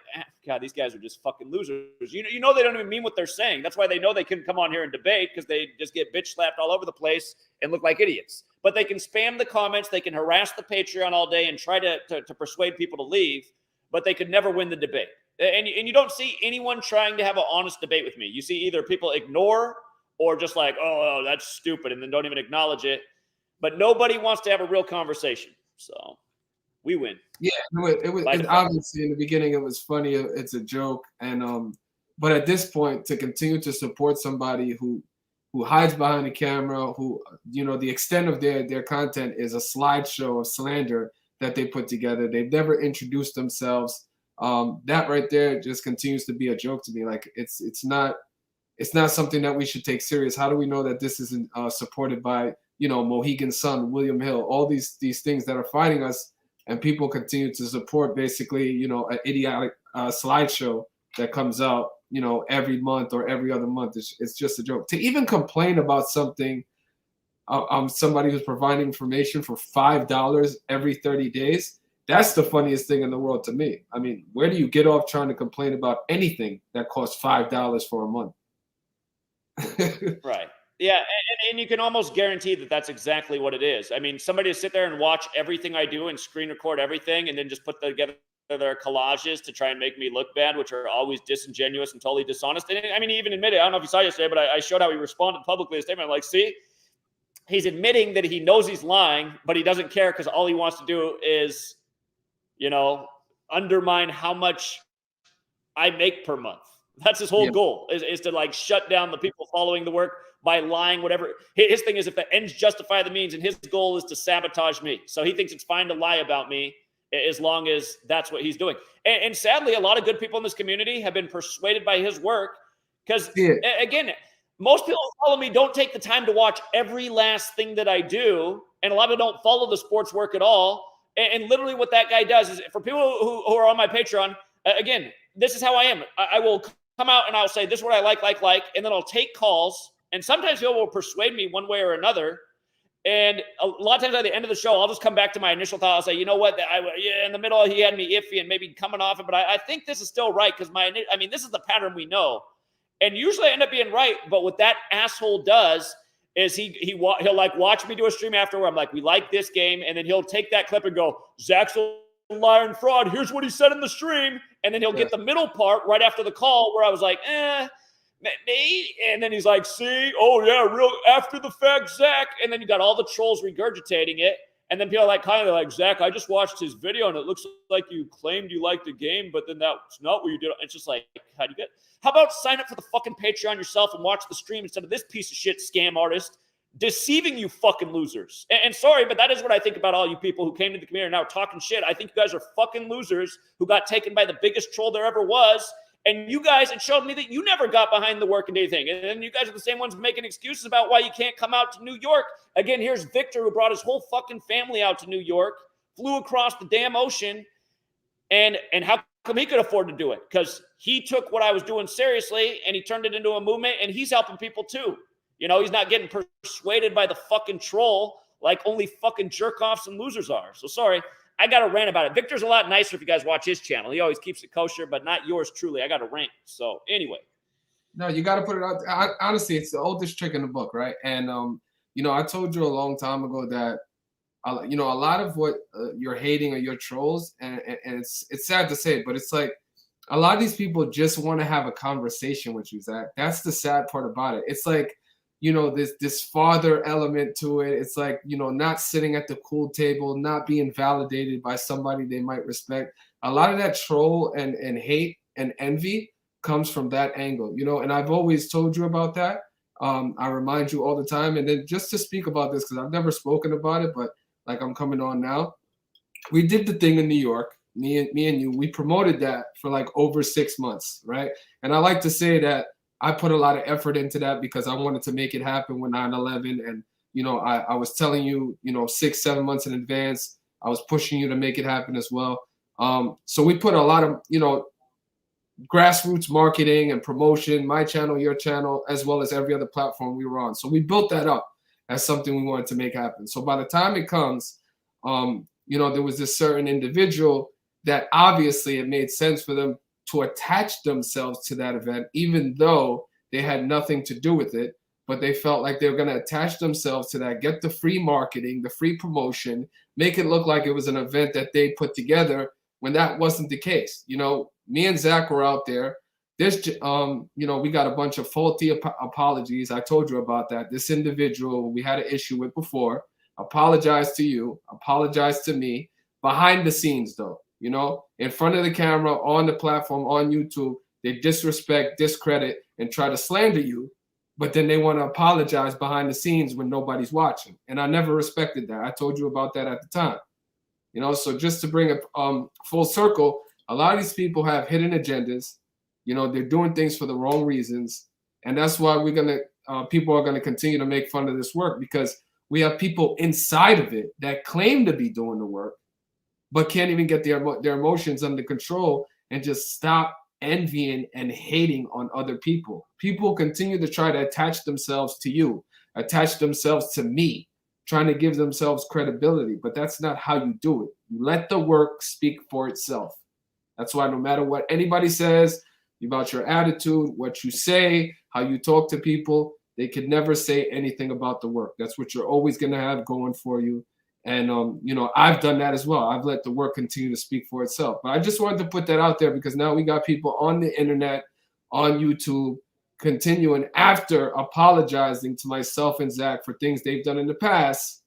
God, these guys are just fucking losers. You know they don't even mean what they're saying. That's why they know they couldn't come on here and debate, because they just get bitch slapped all over the place and look like idiots. But they can spam the comments, they can harass the Patreon all day and try to persuade people to leave, but they could never win the debate. And you don't see anyone trying to have an honest debate with me. You see either people ignore or just like, oh, that's stupid, and then don't even acknowledge it. But nobody wants to have a real conversation. So we win. Yeah, it was obviously in the beginning it was funny. It's a joke, and but at this point, to continue to support somebody who hides behind the camera, who the extent of their content is a slideshow of slander that they put together. They've never introduced themselves. That right there just continues to be a joke to me. Like it's not something that we should take serious. How do we know that this isn't supported by Mohegan Sun, William Hill, all these things that are fighting us, and people continue to support basically an idiotic slideshow that comes out every month or every other month. It's just a joke. To even complain about something, somebody who's providing information for $5 every 30 days. That's the funniest thing in the world to me. I mean, where do you get off trying to complain about anything that costs $5 for a month? Right. Yeah, and you can almost guarantee that that's exactly what it is. I mean, somebody to sit there and watch everything I do and screen record everything and then just put together their collages to try and make me look bad, which are always disingenuous and totally dishonest. And I mean, he even admitted, I don't know if you saw yesterday, but I showed how he responded publicly to a statement. I'm like, see, he's admitting that he knows he's lying, but he doesn't care because all he wants to do is, undermine how much I make per month. That's his whole goal is to like shut down the people following the work by lying, whatever. His thing is if the ends justify the means, and his goal is to sabotage me. So he thinks it's fine to lie about me as long as that's what he's doing. And sadly, a lot of good people in this community have been persuaded by his work because, again, most people who follow me don't take the time to watch every last thing that I do, and a lot of them don't follow the sports work at all. And literally what that guy does is, for people who are on my Patreon, again, this is how I am. I will come out and I'll say, this is what I like, and then I'll take calls. And sometimes people will persuade me one way or another. And a lot of times at the end of the show, I'll just come back to my initial thought. I'll say, you know what? In the middle, he had me iffy and maybe coming off it. But I think this is still right because this is the pattern we know. And usually I end up being right. But what that asshole does is he'll like watch me do a stream after where I'm like, we like this game. And then he'll take that clip and go, Zach's a liar and fraud. Here's what he said in the stream. And then he'll get the middle part right after the call where I was like, maybe. And then he's like, see, oh yeah, real after the fact, Zach. And then you got all the trolls regurgitating it. And then people are like, kind of like, Zach, I just watched his video and it looks like you claimed you liked the game, but then that's not what you did. It's just like, how about sign up for the fucking Patreon yourself and watch the stream instead of this piece of shit scam artist deceiving you fucking losers. And sorry, but that is what I think about all you people who came to the community and now talking shit. I think you guys are fucking losers who got taken by the biggest troll there ever was. And you guys, it showed me that you never got behind the work and anything. And then you guys are the same ones making excuses about why you can't come out to New York. Again, here's Victor, who brought his whole fucking family out to New York, flew across the damn ocean. And how come he could afford to do it? Because he took what I was doing seriously and he turned it into a movement, and he's helping people too. He's not getting persuaded by the fucking troll like only fucking jerk-offs and losers are. So sorry. I got to rant about it. Victor's a lot nicer if you guys watch his channel. He always keeps it kosher, but not yours truly. I got to rant. So anyway. No, you got to put it out. Honestly, it's the oldest trick in the book, right? And, I told you a long time ago that, a lot of what you're hating are your trolls. And it's sad to say, but it's like a lot of these people just want to have a conversation with you, Zach. That's the sad part about it. It's like this father element to it. It's like, not sitting at the cool table, not being validated by somebody they might respect. A lot of that troll and hate and envy comes from that angle, and I've always told you about that. I remind you all the time. And then just to speak about this, because I've never spoken about it, but like I'm coming on now. We did the thing in New York, me and you, we promoted that for like over 6 months, right? And I like to say that I put a lot of effort into that because I wanted to make it happen with 9/11. And, I was telling you, 6, 7 months in advance, I was pushing you to make it happen as well. So we put a lot of, grassroots marketing and promotion, my channel, your channel, as well as every other platform we were on. So we built that up as something we wanted to make happen. So by the time it comes, there was this certain individual that obviously it made sense for them to attach themselves to that event, even though they had nothing to do with it. But they felt like they were going to attach themselves to that, get the free marketing, the free promotion, make it look like it was an event that they put together when that wasn't the case. Me and Zach were out there. We got a bunch of faulty apologies. I told you about that. This individual we had an issue with before apologized to you, apologized to me behind the scenes, though, in front of the camera, on the platform, on YouTube. They disrespect, discredit, and try to slander you, but then they want to apologize behind the scenes when nobody's watching. And I never respected that. I told you about that at the time. So just to bring it full circle, a lot of these people have hidden agendas. They're doing things for the wrong reasons. And that's why people are going to continue to make fun of this work, because we have people inside of it that claim to be doing the work, but can't even get their emotions under control and just stop envying and hating on other people. People continue to try to attach themselves to you, attach themselves to me, trying to give themselves credibility, but that's not how you do it. You let the work speak for itself. That's why no matter what anybody says about your attitude, what you say, how you talk to people, they could never say anything about the work. That's what you're always going to have going for you. And, I've done that as well. I've let the work continue to speak for itself. But I just wanted to put that out there because now we got people on the internet, on YouTube, continuing after apologizing to myself and Zach for things they've done in the past,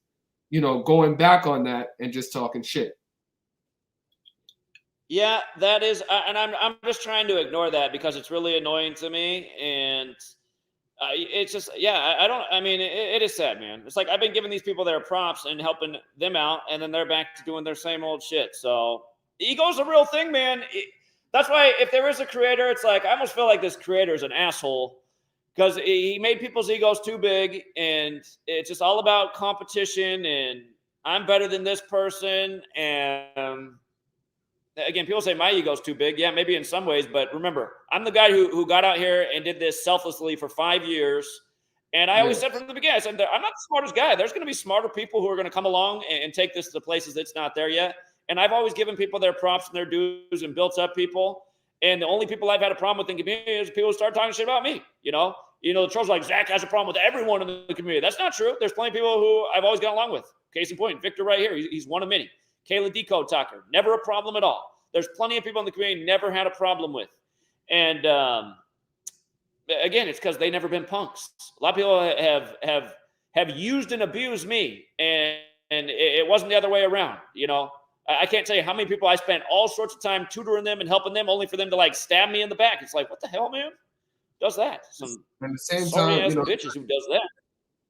going back on that and just talking shit. Yeah, that is, and I'm just trying to ignore that because it's really annoying to me. And it's just, it is sad, man. It's like I've been giving these people their props and helping them out, and then they're back to doing their same old shit. So ego's a real thing, man. That's why if there is a creator, it's like I almost feel like this creator is an asshole because he made people's egos too big, and it's just all about competition and I'm better than this person. And again, people say my ego's too big. Yeah, maybe in some ways, but remember, I'm the guy who got out here and did this selflessly for 5 years. And I always said from the beginning, I said, I'm not the smartest guy. There's going to be smarter people who are going to come along and take this to places that's not there yet. And I've always given people their props and their dues and built up people. And the only people I've had a problem with in the community is people who start talking shit about me. The trolls are like, Zach has a problem with everyone in the community. That's not true. There's plenty of people who I've always got along with. Case in point, Victor right here. He's one of many. Kayla Decode Talker, never a problem at all. There's plenty of people in the community never had a problem with. And again, it's because they never been punks. A lot of people have used and abused me, and it wasn't the other way around. I can't tell you how many people I spent all sorts of time tutoring them and helping them, only for them to like stab me in the back. It's like, what the hell, man? Who does that? Some at the same sorry time, ass bitches who does that.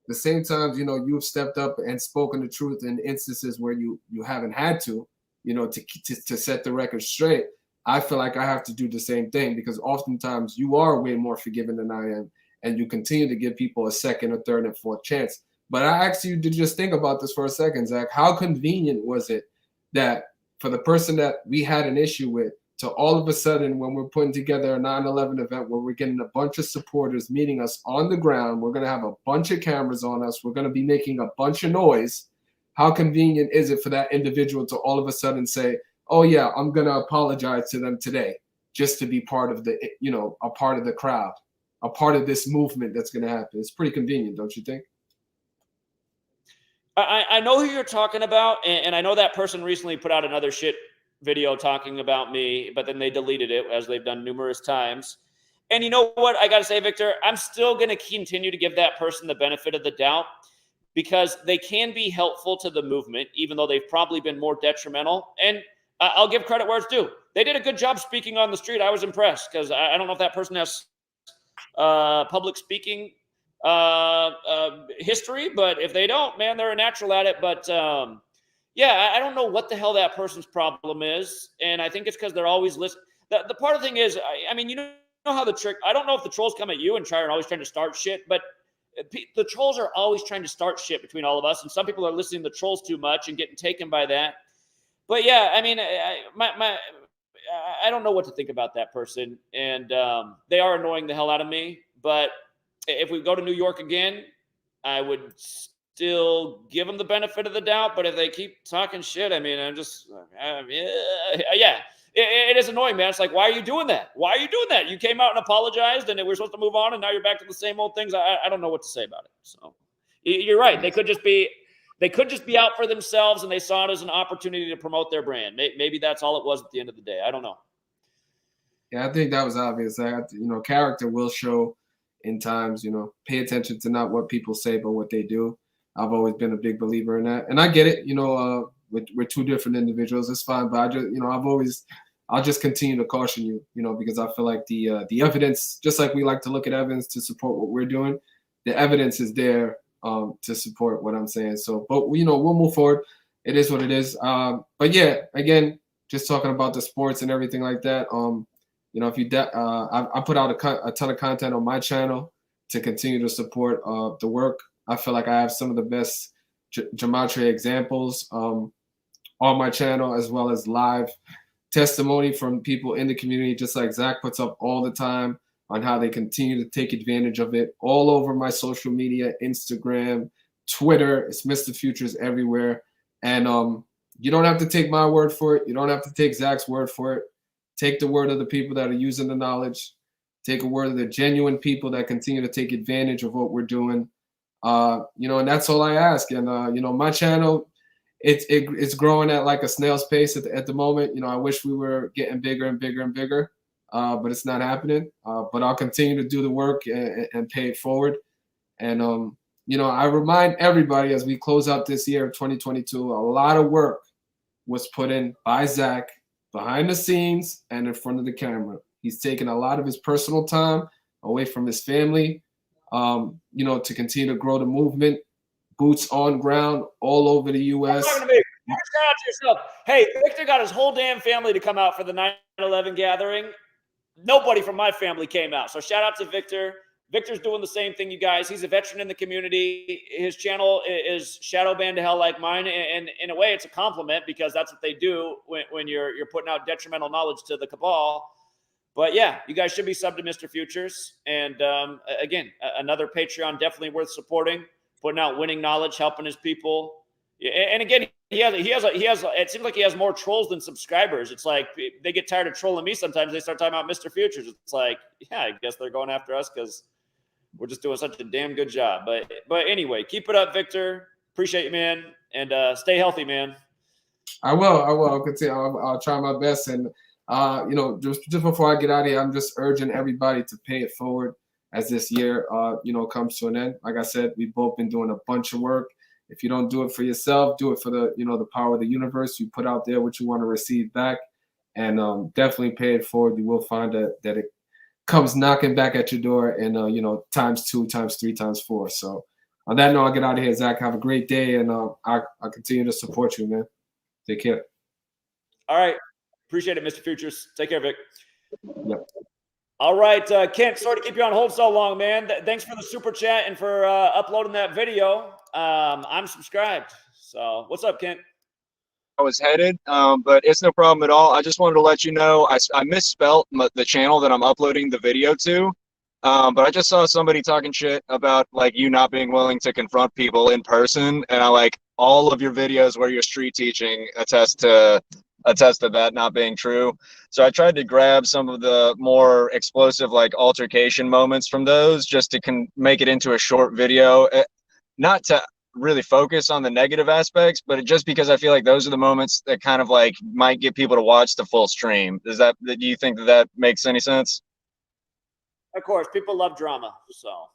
The same times, you've stepped up and spoken the truth in instances where you haven't had to, to set the record straight. I feel like I have to do the same thing because oftentimes you are way more forgiving than I am, and you continue to give people a second, a third, and fourth chance. But I asked you to just think about this for a second, Zach. How convenient was it that for the person that we had an issue with, to all of a sudden, when we're putting together a 9/11 event where we're getting a bunch of supporters meeting us on the ground, we're going to have a bunch of cameras on us, we're going to be making a bunch of noise. How convenient is it for that individual to all of a sudden say, oh yeah, I'm going to apologize to them today just to be part of the, a part of the crowd, a part of this movement that's going to happen? It's pretty convenient, don't you think? I know who you're talking about, and I know that person recently put out another shit video talking about me, but then they deleted it, as they've done numerous times. And you know what I got to say, Victor? I'm still going to continue to give that person the benefit of the doubt because they can be helpful to the movement, even though they've probably been more detrimental. And I'll give credit where it's due. They did a good job speaking on the street. I was impressed because I don't know if that person has public speaking history, but if they don't, man, they're a natural at it. But yeah, I don't know what the hell that person's problem is. And I think it's because they're always listening. The part of the thing is, I mean, you know how the trick, I don't know if the trolls come at you and are always trying to start shit, but the trolls are always trying to start shit between all of us. And some people are listening to the trolls too much and getting taken by that. But yeah, I mean, I don't know what to think about that person. And they are annoying the hell out of me. But if we go to New York again, I would still give them the benefit of the doubt. But if they keep talking shit, I mean, yeah. It is annoying, man. It's like, why are you doing that? Why are you doing that? You came out and apologized, and we're supposed to move on, and now you're back to the same old things. I don't know what to say about it. So you're right. They could just be out for themselves, and they saw it as an opportunity to promote their brand. Maybe that's all it was at the end of the day. I don't know. Yeah, I think that was obvious. Character will show in times. Pay attention to not what people say, but what they do. I've always been a big believer in that, and I get it. We're two different individuals. It's fine, but I'll just continue to caution you, because I feel like the evidence, just like we like to look at evidence to support what we're doing, the evidence is there to support what I'm saying. So, but we'll move forward. It is what it is. But yeah, again, just talking about the sports and everything like that. If you I put out a ton of content on my channel to continue to support the work. I feel like I have some of the best gematria examples on my channel, as well as live testimony from people in the community, just like Zach puts up all the time on how they continue to take advantage of it all over my social media, Instagram, Twitter. It's Mr. Futures everywhere. And you don't have to take my word for it. You don't have to take Zach's word for it. Take the word of the people that are using the knowledge. Take a word of the genuine people that continue to take advantage of what we're doing. And that's all I ask. And, my channel, it's growing at like a snail's pace at the moment. I wish we were getting bigger and bigger and bigger, but it's not happening. But I'll continue to do the work and pay it forward. And, I remind everybody as we close out this year of 2022, a lot of work was put in by Zach behind the scenes and in front of the camera. He's taken a lot of his personal time away from his family, to continue to grow the movement, boots on ground all over the U.S. Shout out to yourself. Hey, Victor got his whole damn family to come out for the 9/11 gathering. Nobody from my family came out. So shout out to Victor. Victor's doing the same thing, you guys. He's a veteran in the community. His channel is shadow banned to hell like mine. And in a way, it's a compliment because that's what they do when you're putting out detrimental knowledge to the cabal. But yeah, you guys should be subbed to Mr. Futures. And again, another Patreon definitely worth supporting, putting out winning knowledge, helping his people. And again, he has. It seems like he has more trolls than subscribers. It's like they get tired of trolling me sometimes. They start talking about Mr. Futures. It's like, yeah, I guess they're going after us because we're just doing such a damn good job. But anyway, keep it up, Victor. Appreciate you, man, and stay healthy, man. I will. I'll continue. I'll try my best. And just before I get out of here, I'm just urging everybody to pay it forward as this year, comes to an end. Like I said, we've both been doing a bunch of work. If you don't do it for yourself, do it for the power of the universe. You put out there what you want to receive back, and definitely pay it forward. You will find that it comes knocking back at your door, and times 2, times 3, times 4. So on that note, I'll get out of here, Zach. Have a great day, and I'll continue to support you, man. Take care. All right. Appreciate it, Mr. Futures. Take care, Vic. Yep. All right, Kent, sorry to keep you on hold so long, man. Thanks for the super chat and for uploading that video. I'm subscribed. So what's up, Kent? I was headed, but it's no problem at all. I just wanted to let you know I misspelt the channel that I'm uploading the video to, but I just saw somebody talking shit about like you not being willing to confront people in person, and I like all of your videos where you're street teaching attest to that not being true. So I tried to grab some of the more explosive like altercation moments from those just to make it into a short video, not to really focus on the negative aspects, but just because I feel like those are the moments that kind of like might get people to watch the full stream. Do you think that makes any sense? Of course, people love drama. So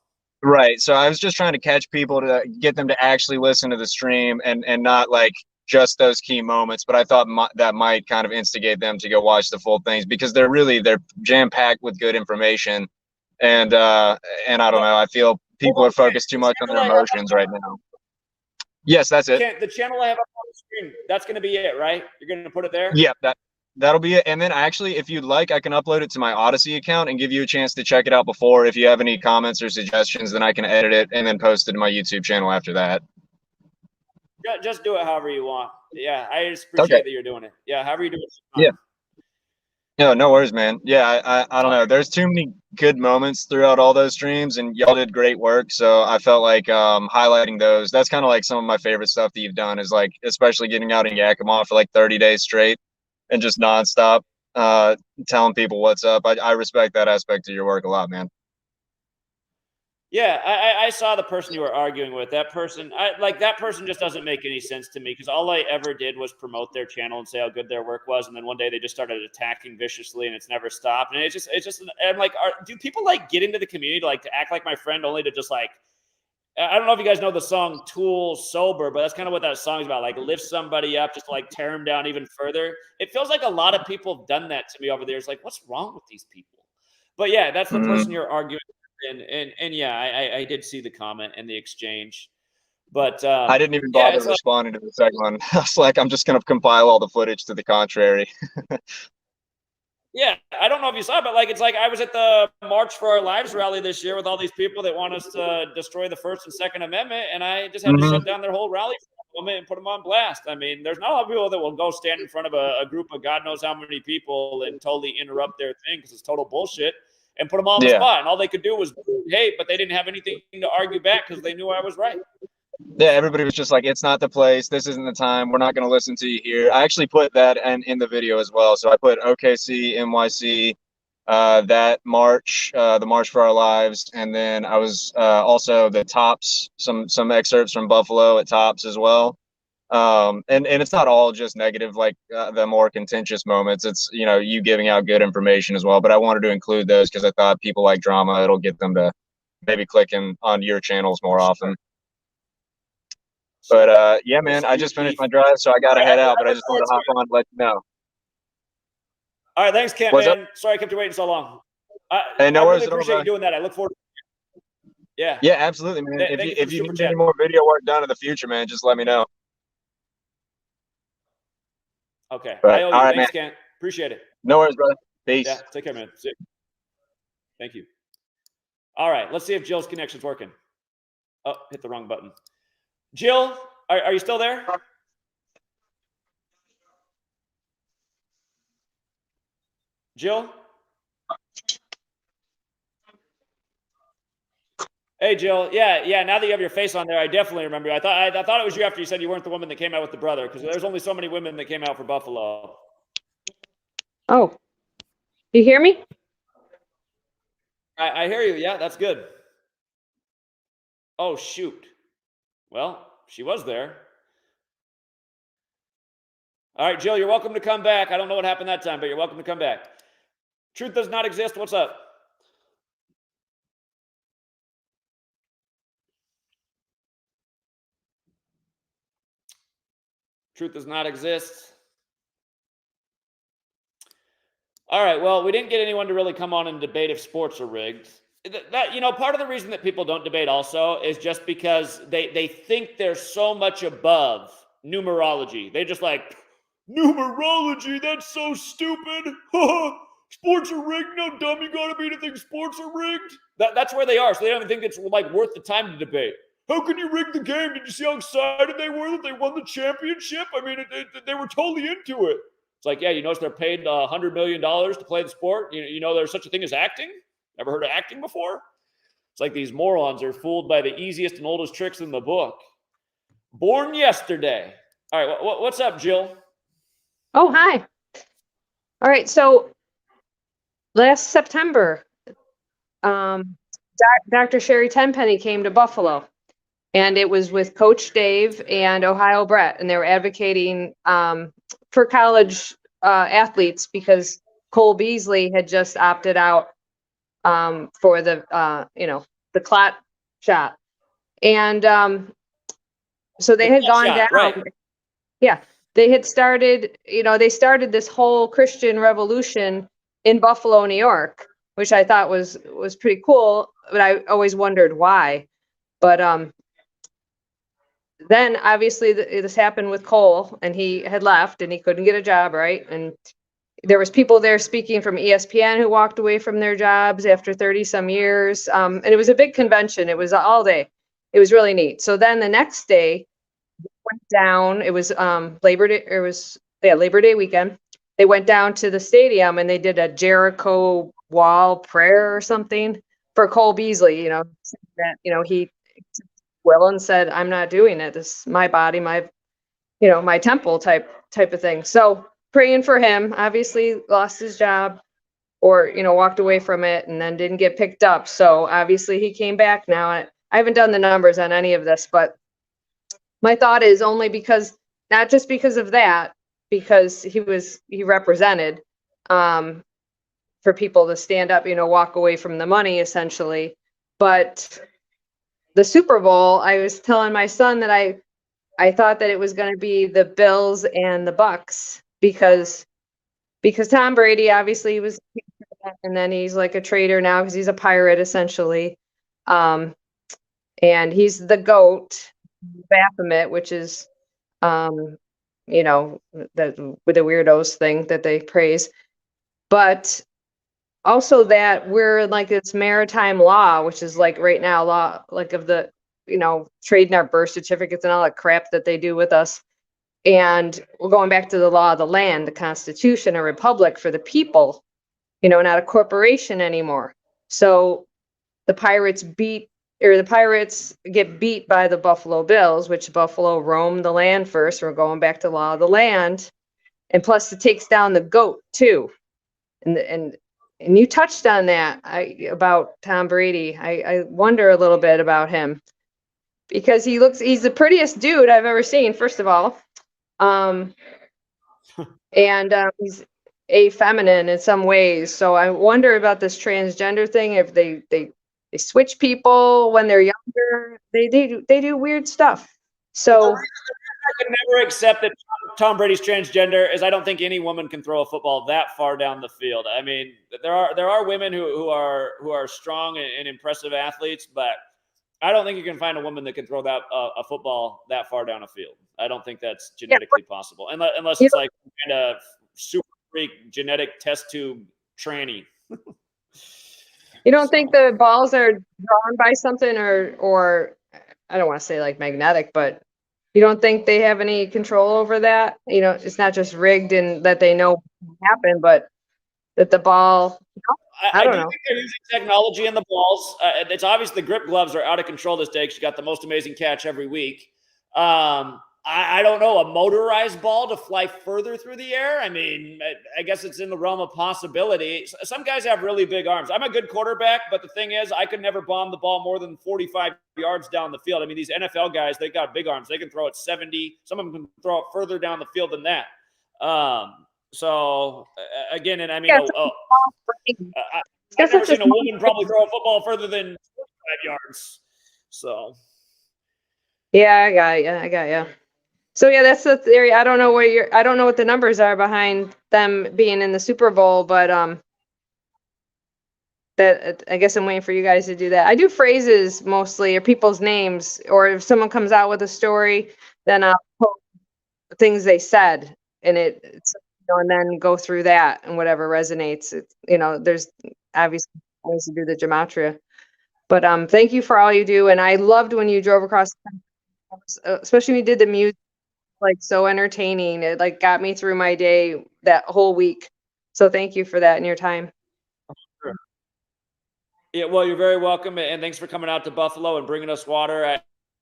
Right. So I was just trying to catch people to get them to actually listen to the stream and not like just those key moments. But I thought that might kind of instigate them to go watch the full things because they're jam packed with good information. And I don't know. I feel people are focused too much on their emotions right now. Yes, that's it. The channel I have up on the screen, that's going to be it, right? You're going to put it there? Yep, that'll be it. And then actually, if you'd like, I can upload it to my Odyssey account and give you a chance to check it out before. If you have any comments or suggestions, then I can edit it and then post it to my YouTube channel after that. Just do it however you want. Yeah, I just appreciate that you're doing it. Yeah, however you do it. Yeah. No worries, man. Yeah, I don't know. There's too many good moments throughout all those streams, and y'all did great work. So I felt like highlighting those. That's kind of like some of my favorite stuff that you've done is like, especially getting out in Yakima for like 30 days straight and just nonstop telling people what's up. I respect that aspect of your work a lot, man. Yeah, I saw the person you were arguing with. That person, that person just doesn't make any sense to me because all I ever did was promote their channel and say how good their work was, and then one day they just started attacking viciously, and it's never stopped. And it's just. I'm like, do people like get into the community to act like my friend only to just like? I don't know if you guys know the song "Tool Sober," but that's kind of what that song is about. Like, lift somebody up just to like tear them down even further. It feels like a lot of people have done that to me over there. It's like, what's wrong with these people? But yeah, that's the person you're arguing. And yeah, I did see the comment and the exchange, but I didn't even bother responding to the second one. I was like, I'm just gonna compile all the footage to the contrary. Yeah, I don't know if you saw it, but it's like I was at the March for Our Lives rally this year with all these people that want us to destroy the First and Second Amendment, and I just had to shut down their whole rally for a moment and put them on blast. I mean, there's not a lot of people that will go stand in front of a group of God knows how many people and totally interrupt their thing because it's total bullshit. And put them on the spot. And all they could do was hate, but they didn't have anything to argue back because they knew I was right. Yeah, everybody was just like, it's not the place. This isn't the time. We're not going to listen to you here. I actually put that in the video as well. So I put OKC, NYC, that march, the March for Our Lives. And then I was also the Tops, some excerpts from Buffalo at Tops as well. And it's not all just negative, like the more contentious moments. It's, you giving out good information as well. But I wanted to include those because I thought people like drama. It'll get them to maybe click on your channels more often. But yeah, man, I just finished my drive, so I got to head out. But I just wanted to hop on and let you know. All right, thanks, Kent, man. Sorry I kept you waiting so long. Hey, no worries really appreciate you doing that. I look forward to it. Yeah. Yeah, absolutely, man. If you need any more video work done in the future, man, just let me know. Okay. But, I owe you. all right, Thanks, man. Kent. Appreciate it. No worries, brother. Peace. Yeah, take care, man. See you. Thank you. All right, let's see if Jill's connection's working. Oh, hit the wrong button. Jill, are you still there? Jill? Hey, Jill. Yeah. Now that you have your face on there, I definitely remember you. I thought it was you after you said you weren't the woman that came out with the brother, because there's only so many women that came out for Buffalo. Oh, you hear me? I hear you. Yeah, that's good. Oh, shoot. Well, she was there. All right, Jill, you're welcome to come back. I don't know what happened that time, but you're welcome to come back. Truth does not exist. What's up? Truth does not exist. All right, well, we didn't get anyone to really come on and debate if sports are rigged. Part of the reason that people don't debate also is just because they think they're so much above numerology. They just like, numerology, that's so stupid. Sports are rigged? No, dumb, you gotta be to think sports are rigged. That's where they are, so they don't even think it's worth the time to debate. How can you rig the game? Did you see how excited they were that they won the championship? I mean, they were totally into it. It's like, yeah, you notice they're paid $100 million to play the sport. You know there's such a thing as acting? Never heard of acting before? It's like these morons are fooled by the easiest and oldest tricks in the book. Born yesterday. All right, what's up, Jill? Oh, hi. All right, so last September, Dr. Sherry Tenpenny came to Buffalo, and it was with Coach Dave and Ohio Brett, and they were advocating for college athletes because Cole Beasley had just opted out for the the clot shot. And so they had gone down. Right. Yeah, they had started, they started this whole Christian revolution in Buffalo, New York, which I thought was pretty cool, but I always wondered why. But then obviously this happened with Cole, and he had left and he couldn't get a job, right? And there was people there speaking from ESPN who walked away from their jobs after 30 some years. And it was a big convention. It was all day. It was really neat. So then the next day went down, it was Labor Day, Labor Day weekend. They went down to the stadium and they did a Jericho wall prayer or something for Cole Beasley, that, he will and said, I'm not doing it. This is my body, my temple type of thing. So praying for him, obviously lost his job or, walked away from it and then didn't get picked up. So obviously he came back now. I haven't done the numbers on any of this, but my thought is only because, not just because of that, because he represented for people to stand up, walk away from the money essentially. But the Super Bowl, I was telling my son that I thought that it was going to be the Bills and the Bucks because Tom Brady obviously was, and then he's like a traitor now because he's a pirate essentially, and he's the GOAT, Baphomet, which is, the with the weirdos thing that they praise, but also that we're like this maritime law, which is like right now law, like of the, trading our birth certificates and all that crap that they do with us. And we're going back to the law of the land, the Constitution, a republic for the people, not a corporation anymore. So the Pirates get beat by the Buffalo Bills, which Buffalo roamed the land first. We're going back to law of the land. And plus it takes down the GOAT too. And you touched on that about Tom Brady. I wonder a little bit about him because he's the prettiest dude I've ever seen, first of all. And he's effeminate in some ways. So I wonder about this transgender thing. If they switch people when they're younger, they do weird stuff. So I can never accept that Tom Brady's transgender is I don't think any woman can throw a football that far down the field. I mean, there are women who are strong and impressive athletes, but I don't think you can find a woman that can throw that a football that far down a field. I don't think that's genetically possible, unless it's like kind of super freak genetic test tube tranny. You don't think the balls are drawn by something or I don't want to say like magnetic, but you don't think they have any control over that? It's not just rigged and that they know what happened, but that the ball, I don't know. Think they're using technology in the balls. It's obvious the grip gloves are out of control this day because you got the most amazing catch every week. I don't know, a motorized ball to fly further through the air? I mean, I guess it's in the realm of possibility. Some guys have really big arms. I'm a good quarterback, but the thing is, I could never bomb the ball more than 45 yards down the field. I mean, these NFL guys, they got big arms. They can throw it 70. Some of them can throw it further down the field than that. So, again, and I mean, I've never seen a woman probably throw a football further than 45 yards. So. Yeah, I got you. So yeah, that's the theory. I don't know what the numbers are behind them being in the Super Bowl, but that I guess I'm waiting for you guys to do that. I do phrases mostly, or people's names, or if someone comes out with a story, then I'll post things they said, and and then go through that and whatever resonates. There's obviously ways to do the gematria, but thank you for all you do, and I loved when you drove across, especially when you did the music. Like so entertaining. It like got me through my day that whole week. So thank you for that and your time. Sure. Yeah, well, you're very welcome, and thanks for coming out to Buffalo and bringing us water.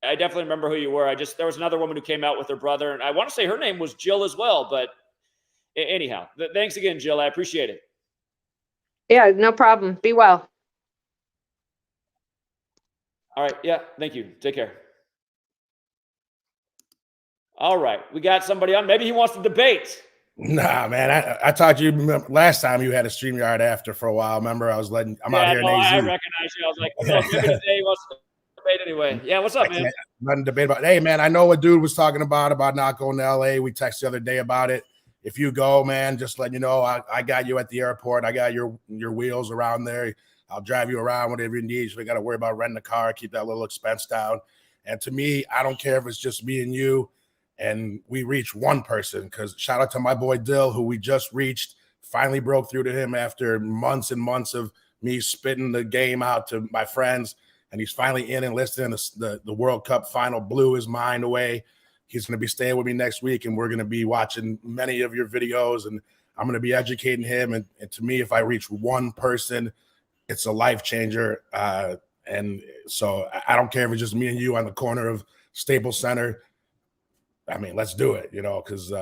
I definitely remember who you were. There was another woman who came out with her brother, and I want to say her name was Jill as well. But anyhow, thanks again, Jill. I appreciate it. Yeah, no problem. Be well. All right. Yeah. Thank you. Take care. All right, we got somebody on. Maybe he wants to debate. Nah, man. I talked to you last time you had a StreamYard after for a while. Remember, I'm out Yeah, here in no, AZ. I recognize you. I was like, oh, maybe today he wants to debate anyway. Yeah, what's up, man? Nothing to debate about. Hey, man, I know what dude was talking about not going to LA. We texted the other day about it. If you go, man, just letting you know, I got you at the airport. I got your wheels around there. I'll drive you around, whatever you need. So we got to worry about renting a car, keep that little expense down. And to me, I don't care if it's just me and you, and we reach one person. Because shout out to my boy Dill, who we just reached. Finally broke through to him after months and months of me spitting the game out to my friends. And he's finally in and listening. The World Cup final blew his mind away. He's going to be staying with me next week, and we're going to be watching many of your videos, and I'm going to be educating him. And to me, if I reach one person, it's a life changer. And so I don't care if it's just me and you on the corner of Staples Center. I mean, let's do it, because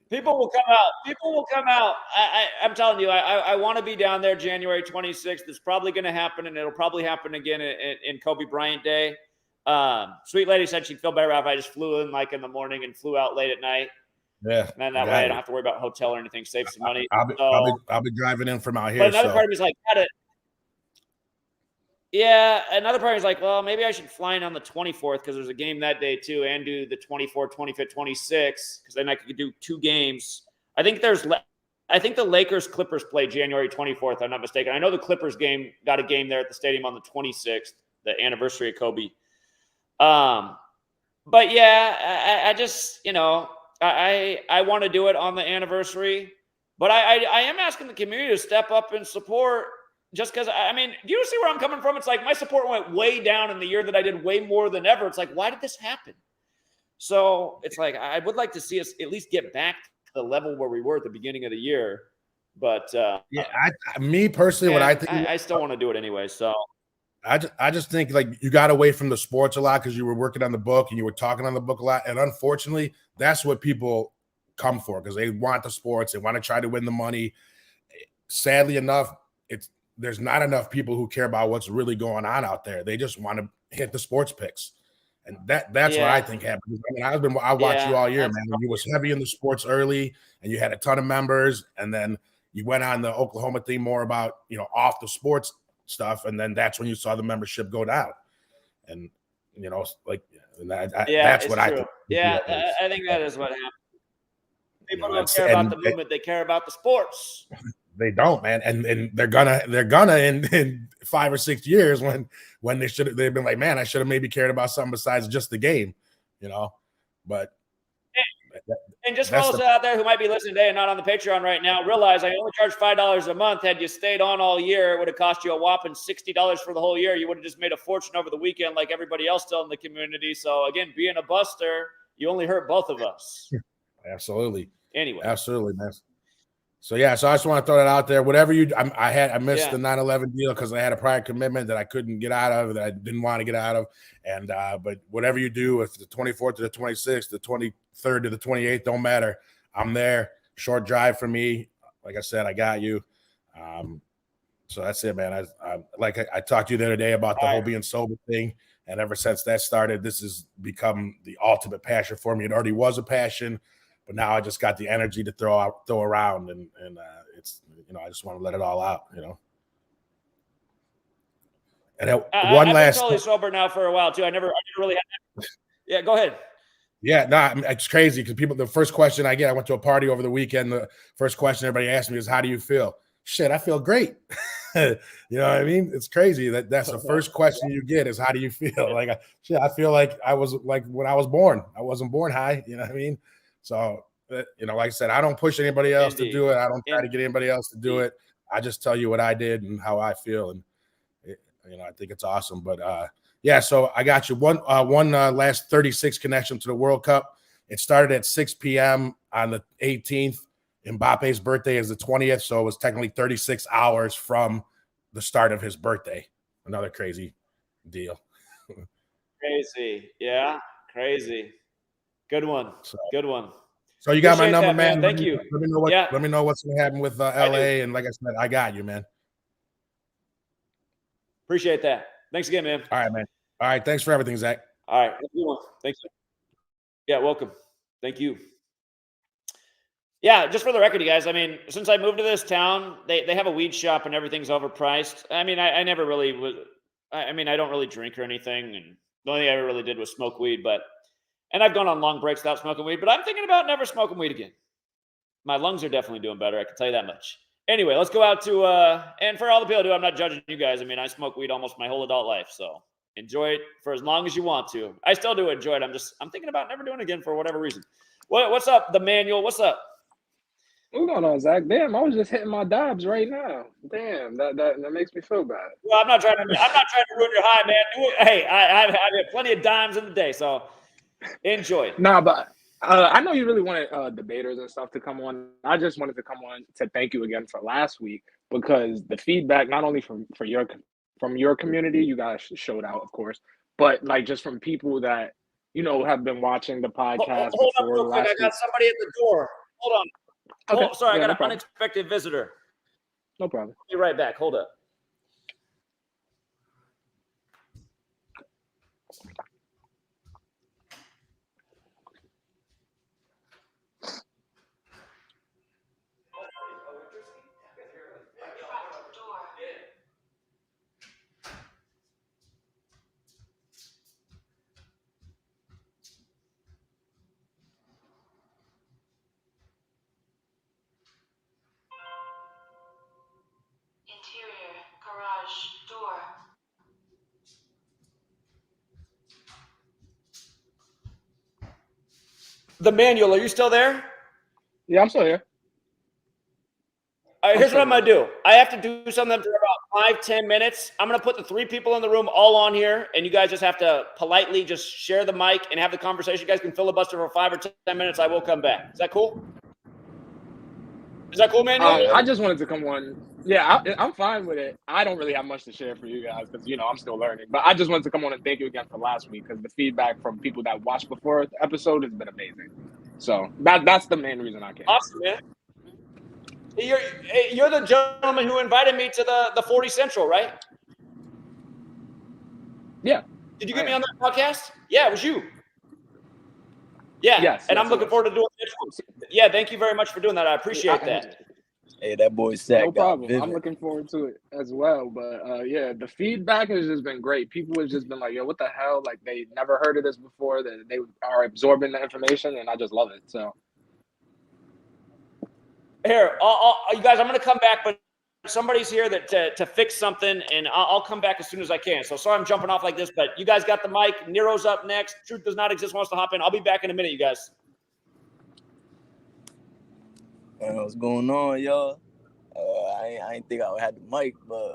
people will come out. People will come out. I'm telling you, I want to be down there January 26th. It's probably going to happen, and it'll probably happen again in Kobe Bryant Day. Sweet lady said she'd feel better if I just flew in like in the morning and flew out late at night. Yeah, and then that way I don't have to worry about hotel or anything. Save some money. I'll be driving in from out here. But another part of me is like, another part is like, well, maybe I should fly in on the 24th because there's a game that day too, and do the 24th, 25th, 26th because then I could do 2 games. I think the Lakers Clippers play January 24th. I'm not mistaken. I know the Clippers game got a game there at the stadium on the 26th, the anniversary of Kobe. But yeah, I just, I want to do it on the anniversary, but I am asking the community to step up and support just because, I mean, do you see where I'm coming from? It's like my support went way down in the year that I did way more than ever. It's like, why did this happen? So it's like, I would like to see us at least get back to the level where we were at the beginning of the year. But me personally, what I think, I still want to do it anyway. So I just think like you got away from the sports a lot because you were working on the book and you were talking on the book a lot. And unfortunately, that's what people come for because they want the sports. They want to try to win the money. Sadly enough, there's not enough people who care about what's really going on out there. They just want to hit the sports picks. And that's what I think happened. I mean, I watched you all year, man. You was heavy in the sports early and you had a ton of members. And then you went on the Oklahoma thing more about, off the sports stuff, and then that's when you saw the membership go down, and that's what I think. Yeah, I think that is what happened. People don't care about the movement; they care about the sports. They don't, man, and they're gonna in 5 or 6 years when they've been like, man, I should have maybe cared about something besides just the game, but. And just for those out there who might be listening today and not on the Patreon right now, realize I only charge $5 a month. Had you stayed on all year, it would have cost you a whopping $60 for the whole year. You would have just made a fortune over the weekend like everybody else still in the community. So again, being a buster, you only hurt both of us. Absolutely. Anyway. Absolutely, man. So I just want to throw that out there. Whatever I missed the 9/11 deal because I had a prior commitment that I couldn't get out of, that I didn't want to get out of. And but whatever you do, if the 24th to the 26th, the 23rd to the 28th, don't matter. I'm there. Short drive for me. Like I said, I got you. So that's it, man. I talked to you the other day about the whole being sober thing, and ever since that started, this has become the ultimate passion for me. It already was a passion. But now I just got the energy to throw around, and it's I just want to let it all out, And I've been totally sober now for a while too. I never really had that. Yeah, go ahead. Yeah, it's crazy because the first question I get, I went to a party over the weekend. The first question everybody asked me is, "How do you feel?" Shit, I feel great. You know what I mean? It's crazy that's the first question you get is, "How do you feel?" Like, I feel like I was like when I was born. I wasn't born high. You know what I mean? So, like I said, I don't push anybody else to do it. I don't try to get anybody else to do it. I just tell you what I did and how I feel. And, I think it's awesome. But, so I got you one last 36 connection to the World Cup. It started at 6 p.m. on the 18th. Mbappe's birthday is the 20th. So it was technically 36 hours from the start of his birthday. Another crazy deal. Crazy. Yeah, crazy. Good one. Good one. So you got my number, man. Thank you. Let me know what's going to happen with LA. And like I said, I got you, man. Appreciate that. Thanks again, man. All right, man. All right. Thanks for everything, Zach. All right. Thanks. Yeah, welcome. Thank you. Yeah, just for the record, you guys, I mean, since I moved to this town, they have a weed shop and everything's overpriced. I mean, I never really was. I mean, I don't really drink or anything, and the only thing I ever really did was smoke weed. And I've gone on long breaks without smoking weed. But I'm thinking about never smoking weed again. My lungs are definitely doing better. I can tell you that much. Anyway, let's go out to and for all the people who do, I'm not judging you guys. I mean, I smoke weed almost my whole adult life, so enjoy it for as long as you want to. I still do enjoy it. I'm thinking about never doing it again for whatever reason. What's up, the manual? What's up? What's going on, Zach? Damn, I was just hitting my dabs right now. Damn, that makes me feel bad. Well, I'm not trying to ruin your high, man. Hey, I have plenty of dimes in the day, so enjoy it. Nah, but I know you really wanted debaters and stuff to come on. I just wanted to come on to thank you again for last week because the feedback, not only from your community, you guys showed out, of course, but like just from people that have been watching the podcast Hold up before real quick. last I got week. somebody at the door. Hold on. Okay. Sorry, Yeah, I no got an problem. unexpected visitor. No problem. I'll be right back. Hold up. Interior garage door. The manual, are you still there? Yeah, I'm still here. All right, here's what I'm going to do. I have to do something for about 5-10 minutes. I'm going to put the 3 people in the room all on here, and you guys just have to politely just share the mic and have the conversation. You guys can filibuster for 5 or 10 minutes. I will come back. Is that cool? Is that cool, Manuel? I just wanted to come on. Yeah, I'm fine with it. I don't really have much to share for you guys because I'm still learning. But I just wanted to come on and thank you again for last week because the feedback from people that watched before the episode has been amazing. So that's the main reason I came. Awesome, man. You're the gentleman who invited me to the 40 Central, right? Yeah. Did you get me on that podcast? Yeah, it was you. Yeah, yes, and I'm looking forward to doing this. Yeah, thank you very much for doing that. I appreciate that. Hey, that boy Zach. No problem. I'm looking forward to it as well. But yeah, the feedback has just been great. People have just been like, "Yo, what the hell?" Like they never heard of this before. That they are absorbing the information, and I just love it. So here, you guys, I'm going to come back, but somebody's here that to fix something, and I'll come back as soon as I can. So sorry I'm jumping off like this, but you guys got the mic. Nero's up next. Truth Does Not Exist wants to hop in. I'll be back in a minute, you guys. What's going on, y'all? I didn't think I had the mic, but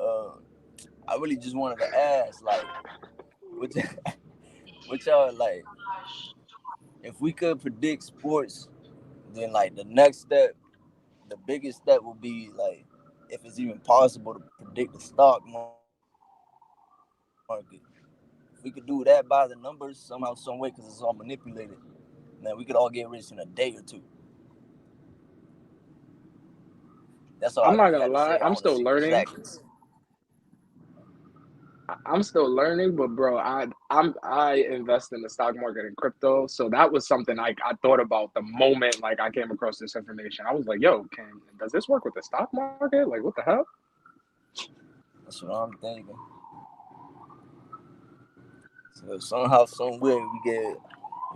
I really just wanted to ask, like, what y'all like? If we could predict sports, then like the next step, the biggest step would be like, if it's even possible to predict the stock market. If we could do that by the numbers somehow, some way, because it's all manipulated, man, we could all get rich in a day or two. That's all I'm not gonna lie. I'm still learning. I'm still learning, but bro, I invest in the stock market and crypto, so that was something I thought about the moment like I came across this information. I was like, "Yo, does this work with the stock market? Like, what the hell?" That's what I'm thinking. So somehow, some way,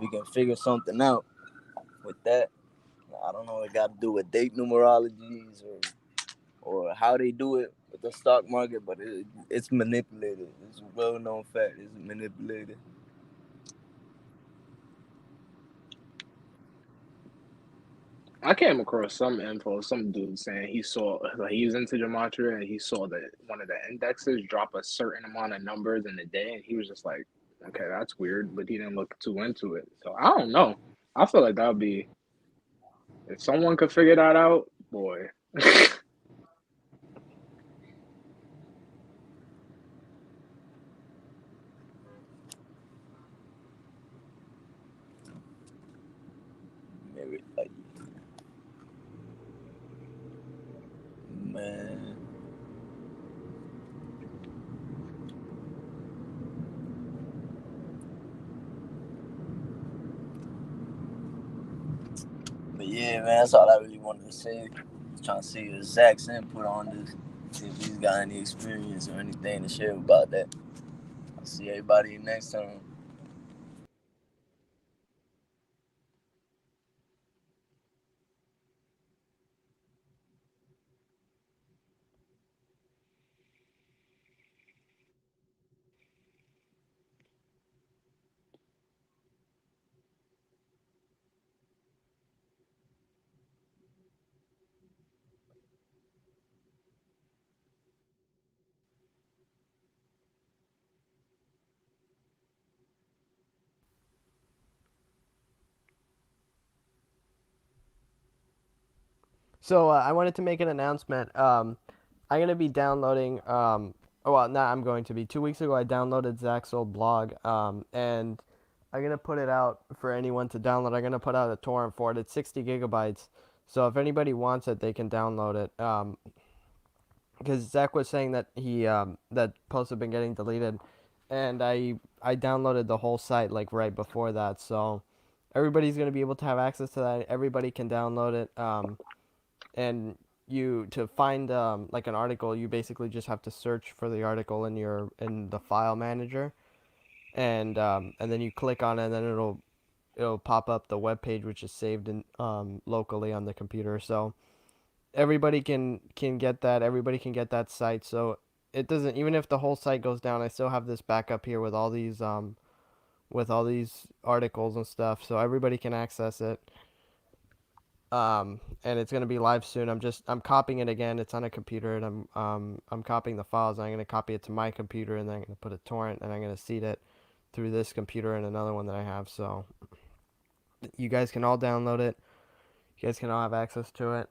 we can figure something out with that. I don't know. It got to do with date numerologies or how they do it with the stock market, but it's manipulated. It's a well-known fact. It's manipulated. I came across some info, some dude saying he saw, like, he was into Gematria and he saw that one of the indexes drop a certain amount of numbers in a day, and he was just like, "Okay, that's weird," but he didn't look too into it. So I don't know. I feel like that would be, if someone could figure that out, boy. Maybe like, man. But yeah, man, that's all I really wanted to say. Trying to see if Zach's input on this, see if he's got any experience or anything to share about that. I'll see everybody next time. So I wanted to make an announcement. I'm gonna be downloading. Well, not I'm going to be. 2 weeks ago, I downloaded Zach's old blog. And I'm gonna put it out for anyone to download. I'm gonna put out a torrent for it. It's 60 gigabytes. So if anybody wants it, they can download it. Because Zach was saying that that posts have been getting deleted, and I downloaded the whole site like right before that. So everybody's gonna be able to have access to that. Everybody can download it. And you to find like an article, you basically just have to search for the article in the file manager, and then you click on it, and then it'll pop up the web page, which is saved in locally on the computer. So everybody can get that. Everybody can get that site. So it doesn't, even if the whole site goes down, I still have this backup here with all these articles and stuff, so everybody can access it. And it's gonna be live soon. I'm copying it again. It's on a computer, and I'm copying the files. I'm gonna copy it to my computer, and then I'm gonna put a torrent, and I'm gonna seed it through this computer and another one that I have. So you guys can all download it. You guys can all have access to it.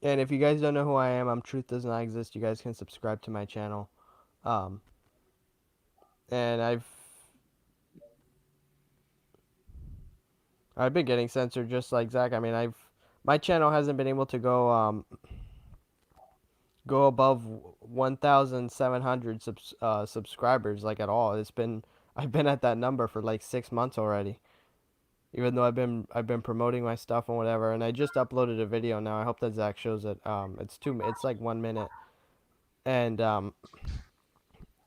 And if you guys don't know who I am, I'm Truth Does Not Exist. You guys can subscribe to my channel. And I've been getting censored just like Zach. I mean, my channel hasn't been able to go above 1,700 subscribers like at all. I've been at that number for like 6 months already. Even though I've been promoting my stuff and whatever, and I just uploaded a video now. I hope that Zach shows it. It's like 1 minute, and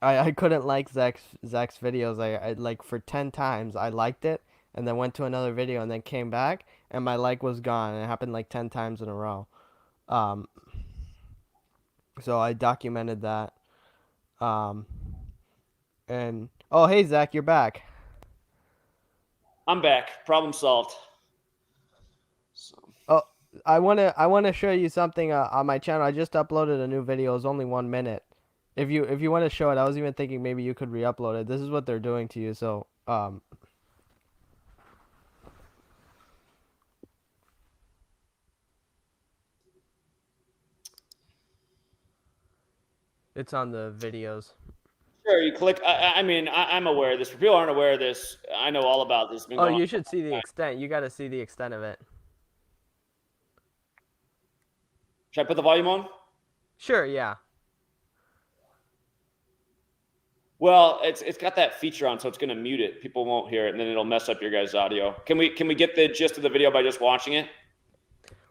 I couldn't like Zach's videos. I like for 10 times I liked it, and then went to another video, and then came back, and my like was gone. And it happened like 10 times in a row. So I documented that. And oh, hey Zach, you're back. I'm back. Problem solved. So. Oh, I wanna show you something on my channel. I just uploaded a new video. It's only 1 minute. If you want to show it, I was even thinking maybe you could re-upload it. This is what they're doing to you. So it's on the videos. Sure, you click. I mean, I'm aware of this. For people who aren't aware of this, I know all about this. Oh, you should see the extent. You got to see the extent of it. Should I put the volume on? Sure, yeah. Well, it's got that feature on, so it's going to mute it. People won't hear it, and then it'll mess up your guys' audio. Can we get the gist of the video by just watching it?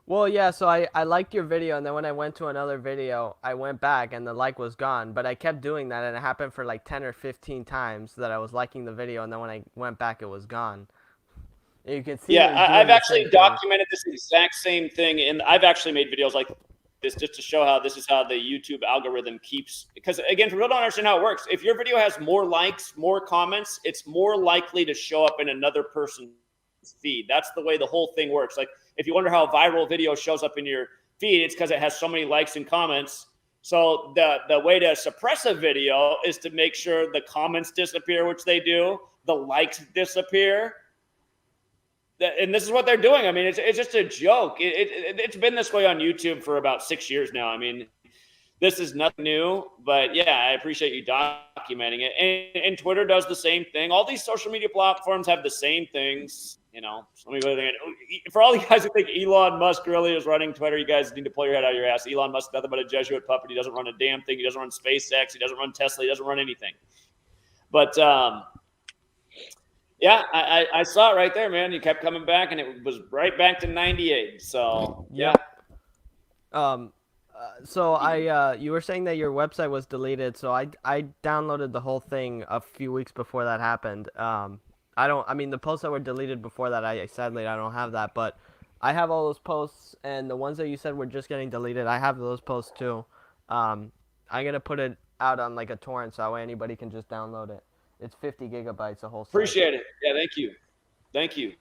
Well, yeah, so I liked your video, and then when I went to another video, I went back, and the like was gone. But I kept doing that, and it happened for like 10 or 15 times that I was liking the video, and then when I went back, it was gone. And you can see. Yeah, I've actually documented this exact same thing, and I've actually made videos like this just to show how this is how the YouTube algorithm keeps. Because again, for people don't understand how it works, if your video has more likes, more comments, it's more likely to show up in another person's feed. That's the way the whole thing works. Like, if you wonder how a viral video shows up in your feed, it's because it has so many likes and comments. So the way to suppress a video is to make sure the comments disappear, which they do, the likes disappear. And this is what they're doing. I mean, it's just a joke. It's been this way on YouTube for about 6 years now. I mean, this is nothing new, but yeah, I appreciate you documenting it. And Twitter does the same thing. All these social media platforms have the same things. You know, so let me go there. For all you guys who think Elon Musk really is running Twitter, you guys need to pull your head out of your ass. Elon Musk is nothing but a Jesuit puppet. He doesn't run a damn thing. He doesn't run SpaceX. He doesn't run Tesla. He doesn't run anything. But yeah, I saw it right there, man. You kept coming back, and it was right back to 98. So yeah. So you were saying that your website was deleted. So I downloaded the whole thing a few weeks before that happened. I mean, the posts that were deleted before that, sadly I don't have that, but I have all those posts, and the ones that you said were just getting deleted, I have those posts too. I'm gonna put it out on like a torrent so that way anybody can just download it. It's 50 gigabytes, the whole site. Appreciate it. Yeah, thank you.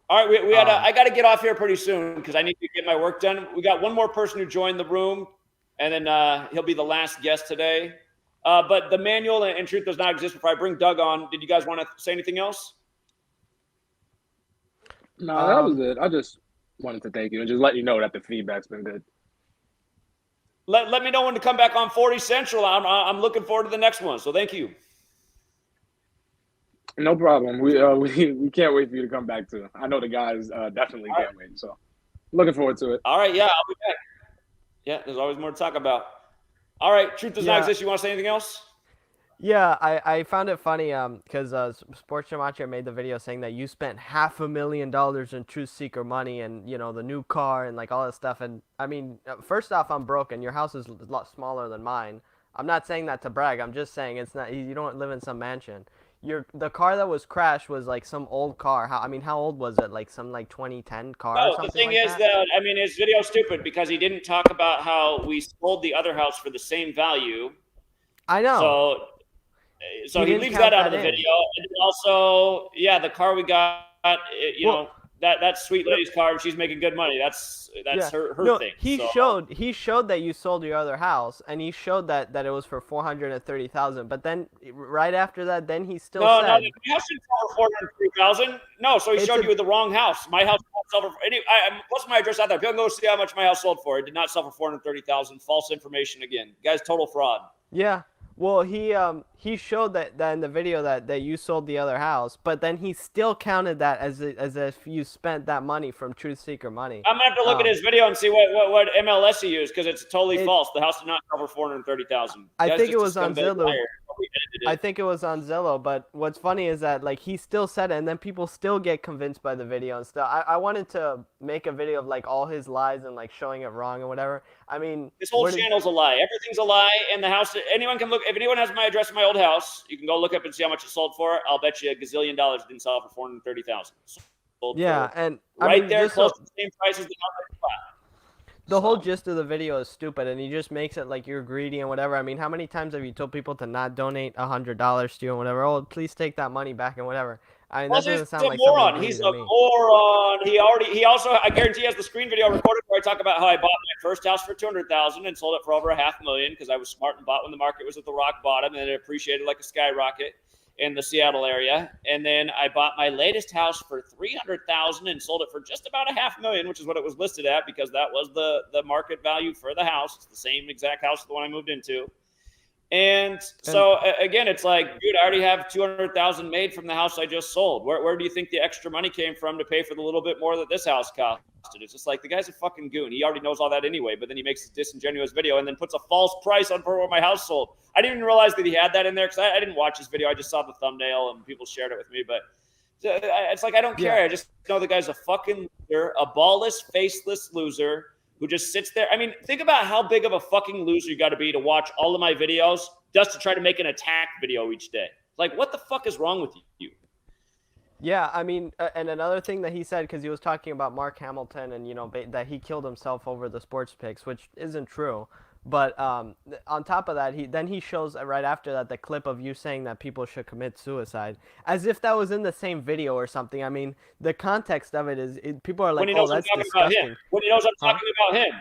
All right, we had. I got to get off here pretty soon because I need to get my work done. We got one more person who joined the room, and then he'll be the last guest today. But the manual and truth does not exist. Before I bring Doug on, did you guys want to say anything else? No, that was it. I just wanted to thank you and just let you know that the feedback's been good. Let me know when to come back on 40 Central. I'm looking forward to the next one. So thank you. No problem. We can't wait for you to come back too. I know the guys definitely can't wait. So looking forward to it. All right, yeah, I'll be back. Yeah, there's always more to talk about. All right, truth does not exist. You want to say anything else? Yeah, I found it funny because Sports Gematria made the video saying that you spent $500,000 in Truth Seeker money and, you know, the new car and like all that stuff. And I mean, first off, I'm broke and your house is a lot smaller than mine. I'm not saying that to brag. I'm just saying it's not. You don't live in some mansion. The car that was crashed was like some old car. How old was it? Like some 2010 car or something. The thing like is that I mean, his video's stupid because he didn't talk about how we sold the other house for the same value. I know. So he leaves that out of the video. And also, yeah, the car we got, you know, that sweet lady's car, and she's making good money. That's her thing. He showed that you sold your other house, and he showed that it was for $430,000. But then right after that, then he still said, no, the house didn't sell for $430,000. No, so he showed you the wrong house. My house sold for what's my address out there? People can go see how much my house sold for. It did not sell for $430,000. False information again. Guy's total fraud. Yeah. Well, he showed that in the video that you sold the other house, but then he still counted that as if you spent that money from Truth Seeker money. I'm gonna have to look at his video and see what MLS he used because it's totally false. The house did not sell for $430,000. I think it was on Zillow. I think it was on Zillow, but what's funny is that like he still said it, and then people still get convinced by the video and stuff. I wanted to make a video of like all his lies and like showing it wrong and whatever. I mean, this whole channel's a lie. Everything's a lie, and the house. Anyone can look. If anyone has my address in my old house, you can go look up and see how much it sold for. I'll bet you $1 gazillion didn't sell for $430,000. Yeah, and right there, close to the same price as the house. The whole gist of the video is stupid, and he just makes it like you're greedy and whatever. I mean, how many times have you told people to not donate $100 to you and whatever? Oh, please take that money back and whatever. I mean, that doesn't sound like moron. He's a moron. He also, I guarantee, has the screen video recorded where I talk about how I bought my first house for $200,000 and sold it for over $500,000 because I was smart and bought when the market was at the rock bottom and it appreciated like a skyrocket in the Seattle area. And then I bought my latest house for $300,000 and sold it for just about $500,000, which is what it was listed at because that was the market value for the house. It's the same exact house as the one I moved into. And so again, it's like, dude, I already have $200,000 made from the house I just sold. Where do you think the extra money came from to pay for the little bit more that this house costed? It's just like the guy's a fucking goon. He already knows all that anyway, but then he makes a disingenuous video and then puts a false price on for what my house sold. I didn't even realize that he had that in there because I didn't watch his video. I just saw the thumbnail and people shared it with me. But it's like, I don't care. I just know the guy's a fucking loser, a ballless, faceless loser who just sits there. I mean, think about how big of a fucking loser you got to be to watch all of my videos just to try to make an attack video each day. Like, what the fuck is wrong with you? Yeah, I mean, and another thing that he said, because he was talking about Mark Hamilton and, you know, that he killed himself over the sports picks, which isn't true. But on top of that, he shows right after that the clip of you saying that people should commit suicide, as if that was in the same video or something. I mean, the context of it is people are like, "Oh, that's disgusting." When he knows I'm talking about him,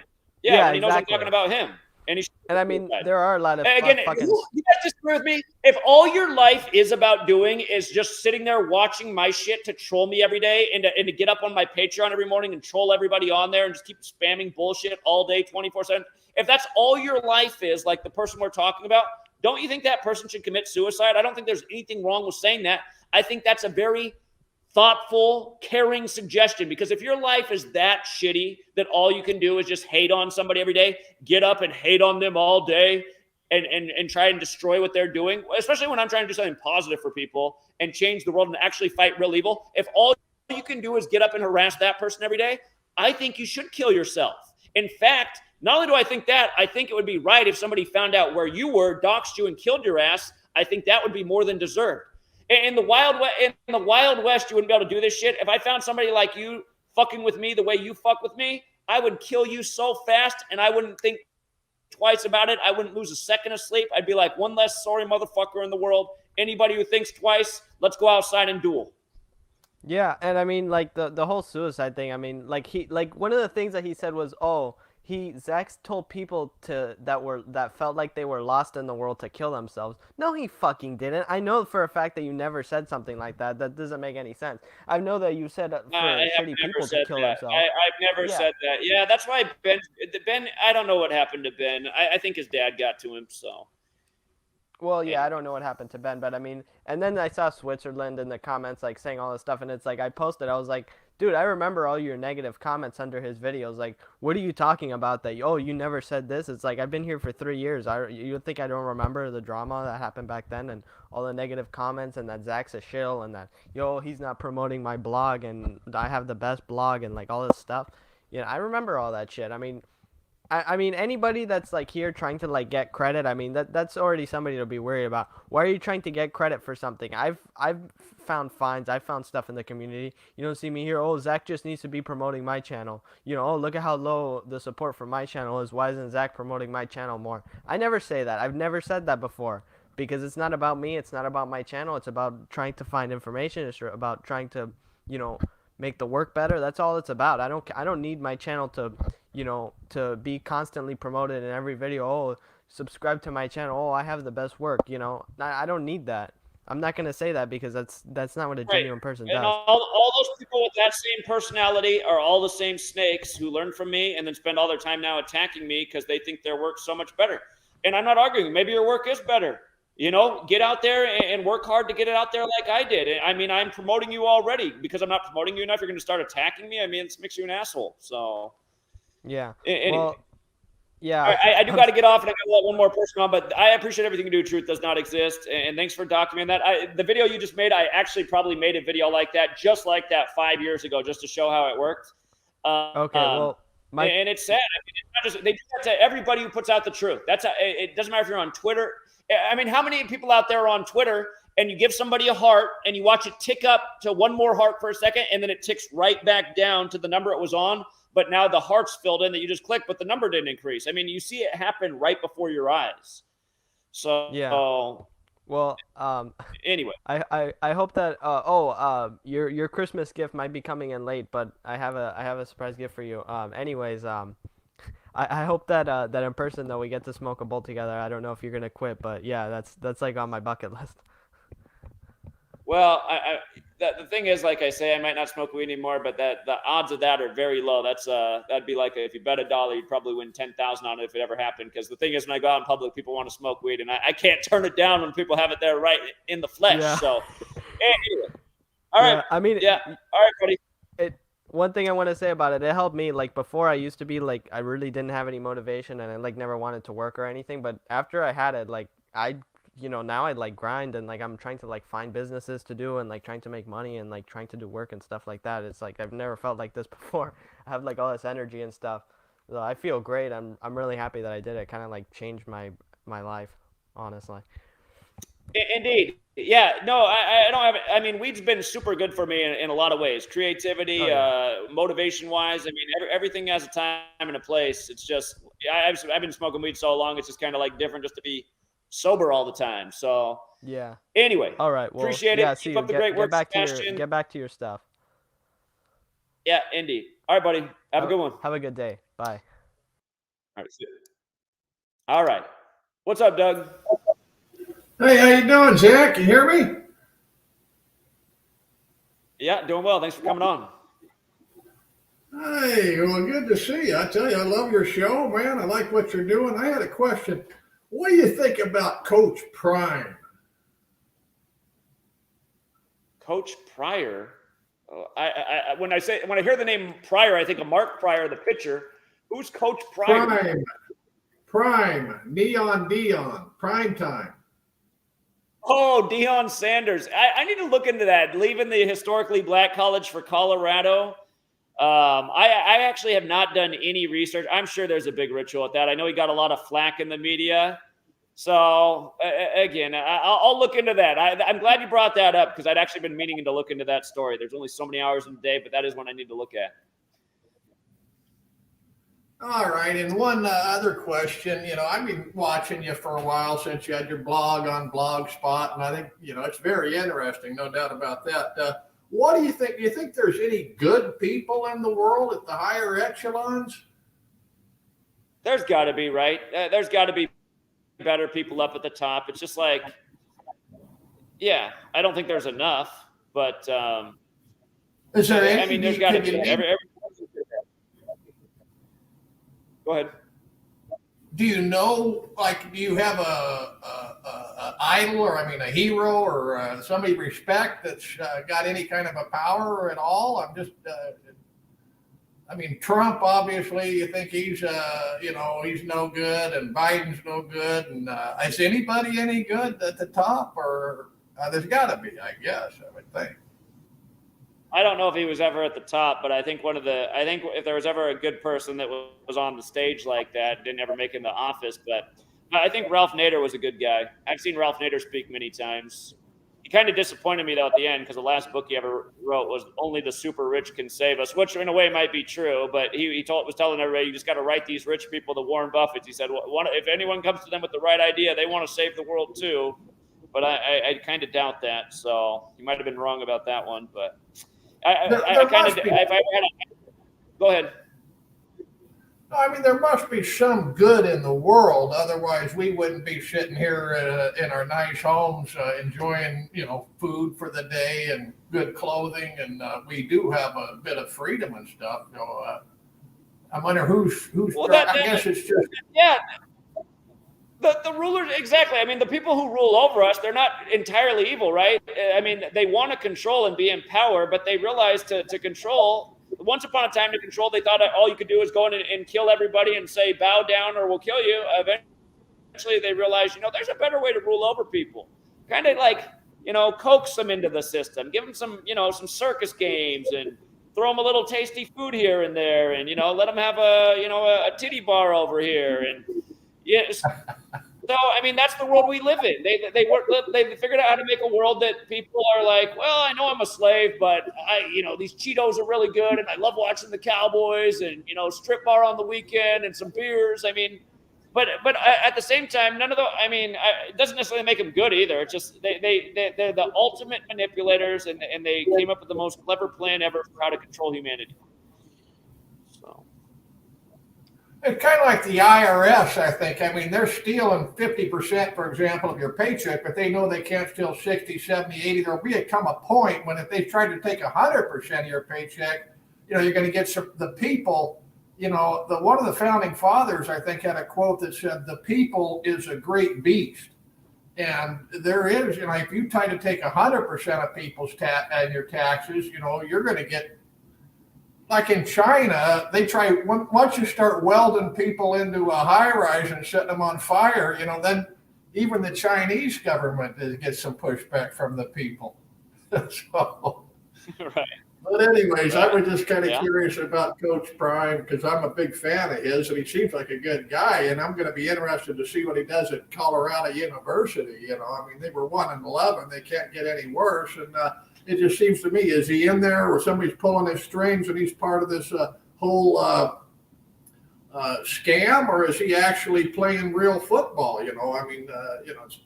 yeah, when he knows I'm talking about him, and I mean, there are a lot of again. fucking... You guys disagree with me? If all your life is about doing is just sitting there watching my shit to troll me every day and to get up on my Patreon every morning and troll everybody on there and just keep spamming bullshit all day, 24/7. If that's all your life is, like the person we're talking about, don't you think that person should commit suicide? I don't think there's anything wrong with saying that. I think that's a very thoughtful, caring suggestion. Because if your life is that shitty that all you can do is just hate on somebody every day, get up and hate on them all day and try and destroy what they're doing, especially when I'm trying to do something positive for people and change the world and actually fight real evil. If all you can do is get up and harass that person every day, I think you should kill yourself. In fact, not only do I think that, I think it would be right if somebody found out where you were, doxed you, and killed your ass. I think that would be more than deserved. In the Wild West, you wouldn't be able to do this shit. If I found somebody like you fucking with me the way you fuck with me, I would kill you so fast, and I wouldn't think twice about it. I wouldn't lose a second of sleep. I'd be like, one less sorry motherfucker in the world. Anybody who thinks twice, let's go outside and duel. Yeah, and I mean, like the whole suicide thing. I mean, like one of the things that he said was, oh, Zach told people that felt like they were lost in the world to kill themselves. No, he fucking didn't. I know for a fact that you never said something like that. That doesn't make any sense. I know that you said for shitty people to kill themselves. I've never said that. Yeah, that's why Ben. I don't know what happened to Ben. I think his dad got to him. So. Well, yeah, I don't know what happened to Ben, but I mean, and then I saw Switzerland in the comments like saying all this stuff, and it's like I posted, I was like, dude, I remember all your negative comments under his videos. Like, what are you talking about? That you never said this. It's like I've been here for 3 years. You think I don't remember the drama that happened back then and all the negative comments and that Zach's a shill and that he's not promoting my blog and I have the best blog and like all this stuff. Yeah, I remember all that shit. I mean, anybody that's like here trying to like get credit, I mean that's already somebody to be worried about. Why are you trying to get credit for something? I've found fines, I've found stuff in the community. You don't see me here. Oh, Zach just needs to be promoting my channel. Oh, look at how low the support for my channel is. Why isn't Zach promoting my channel more? I never say that. I've never said that before because it's not about me. It's not about my channel. It's about trying to find information. It's about trying to, make the work better. That's all it's about. I don't need my channel to to be constantly promoted in every video. Oh, subscribe to my channel. Oh, I have the best work. I don't need that. I'm not gonna say that because that's not what a genuine person does. And all those people with that same personality are all the same snakes who learn from me and then spend all their time now attacking me because they think their work's so much better. And I'm not arguing. Maybe your work is better. Get out there and work hard to get it out there like I did. I mean, I'm promoting you already. Because I'm not promoting you enough, you're going to start attacking me. I mean, it makes you an asshole. So, yeah. Anyway. Well, yeah. I do got to get off, and I got to let one more person on. But I appreciate everything you do. Truth does not exist. And thanks for documenting that. The video you just made, I actually probably made a video like that, just like that 5 years ago, just to show how it worked. Okay, well. And it's sad. I mean, it's not just, they do that to everybody who puts out the truth. It doesn't matter if you're on Twitter. I mean, how many people out there are on Twitter and you give somebody a heart and you watch it tick up to one more heart for a second and then it ticks right back down to the number it was on, but now the heart's filled in that you just clicked, but the number didn't increase. I mean, you see it happen right before your eyes. So yeah. Well, anyway, I hope that your Christmas gift might be coming in late, but I have a surprise gift for you. Anyways, I hope that that in person though we get to smoke a bowl together. I don't know if you're gonna quit, but yeah, that's like on my bucket list. Well, the thing is, like I say, I might not smoke weed anymore, but the odds of that are very low. That'd be like if you bet $1, you'd probably win 10,000 on it if it ever happened. Because the thing is, when I go out in public, people want to smoke weed, and I can't turn it down when people have it there right in the flesh. Yeah. So, anyway, all right. I mean, yeah, all right, buddy. One thing I want to say about it, it helped me. Like before, I used to be like I really didn't have any motivation, and I like never wanted to work or anything. But after I had it, like now I like grind and like I'm trying to like find businesses to do and like trying to make money and like trying to do work and stuff like that. It's like I've never felt like this before. I have like all this energy and stuff. So I feel great. I'm really happy that I did it. Kind of like changed my life, honestly. Indeed. Yeah, no, I don't have it. I mean, weed's been super good for me in a lot of ways. Creativity, motivation-wise. I mean, everything has a time and a place. It's just, I've been smoking weed so long, it's just kind of like different just to be sober all the time. So, yeah. Anyway. All right. Well, appreciate it. Keep up the great work, Sebastian. Get back to your stuff. Yeah, indeed. All right, buddy. Have a good one. Have a good day. Bye. All right. See you. All right. What's up, Doug? Hey, how you doing, Jack? You hear me? Yeah, doing well. Thanks for coming on. Hey, well, good to see you. I tell you, I love your show, man. I like what you're doing. I had a question. What do you think about Coach Prime? Coach Pryor? When I hear the name Pryor, I think of Mark Pryor, the pitcher. Who's Coach Pryor? Prime, Neon Dion, prime time. Oh, Deion Sanders. I need to look into that. Leaving the historically black college for Colorado. I actually have not done any research. I'm sure there's a big ritual at that. I know he got a lot of flack in the media. So again, I'll look into that. I'm glad you brought that up because I'd actually been meaning to look into that story. There's only so many hours in the day, but that is one I need to look at. All right, and one other question. I've been watching you for a while since you had your blog on Blogspot, and I think it's very interesting, no doubt about that. What do you think? Do you think there's any good people in the world at the higher echelons? There's got to be, right? There's got to be better people up at the top. It's just like, yeah, I don't think there's enough, but is there any? I mean, there's got to be every. Go ahead. Do you know, do you have a idol, or a hero, or somebody you respect that's got any kind of a power at all? I'm just, Trump, obviously, you think he's, he's no good, and Biden's no good, and is anybody any good at the top, or there's got to be, I guess, I would think. I don't know if he was ever at the top, but I think if there was ever a good person that was on the stage like that, didn't ever make it in the office, but I think Ralph Nader was a good guy. I've seen Ralph Nader speak many times. He kind of disappointed me though at the end because the last book he ever wrote was Only the Super Rich Can Save Us, which in a way might be true, but he was telling everybody you just got to write these rich people, the Warren Buffetts. He said, if anyone comes to them with the right idea, they want to save the world too. But I kind of doubt that, so he might have been wrong about that one, but. Go ahead. There must be some good in the world. Otherwise, we wouldn't be sitting here in our nice homes enjoying, food for the day and good clothing. And we do have a bit of freedom and stuff. I wonder who's I guess it's just. Yeah. The rulers, exactly. The people who rule over us, they're not entirely evil, right? They want to control and be in power, but they realize to control, once upon a time to control, they thought all you could do is go in and kill everybody and say, bow down or we'll kill you. Eventually they realize, there's a better way to rule over people. Kind of like, coax them into the system, give them some, some circus games and throw them a little tasty food here and there and, let them have a titty bar over here and, yes. So, that's the world we live in. They figured out how to make a world that people are like, well, I know I'm a slave, but these Cheetos are really good, and I love watching the Cowboys, and strip bar on the weekend and some beers. But at the same time, none of the. It doesn't necessarily make them good either. It's just they're the ultimate manipulators, and they came up with the most clever plan ever for how to control humanity. It's kind of like the IRS, I think. They're stealing 50%, for example, of your paycheck, but they know they can't steal 60, 70, 80. There'll come a point when if they try to take 100% of your paycheck, you're going to get the people, one of the founding fathers, I think, had a quote that said, the people is a great beast. And there is, if you try to take 100% of people's your taxes, you're going to get. Like in China, they try, once you start welding people into a high rise and setting them on fire, then even the Chinese government gets some pushback from the people. So, right. But anyways, I was just kind of curious about Coach Prime because I'm a big fan of his and he seems like a good guy. And I'm going to be interested to see what he does at Colorado University. They were 1-11. They can't get any worse. And, it just seems to me, is he in there or somebody's pulling his strings and he's part of this whole scam, or is he actually playing real football?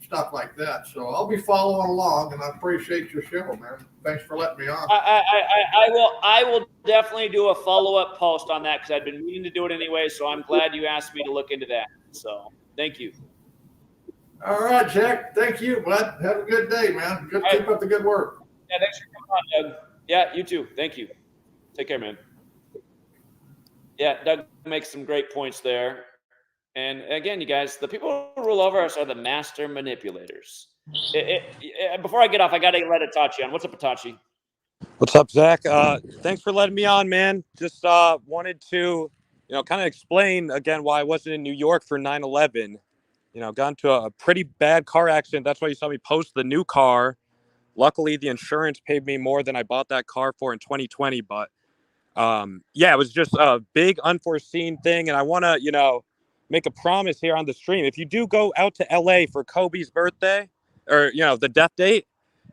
Stuff like that. So I'll be following along, and I appreciate your show, man. Thanks for letting me on. I will definitely do a follow-up post on that because I've been meaning to do it anyway. So I'm glad you asked me to look into that. So thank you. All right, Jack. Thank you, bud. Have a good day, man. Keep up the good work. Yeah, thanks for coming on, Doug. Yeah, you too. Thank you. Take care, man. Yeah, Doug makes some great points there. And again, you guys, the people who rule over us are the master manipulators. Before I get off, I got to let Itachi on. What's up, Itachi? What's up, Zach? Thanks for letting me on, man. Just wanted to, kind of explain again why I wasn't in New York for 9/11. Got into a pretty bad car accident. That's why you saw me post the new car. Luckily, the insurance paid me more than I bought that car for in 2020. But yeah, it was just a big unforeseen thing. And I want to, make a promise here on the stream. If you do go out to LA for Kobe's birthday or, the death date,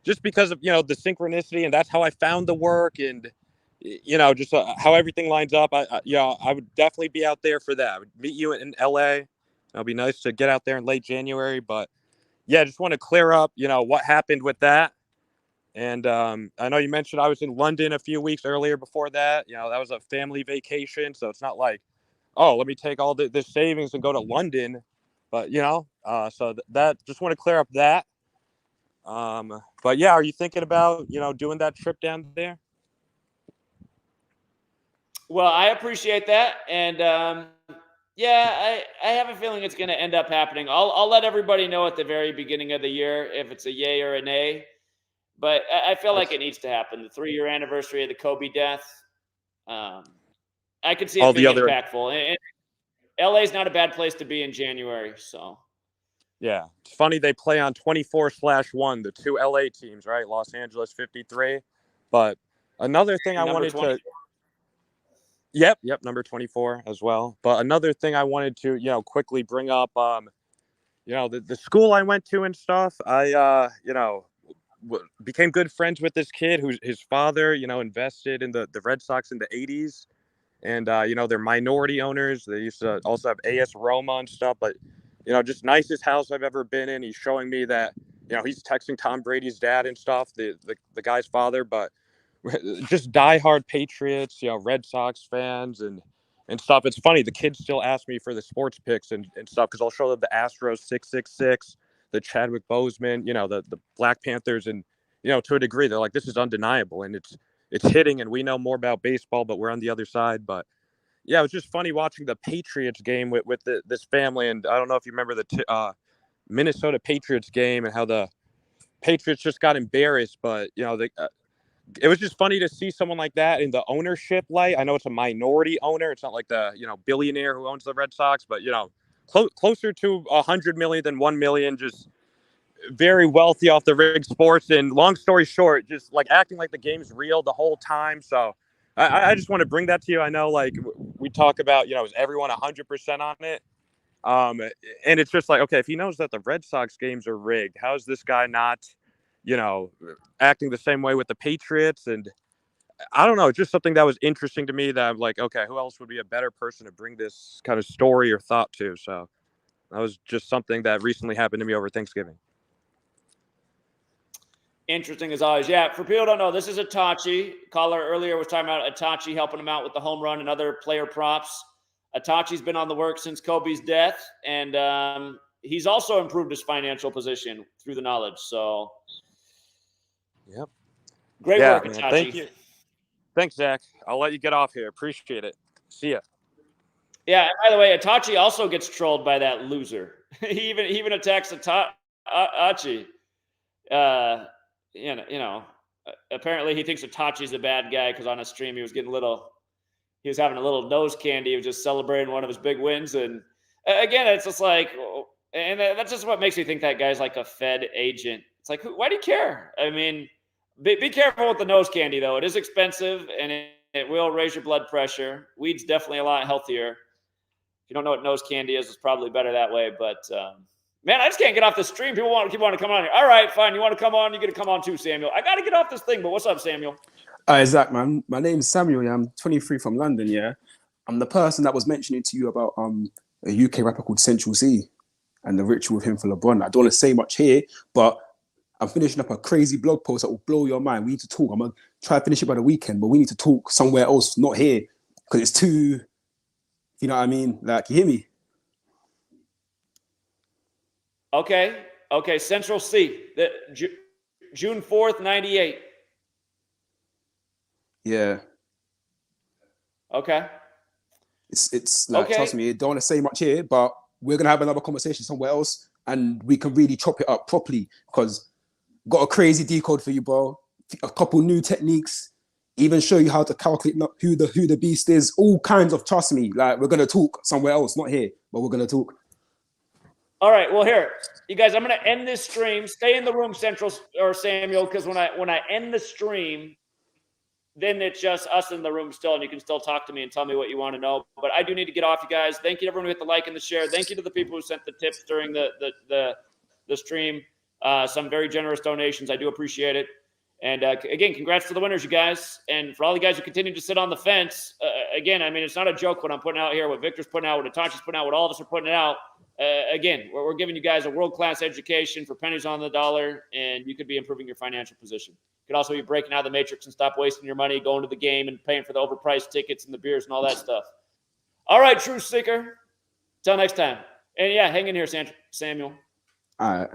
just because of, the synchronicity, and that's how I found the work, and, just how everything lines up, I would definitely be out there for that. I would meet you in LA. It'll be nice to get out there in late January. But yeah, just want to clear up, what happened with that. And I know you mentioned I was in London a few weeks earlier before that. That was a family vacation. So it's not like, oh, let me take all this savings and go to London. But, so that just want to clear up that. But yeah, are you thinking about, doing that trip down there? Well, I appreciate that. And yeah, I have a feeling it's going to end up happening. I'll let everybody know at the very beginning of the year if it's a yay or a nay. But I feel like it needs to happen. The 3-year anniversary of the Kobe death. I could see it being impactful. And LA is not a bad place to be in January. So. Yeah, it's funny they play on 24/1, the two LA teams, right? Los Angeles 53. But another thing I wanted to. Yep, number 24 as well. But another thing I wanted to, quickly bring up, the school I went to and stuff. I, became good friends with this kid who's his father, invested in the Red Sox in the 80s. And, they're minority owners. They used to also have AS Roma and stuff. But, just nicest house I've ever been in. He's showing me that, he's texting Tom Brady's dad and stuff, the guy's father. But just diehard Patriots, Red Sox fans and stuff. It's funny. The kids still ask me for the sports picks and stuff because I'll show them the Astros 666, the Chadwick Boseman, the Black Panthers. And, to a degree, they're like, this is undeniable. And it's hitting, and we know more about baseball, but we're on the other side. But yeah, it was just funny watching the Patriots game with this family. And I don't know if you remember the Minnesota Patriots game and how the Patriots just got embarrassed. But, it was just funny to see someone like that in the ownership light. I know it's a minority owner. It's not like the, billionaire who owns the Red Sox, but, closer to 100 million than 1 million, just very wealthy off the rig sports. And long story short, just like acting like the game's real the whole time. So I just want to bring that to you. I know, like, we talk about, is everyone 100% on it? And it's just like, okay, if he knows that the Red Sox games are rigged, how is this guy not, acting the same way with the Patriots? And I don't know, it's just something that was interesting to me that I'm like, okay, who else would be a better person to bring this kind of story or thought to? So that was just something that recently happened to me over Thanksgiving. Interesting as always. Yeah, for people who don't know, this is Itachi. Caller earlier was talking about Itachi helping him out with the home run and other player props. Itachi's been on the work since Kobe's death, and he's also improved his financial position through the knowledge. So, yep. Great work, Itachi. Man, thank you. Thanks, Zach. I'll let you get off here. Appreciate it. See ya. Yeah, and by the way, Itachi also gets trolled by that loser. he even attacks Itachi. Apparently he thinks Itachi's a bad guy because on a stream he was having a little nose candy. He was just celebrating one of his big wins. And again, it's just like, and that's just what makes me think that guy's like a Fed agent. It's like, why do you care? I mean, be careful with the nose candy, though. It is expensive, and it will raise your blood pressure. Weed's definitely a lot healthier. If you don't know what nose candy is, it's probably better that way. But, man, I just can't get off the stream. People want to come on here. All right, fine. You want to come on? You get to come on too, Samuel. I got to get off this thing, but what's up, Samuel? Hi, Zach, man. My name's Samuel. Yeah, I'm 23 from London, yeah. I'm the person that was mentioning to you about a UK rapper called Central C and the ritual with him for LeBron. I don't want to say much here, but I'm finishing up a crazy blog post that will blow your mind. We need to talk. I'm going to try to finish it by the weekend, but we need to talk somewhere else, not here, because it's too, you know what I mean? Like, you hear me? Okay. Central C, June 4th, 98. Yeah. Okay. It's like, trust me, don't want to say much here, but we're going to have another conversation somewhere else and we can really chop it up properly because got a crazy decode for you, bro. A couple new techniques even show you how to calculate who the beast is. All kinds of, trust me. Like, we're gonna talk somewhere else, not here, but we're gonna talk. All right. Well, here, you guys, I'm gonna end this stream. Stay in the room, Central or Samuel, because when I end the stream, then it's just us in the room still, and you can still talk to me and tell me what you want to know. But I do need to get off, you guys. Thank you to everyone who hit the like and the share. Thank you to the people who sent the tips during the stream. Some very generous donations. I do appreciate it. And again, congrats to the winners, you guys. And for all the guys who continue to sit on the fence, again, I mean, it's not a joke what I'm putting out here, what Victor's putting out, what Atachi's putting out, what all of us are putting out. Again, we're giving you guys a world-class education for pennies on the dollar, and you could be improving your financial position. You could also be breaking out of the matrix and stop wasting your money going to the game and paying for the overpriced tickets and the beers and all that stuff. All right, Truth Seeker. Till next time. And yeah, hang in here, Samuel. All right.